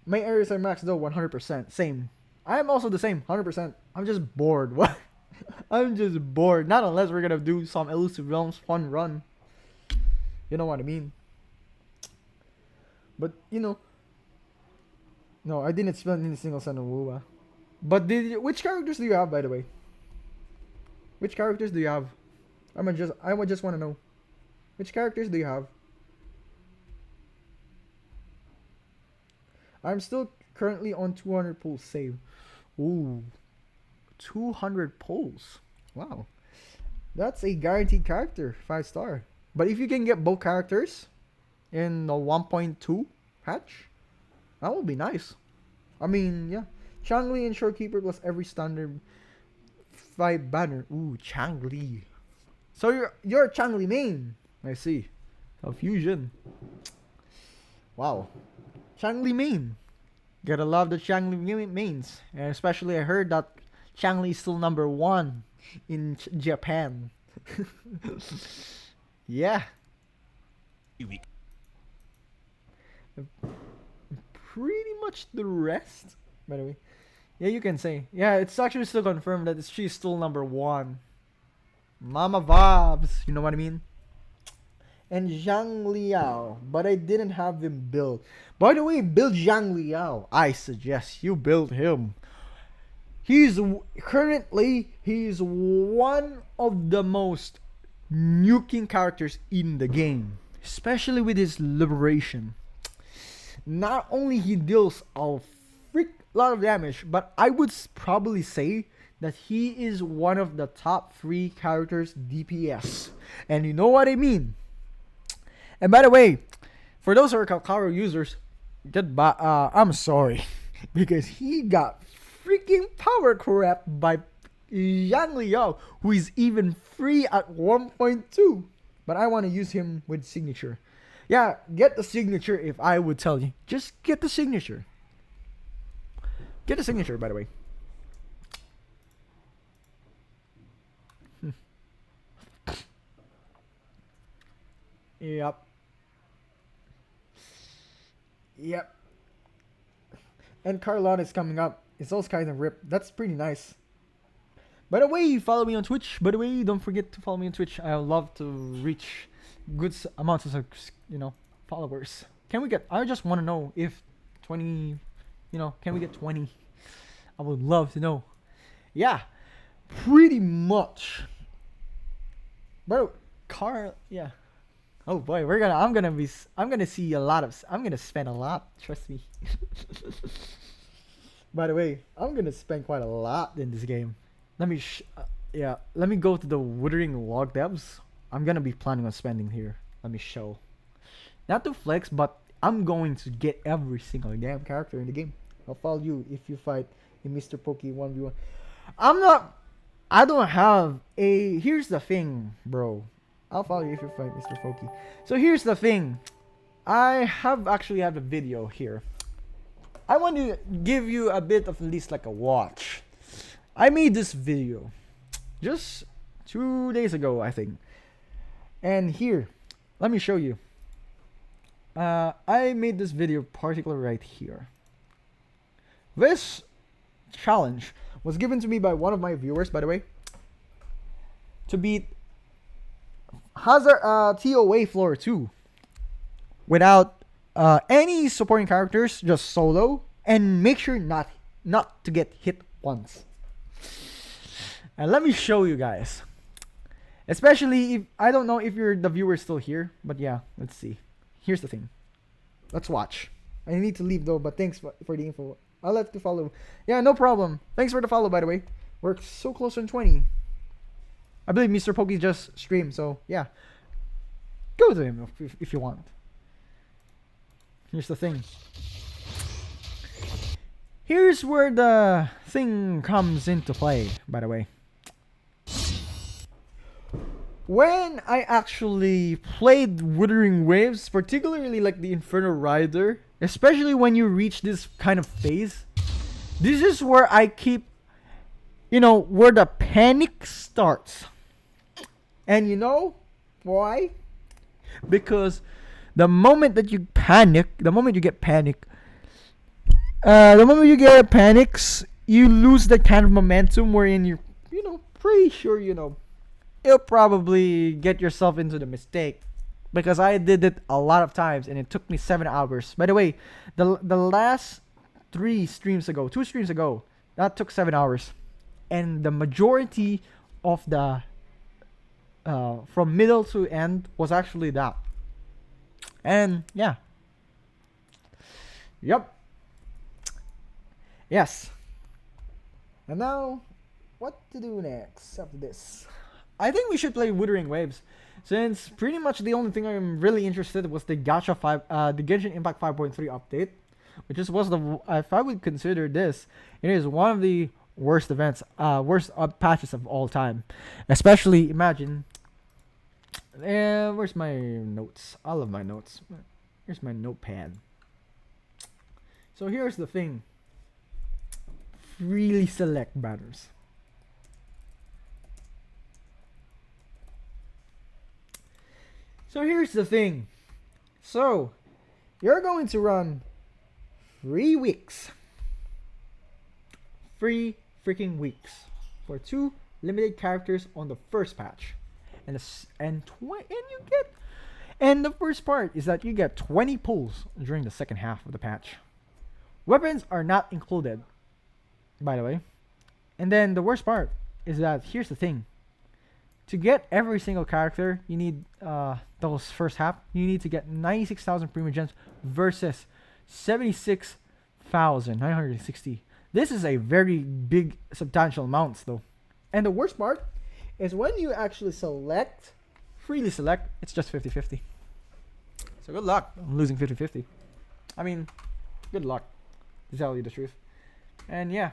My areas are maxed though 100%. Same. I am also the same, 100%. I'm just bored. What? I'm just bored. Not unless we're gonna do some Elusive Realms fun run. You know what I mean? But no, I didn't spend any single cent on WoWa. But which characters do you have, by the way? Which characters do you have? I would just want to know. Which characters do you have? I'm still currently on 200 pulls save. Ooh. 200 pulls. Wow. That's a guaranteed character, 5-star. But if you can get both characters in the 1.2 patch, that would be nice. I mean, yeah. Changli and Shorekeeper plus every standard 5 banner. Ooh, Changli. So you're a Changli main. I see. A fusion. Wow. Changli main. Gotta love the Changli mains. And especially I heard that Changli is still number 1 in Japan. Yeah. Pretty much the rest, by the way. Yeah, you can say. Yeah, it's actually still confirmed that she's still number 1. Mama Vibes, you know what I mean? And Zhang Liao, but I didn't have him build. By the way, build Zhang Liao. I suggest you build him. He's one of the most nuking characters in the game, especially with his liberation. Not only he deals a lot of damage, but I would probably say that he is one of the top 3 characters DPS. And you know what I mean? And by the way, for those who are Kalkaro users, goodbye. I'm sorry. Because he got freaking power corrupt by Zhang Liao, who is even free at 1.2. But I want to use him with signature. Yeah, get the signature if I would tell you. Just get the signature. Get the signature, by the way. Yep. And Carlon is coming up. It's all kinds of rip. That's pretty nice. By the way, follow me on Twitch. By the way, don't forget to follow me on Twitch. I would love to reach good amounts of followers. Can we get? I just want to know if 20. Can we get 20? I would love to know. Yeah, pretty much. Bro, yeah. Oh boy, I'm gonna see a lot of. I'm gonna spend a lot. Trust me. By the way, I'm gonna spend quite a lot in this game. Let me go to the Wuthering Log devs. I'm gonna be planning on spending here. Let me show. Not to flex, but I'm going to get every single damn character in the game. I'll follow you if you fight in Mr. Pokey 1v1. I don't have a. Here's the thing, bro. I'll follow you if you fight Mr. Pokey. So here's the thing. I actually have a video here. I want to give you a bit of at least like a watch. I made this video just 2 days ago, I think. And here, let me show you. I made this video particularly right here. This challenge was given to me by one of my viewers, by the way, to beat Hazard TOA Floor 2 without any supporting characters, just solo, and make sure not to get hit once. And let me show you guys. Especially if I don't know if the viewer still here, but yeah, let's see. Here's the thing. Let's watch. I need to leave though, but thanks for the info. I'll have to follow. Yeah, no problem. Thanks for the follow, by the way. We're so close on 20. I believe Mr. Pokey just streamed, so yeah. Go to him if you want. Here's the thing. Here's where the thing comes into play, by the way. When I actually played Wuthering Waves, particularly like the Inferno Rider, especially when you reach this kind of phase, this is where I keep, where the panic starts. And you know why? Because the moment that you panic, the moment you get panics, you lose that kind of momentum wherein you're, pretty sure, you'll probably get yourself into the mistake. Because I did it a lot of times and it took me 7 hours. By the way, the last 2 streams ago, that took 7 hours. And the majority of the from middle to end was actually that. And yeah. Yep. Yes. And now, what to do next after this? I think we should play Wuthering Waves, since pretty much the only thing I'm really interested in was the Gacha 5, the Genshin Impact 5.3 update, which was if I would consider this, it is one of the worst events, worst patches of all time. Especially imagine. Where's my notes? I love my notes. Here's my notepad. So here's the thing. Freely select banners. So here's the thing. So you're going to run 3 weeks. 3 freaking weeks for 2 limited characters on the first patch. And the first part is that you get 20 pulls during the second half of the patch. Weapons are not included, by the way. And then the worst part is that here's the thing. To get every single character, you need those first half. You need to get 96,000 Primogems versus 76,960. This is a very big, substantial amounts though. And the worst part is when you actually freely select, it's just 50-50. So good luck on losing 50-50. I mean, good luck, to tell you the truth. And yeah.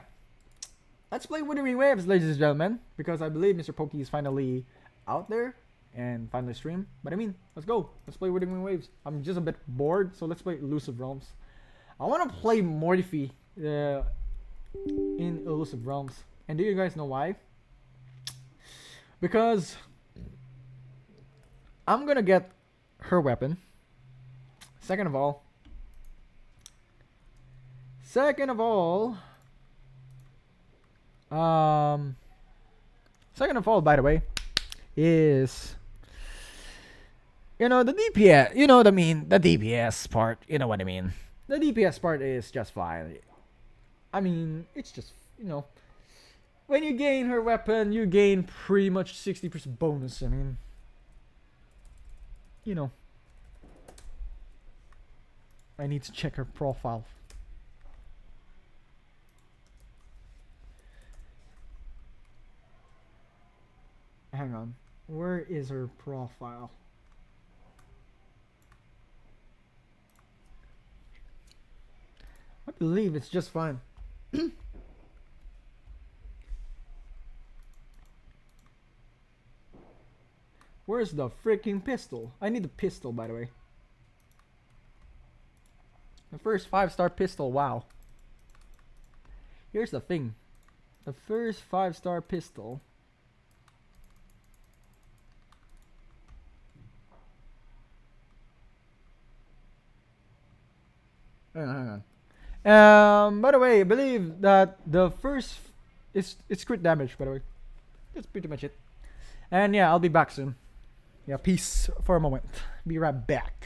Let's play Wuthering Waves, ladies and gentlemen, because I believe Mr. Pokey is finally out there and finally stream. But I mean, let's go. Let's play Wuthering Waves. I'm just a bit bored, so let's play Elusive Realms. I want to play Mortifi in Elusive Realms. And do you guys know why? Because I'm going to get her weapon. Second of all, by the way, is the DPS. You know what I mean? The DPS part. You know what I mean? The DPS part is just fine. I mean, it's just when you gain her weapon, you gain pretty much 60% bonus. I mean, I need to check her profile. Hang on. Where is her profile? I believe it's just fine. Where's the freaking pistol? I need the pistol, by the way. The first 5-star pistol, wow. Here's the thing. The first 5-star pistol. Hang on. By the way, I believe that the first it's crit damage. By the way, that's pretty much it. And yeah, I'll be back soon. Yeah, peace for a moment. Be right back.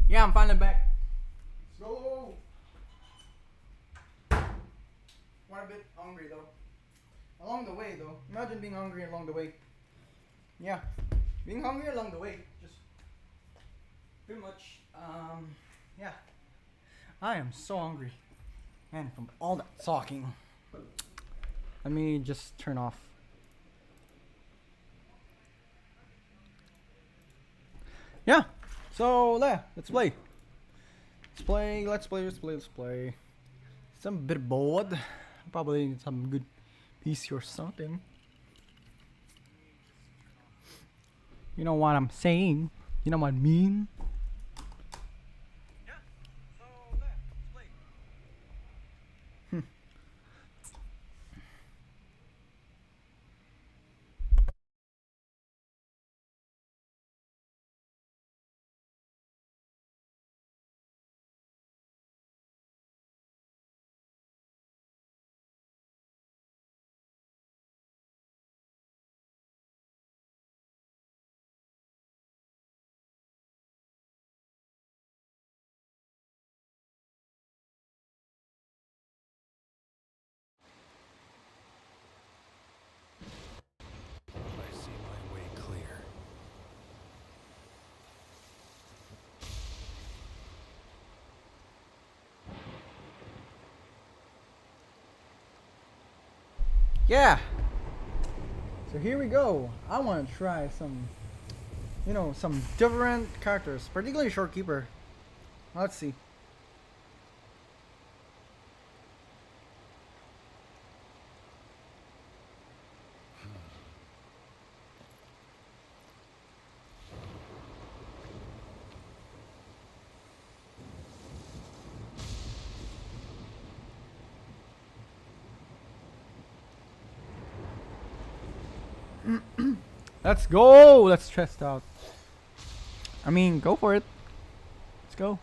Yeah, I'm finally back. Let's go. We're a bit hungry though. Along the way though. Imagine being hungry along the way. Yeah. Being hungry along the way. Just pretty much yeah. I am so hungry. Man, from all that talking. Let me just turn off. Yeah. So yeah, let's play. Let's play. Some bit bored. Probably some good PC or something. You know what I'm saying? You know what I mean? Yeah. So let's play. Yeah. So here we go. I want to try some, some different characters, particularly Shorekeeper. Let's see. Let's go. Let's test out. I mean, go for it. Let's go.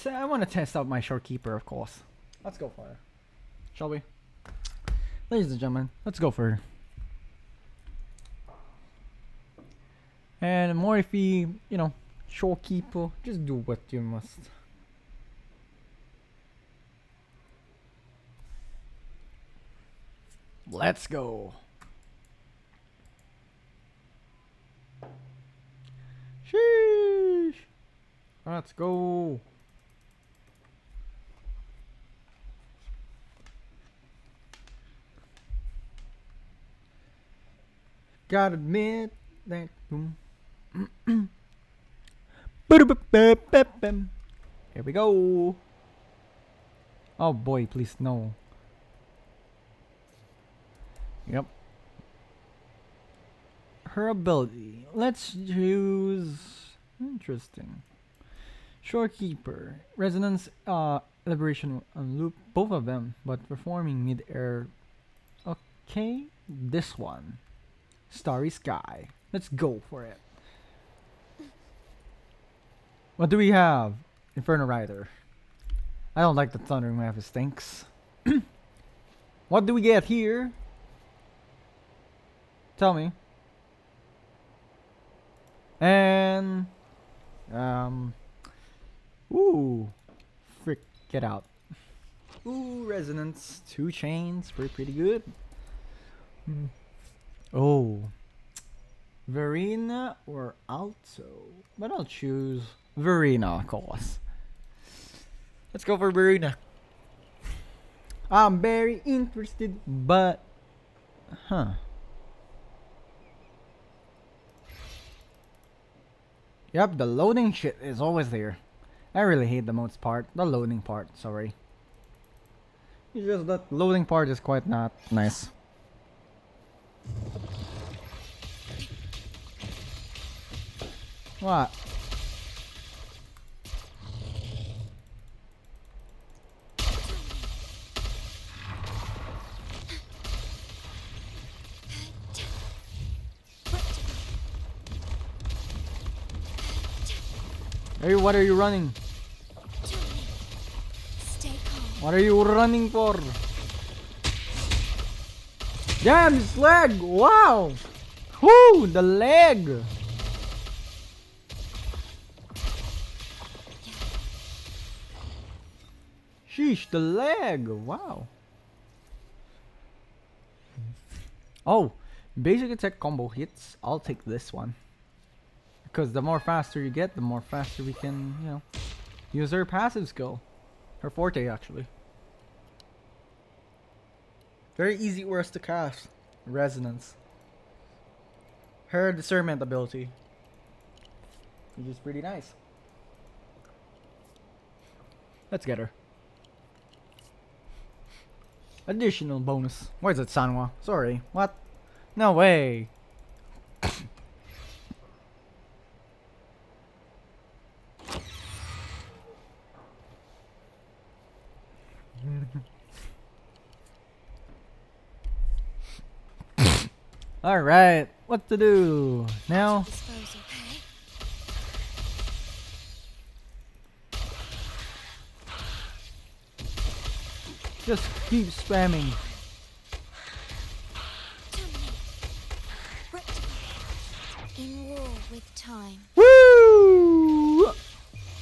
I want to test out my Shorekeeper, of course. Let's go for it. Shall we? Ladies and gentlemen, let's go for it. And more if you Shorekeeper, just do what you must. Let's go. Sheesh. Let's go. Gotta admit that. Here we go. Oh boy, please no. Yep. Her ability. Let's use. Interesting. Shorekeeper. Resonance, Liberation, and Loop. Both of them, but performing mid-air. Okay. This one. Starry Sky. Let's go for it. What do we have? Inferno Rider. I don't like the Thundering Wave, it stinks. What do we get here? Tell me. And ooh, frick, get out. Ooh, Resonance, 2 chains, pretty good. Oh, Verena or Alto, but I'll choose Verena, of course. Let's go for Verena. I'm very interested, but Yep, the loading shit is always there. I really hate the most part. The loading part, sorry. It's just that loading part is quite not nice. What? Hey, what are you running? Stay calm. What are you running for? Damn, this leg! Wow! Whoo! The leg! Sheesh, the leg! Wow! Oh, basic attack combo hits. I'll take this one. Because the more faster you get, the more faster we can, use her passive skill. Her forte, actually. Very easy for us to cast. Resonance. Her discernment ability, which is pretty nice. Let's get her. Additional bonus. Where's it, Sanwa? Sorry. What? No way. Alright, what to do now? Disposal, okay? Just keep spamming. Terminate. Rectify. In war with time. Woo!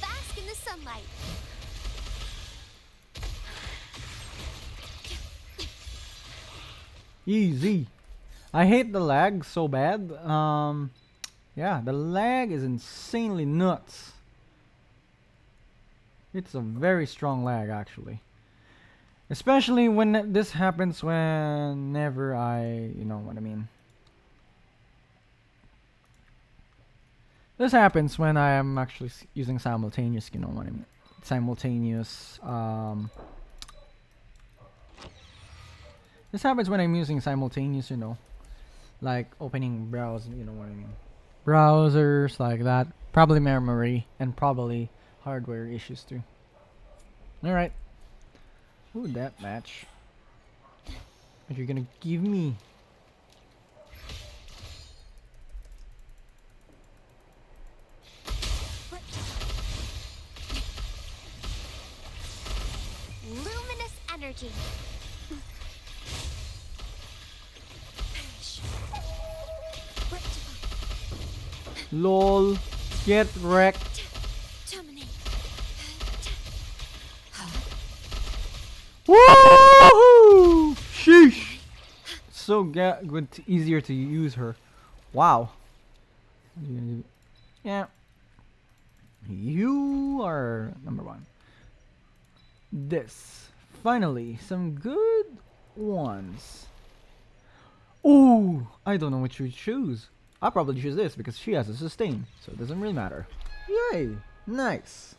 Bask in the sunlight. Easy. I hate the lag so bad. Yeah, the lag is insanely nuts. It's a very strong lag actually. Especially when this happens whenever you know what I mean. This happens when I am actually using simultaneous, you know what I mean. Simultaneous, this happens when I'm using simultaneous, you know. Like opening browse, you know what I mean. Browsers like that. Probably memory and probably hardware issues too. Alright. Ooh, that match. What you're gonna give me? Luminous energy. LOL. Get wrecked. Terminate. Woohoo! Sheesh! So good, easier to use her. Wow. What are you gonna do? Yeah. You are number one. This. Finally, some good ones. Ooh, I don't know which to choose. I'll probably choose this because she has a sustain, so it doesn't really matter. Yay! Nice.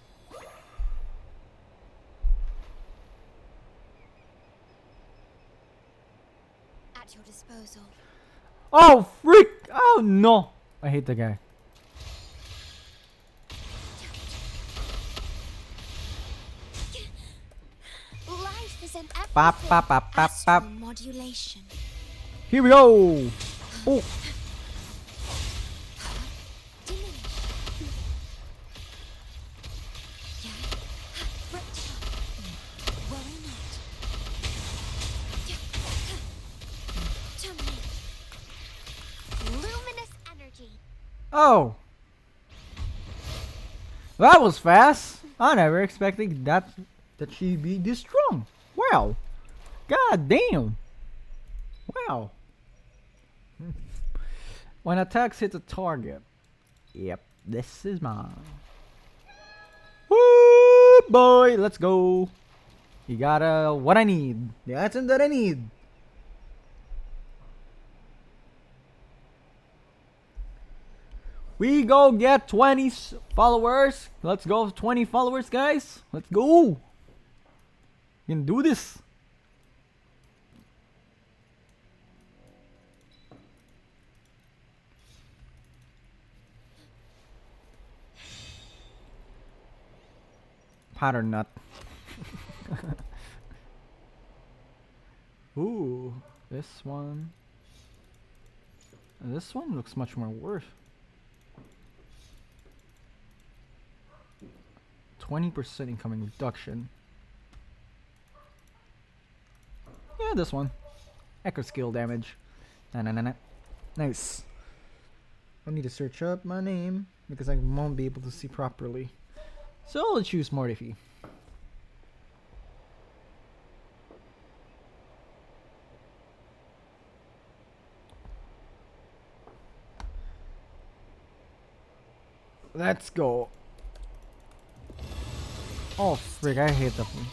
At your disposal. Oh, freak! Oh, no! I hate the guy. Life is an Pop, everything. pop, pop, pop, Astral pop. modulation. Here we go! Oh, Diminish. Worry not. Terminate. Luminous energy. oh! That was fast! I never expected that she'd be this strong. Wow! God damn! Wow! When attacks hit a target. Yep, this is mine. Woo boy, let's go. You got what I need. The item that I need. We go get 20 followers. Let's go 20 followers, guys. Let's go. You can do this. Pattern nut. Ooh, this one. This one looks much more worth. 20% incoming reduction. Yeah, this one. Echo skill damage. Na. Nice. I need to search up my name because I won't be able to see properly. So I'll choose Mortifi. Let's go. Oh frig, I hate that one.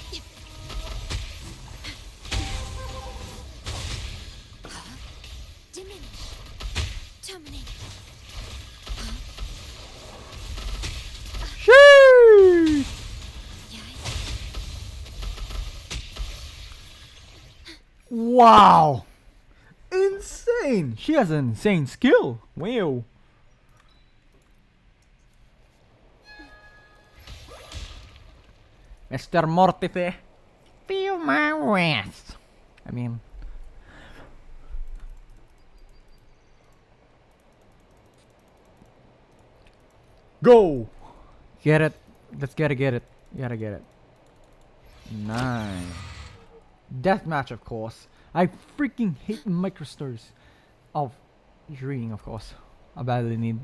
Diminish. Terminate. Sheesh! Wow! Insane! She has an insane skill. Wow. Mr. Mortifi, feel my wrath. I mean, go. Get it. Let's get it. You gotta get it. Nice. Deathmatch, of course. I freaking hate microstars. Oh, reading, of course. I badly need.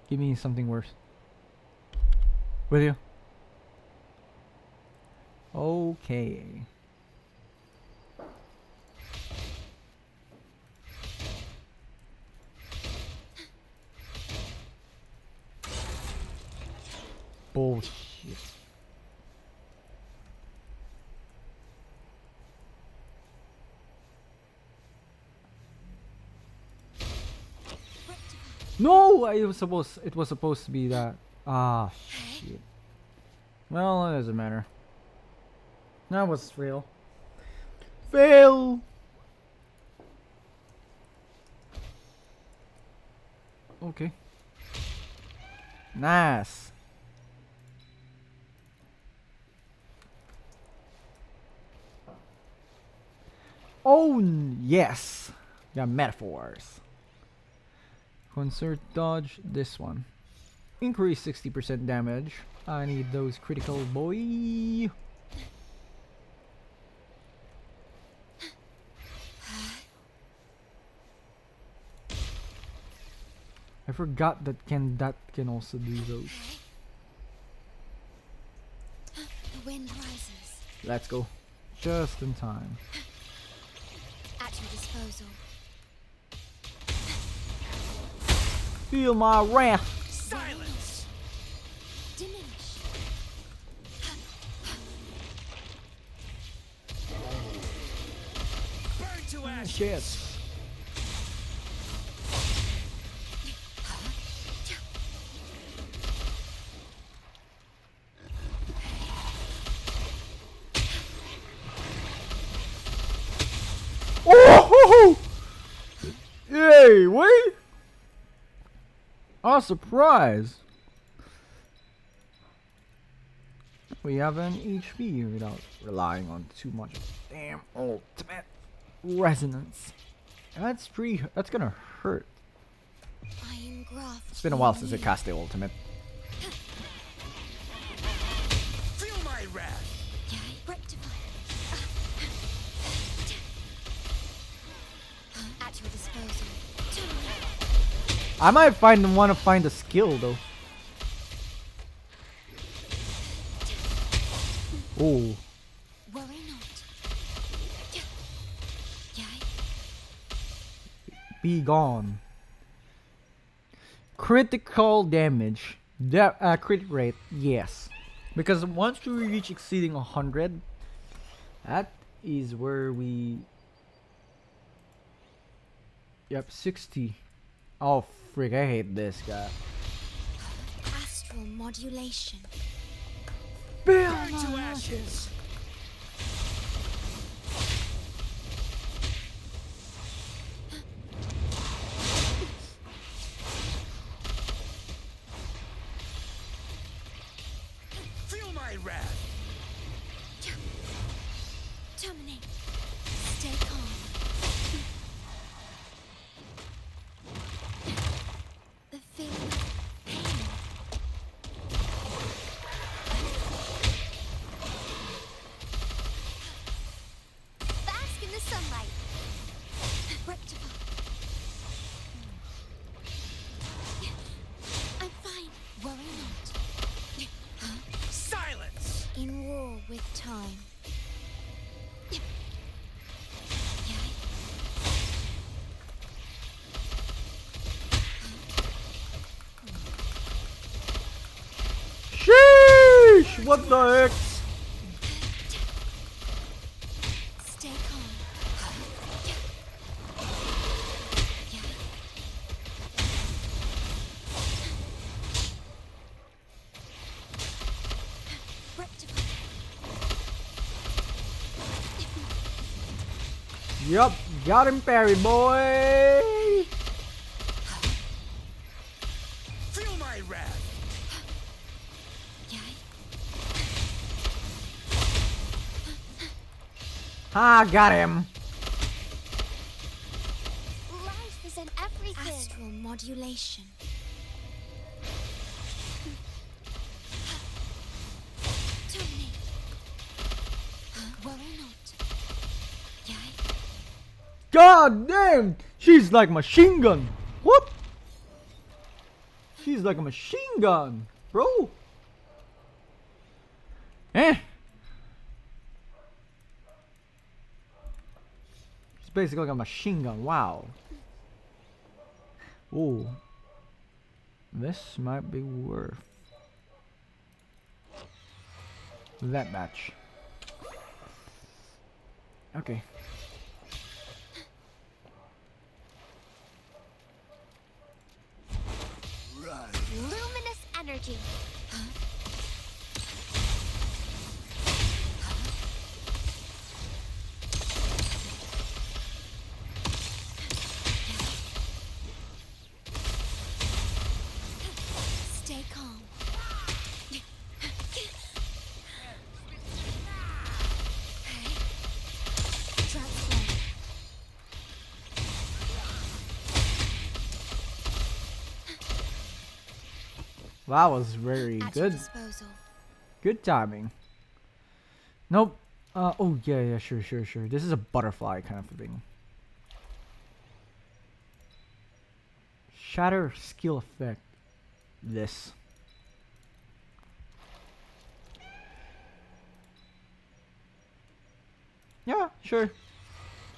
Give me something worse. Will you? Okay. Bullshit. No, it was supposed to be that. Ah, shit. Well, it doesn't matter. That was real. Fail. Okay. Nice. Oh, yes. Yeah, metaphors. Concert dodge, this one. Increase 60% damage. I need those critical, boy. I forgot that can also do those. The wind rises. Let's go. Just in time. At your disposal. Feel my wrath. Silence! Diminish. Burn to ashes! Shit. Oh! Yay! Wait! Oh, surprise! We have an HP without relying on too much damn ultimate resonance. That's gonna hurt. Iron graft. It's been a while since I cast the ultimate. Feel my wrath! Rectify. At your disposal. I might want to find a skill though. Oh, Worry not. Yay. be gone. Critical damage. Crit rate, yes. Because once we reach exceeding 100, that is where we. Yep, 60. Oh, frick, I hate this guy. Astral modulation. Burn to ashes! Feel my wrath! Terminate. Stay calm. The feeling of pain. Bask in the sunlight. Rectify. I'm fine. Worry not. Silence! In war with time. Sheesh! What the heck? Stay calm. Rectify. Yup, got him, Perry boy. Feel my wrath! Yay. Ah, got him. Life is in everything. Astral modulation. Terminate. Worry not. Yay. God damn! She's like machine gun. What? She's like a machine gun, bro. Eh? She's basically like a machine gun. Wow. Ooh. This might be worth. that match. Okay. Luminous energy. Stay calm. Transform. That was very At your good. disposal. Good timing. Nope. Oh yeah, sure. This is a butterfly kind of thing. Shatter skill effect. This. Yeah, sure.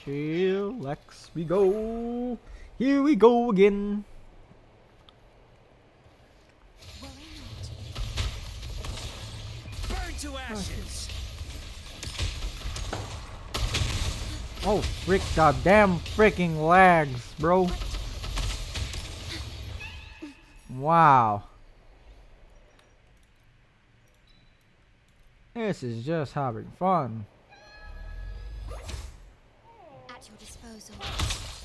Chillax, we go. Here we go again. Worry not. Burn to ashes. Oh, frick, goddamn freaking lags, bro. Wow. This is just having fun. At your disposal.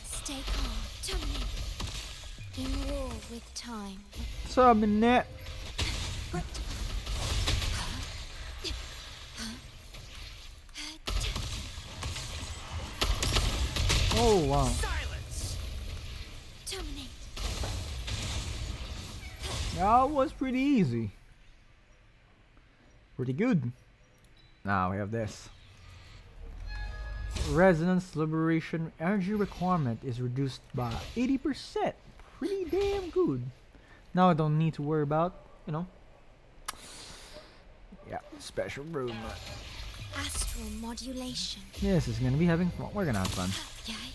Stay calm. Terminate. In war with time. Summon it. Oh wow. Silence. Terminate. That was pretty easy. Pretty good. Now we have this. Resonance liberation energy requirement is reduced by 80%. Pretty damn good. Now I don't need to worry about, you know. Yeah, special room. Astral modulation. This is gonna be having fun. We're gonna have fun. Yay.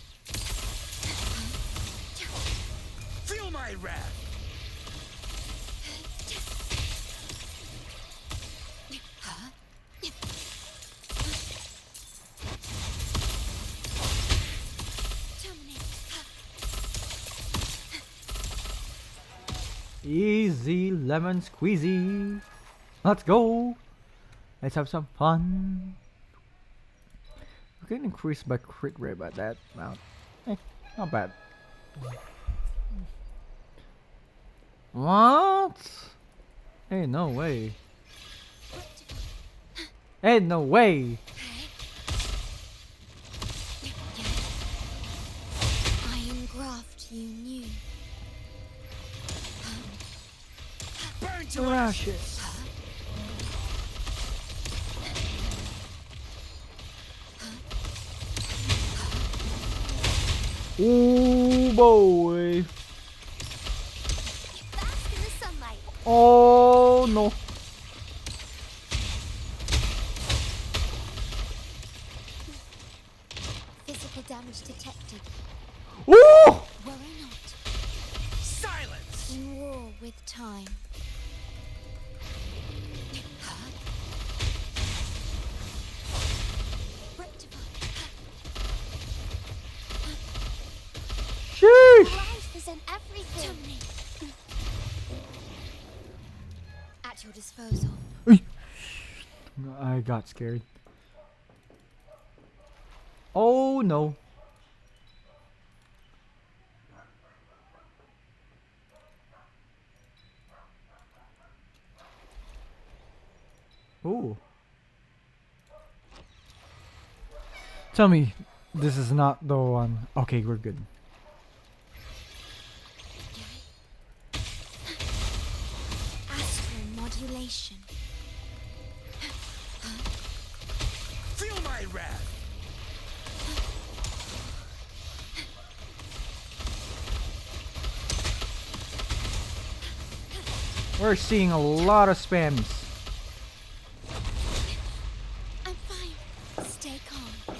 Feel my wrath. Terminate. Easy lemon squeezy. Let's go. Let's have some fun. We can increase by crit rate by that amount. Not bad. What? Hey, no way. Hey, no way. Iron graft you knew. Burn to Rashes. Oh boy. Bask in the sunlight. Oh no. Physical damage detected. Ooh! Worry not. silence. In war with time. Rectify. Sheesh. Life is in everything. Terminate. At your disposal. I got scared. Oh no. Oh. Tell me this is not the one. Okay, we're good. Astral modulation. Feel my wrath. We're seeing a lot of spams. I'm fine. Stay calm.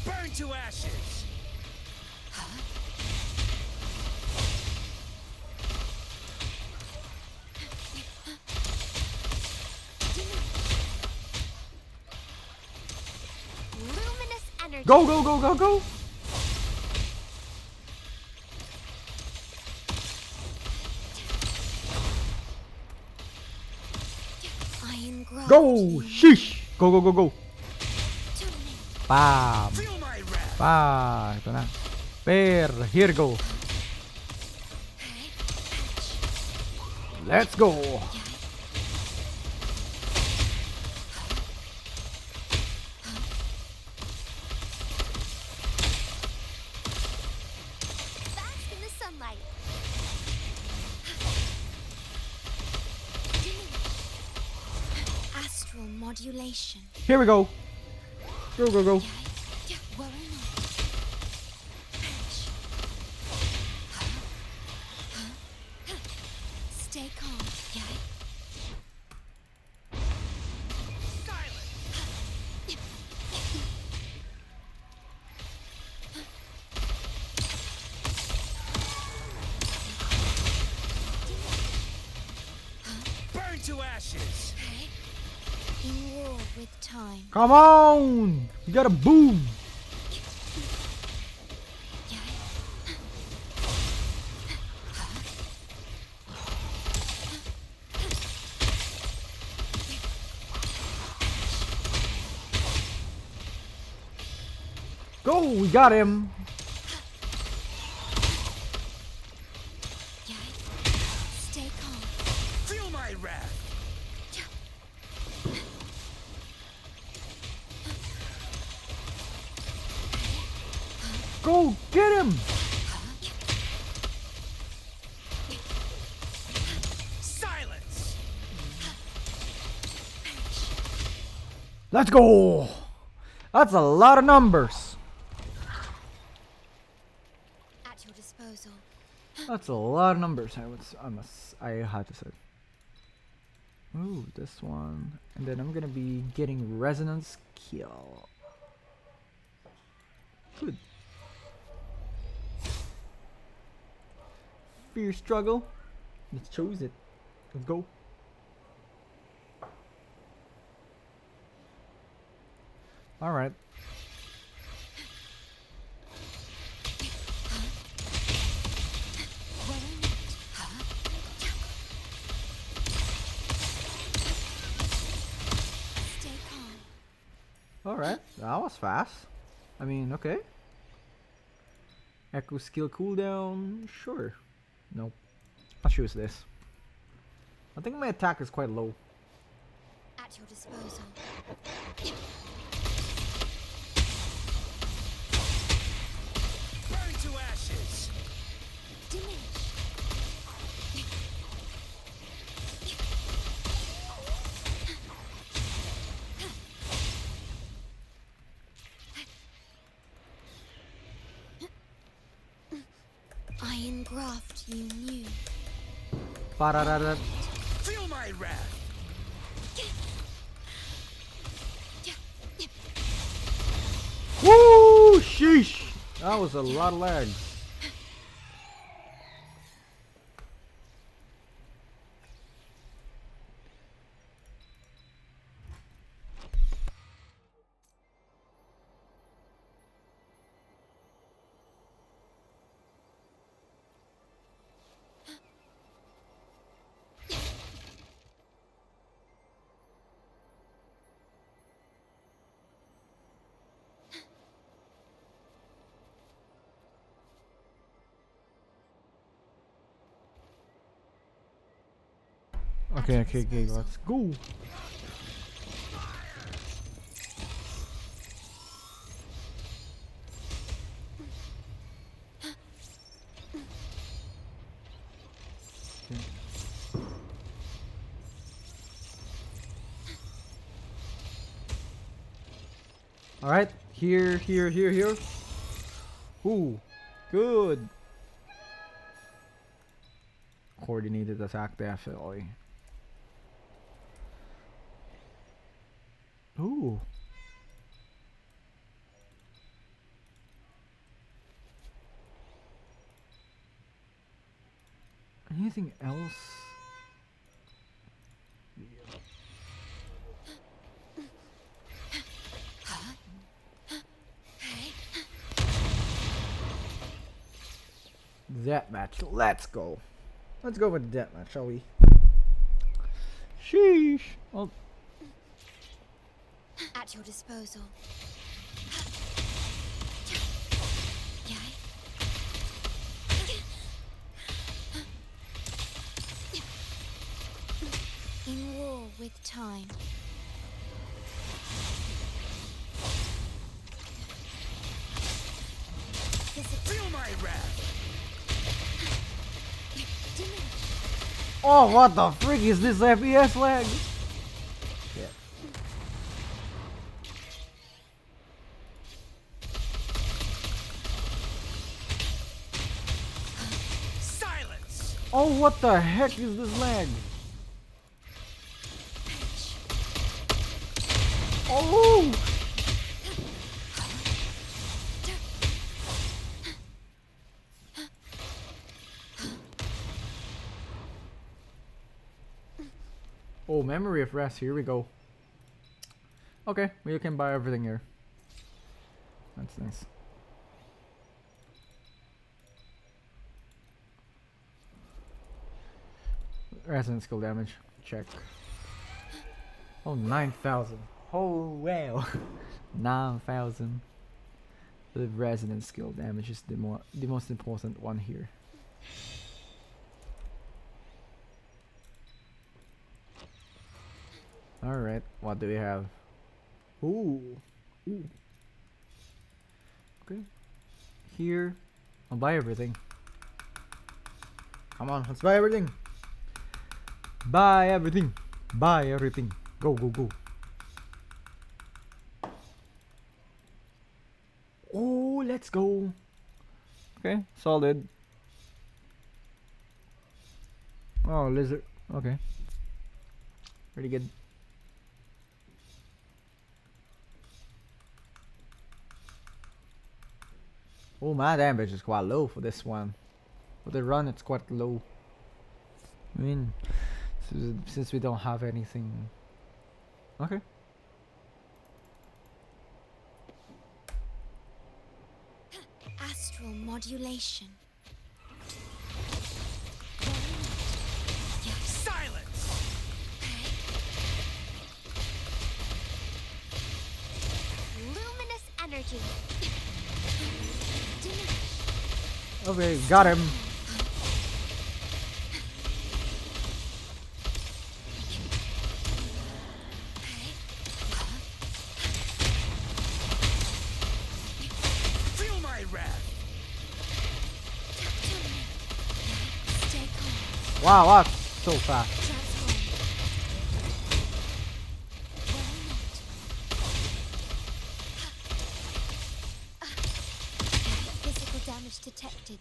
Burn to ashes. here. Go, go, go, go, go! Iron Grove. Go! Sheesh! Go, go, go, go! Terminate. Bam! Pa! Ito na. Here go. Let's go! Bask in the sunlight. Astral modulation. Here we go. Go, go, go. Worry not. Stay calm. Burn to ashes! In war with time. Come on! You gotta boom! Go! We got him! Stay calm. Feel my wrath! Go! Get him! Silence! Let's go! That's a lot of numbers. At your disposal. That's a lot of numbers. I had to say. Ooh, this one, and then I'm gonna be getting resonance kill. Good. Fear struggle. Let's choose it. Let's go. All right. Stay calm. All right. That was fast. I mean, okay. Echo skill cooldown. Sure. Nope. I'll choose this. I think my attack is quite low. At your disposal. Burn to ashes! Diminish. Iron graft you knew. Pararara. Feel my wrath! Woo! Sheesh! That was a lot of legs. Okay, let's go. All right, here. Ooh, good. Coordinated attack, definitely. Ooh. Anything else? deathmatch. Let's go. Let's go with the deathmatch, shall we? Sheesh. Oh, At your disposal. In war with time. Feel my wrath! oh, what the frick is this FPS lag? Shit. Silence! Oh, what the heck is this lag? Oh! Oh, memory of rest. Here we go. Okay, we can buy everything here. That's nice. Resonant skill damage. Check. Oh, 9,000. Oh, wow. 9,000. The resonant skill damage is the most important one here. Alright, what do we have? Ooh. Ooh. Okay. Here. I'll buy everything. Come on, let's buy everything. Buy everything. Buy everything. Go, go, go. Oh, let's go. Okay, solid. Oh, lizard. Okay. Pretty good. Oh, my damage is quite low for this one. For the run, it's quite low. I mean, since we don't have anything. Okay. Astral modulation. Silence! Luminous energy. Okay, got him. Feel my wrath! Stay calm. Wow, wow, so fast. Transform. Physical damage detected.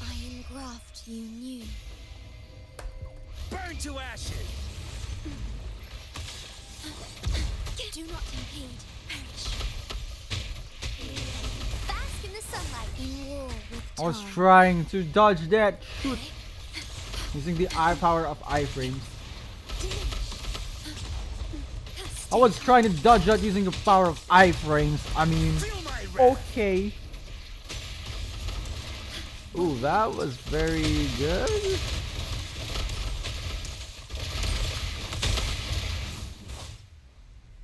Iron graft you knew. Burn to ashes! Do not impede. Perish. Bask in the sunlight. In war with I was time. trying to dodge that shoot using the eye power of iframes. I was trying to dodge that using the power of iframes. I mean, Feel my wrath! okay. Ooh, that was very good.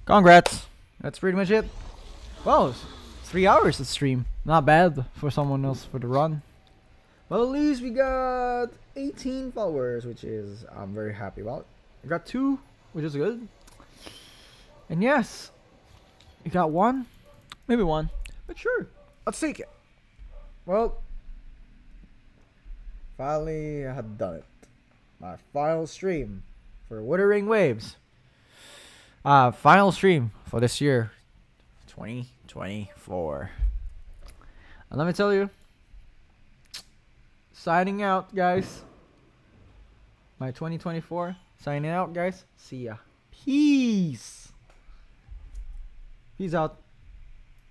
Congrats. That's pretty much it. Well, 3 hours of stream. Not bad for someone else for the run. Well, at least we got 18 followers, which is I'm very happy about. We got 2, which is good. And yes, we got 1, maybe 1, but sure, let's take it. Well, finally I had done it. My final stream for Wuthering Waves. Final stream for this year, 2024. And let me tell you, signing out, guys. My 2024, signing out, guys. See ya. Peace. Peace out.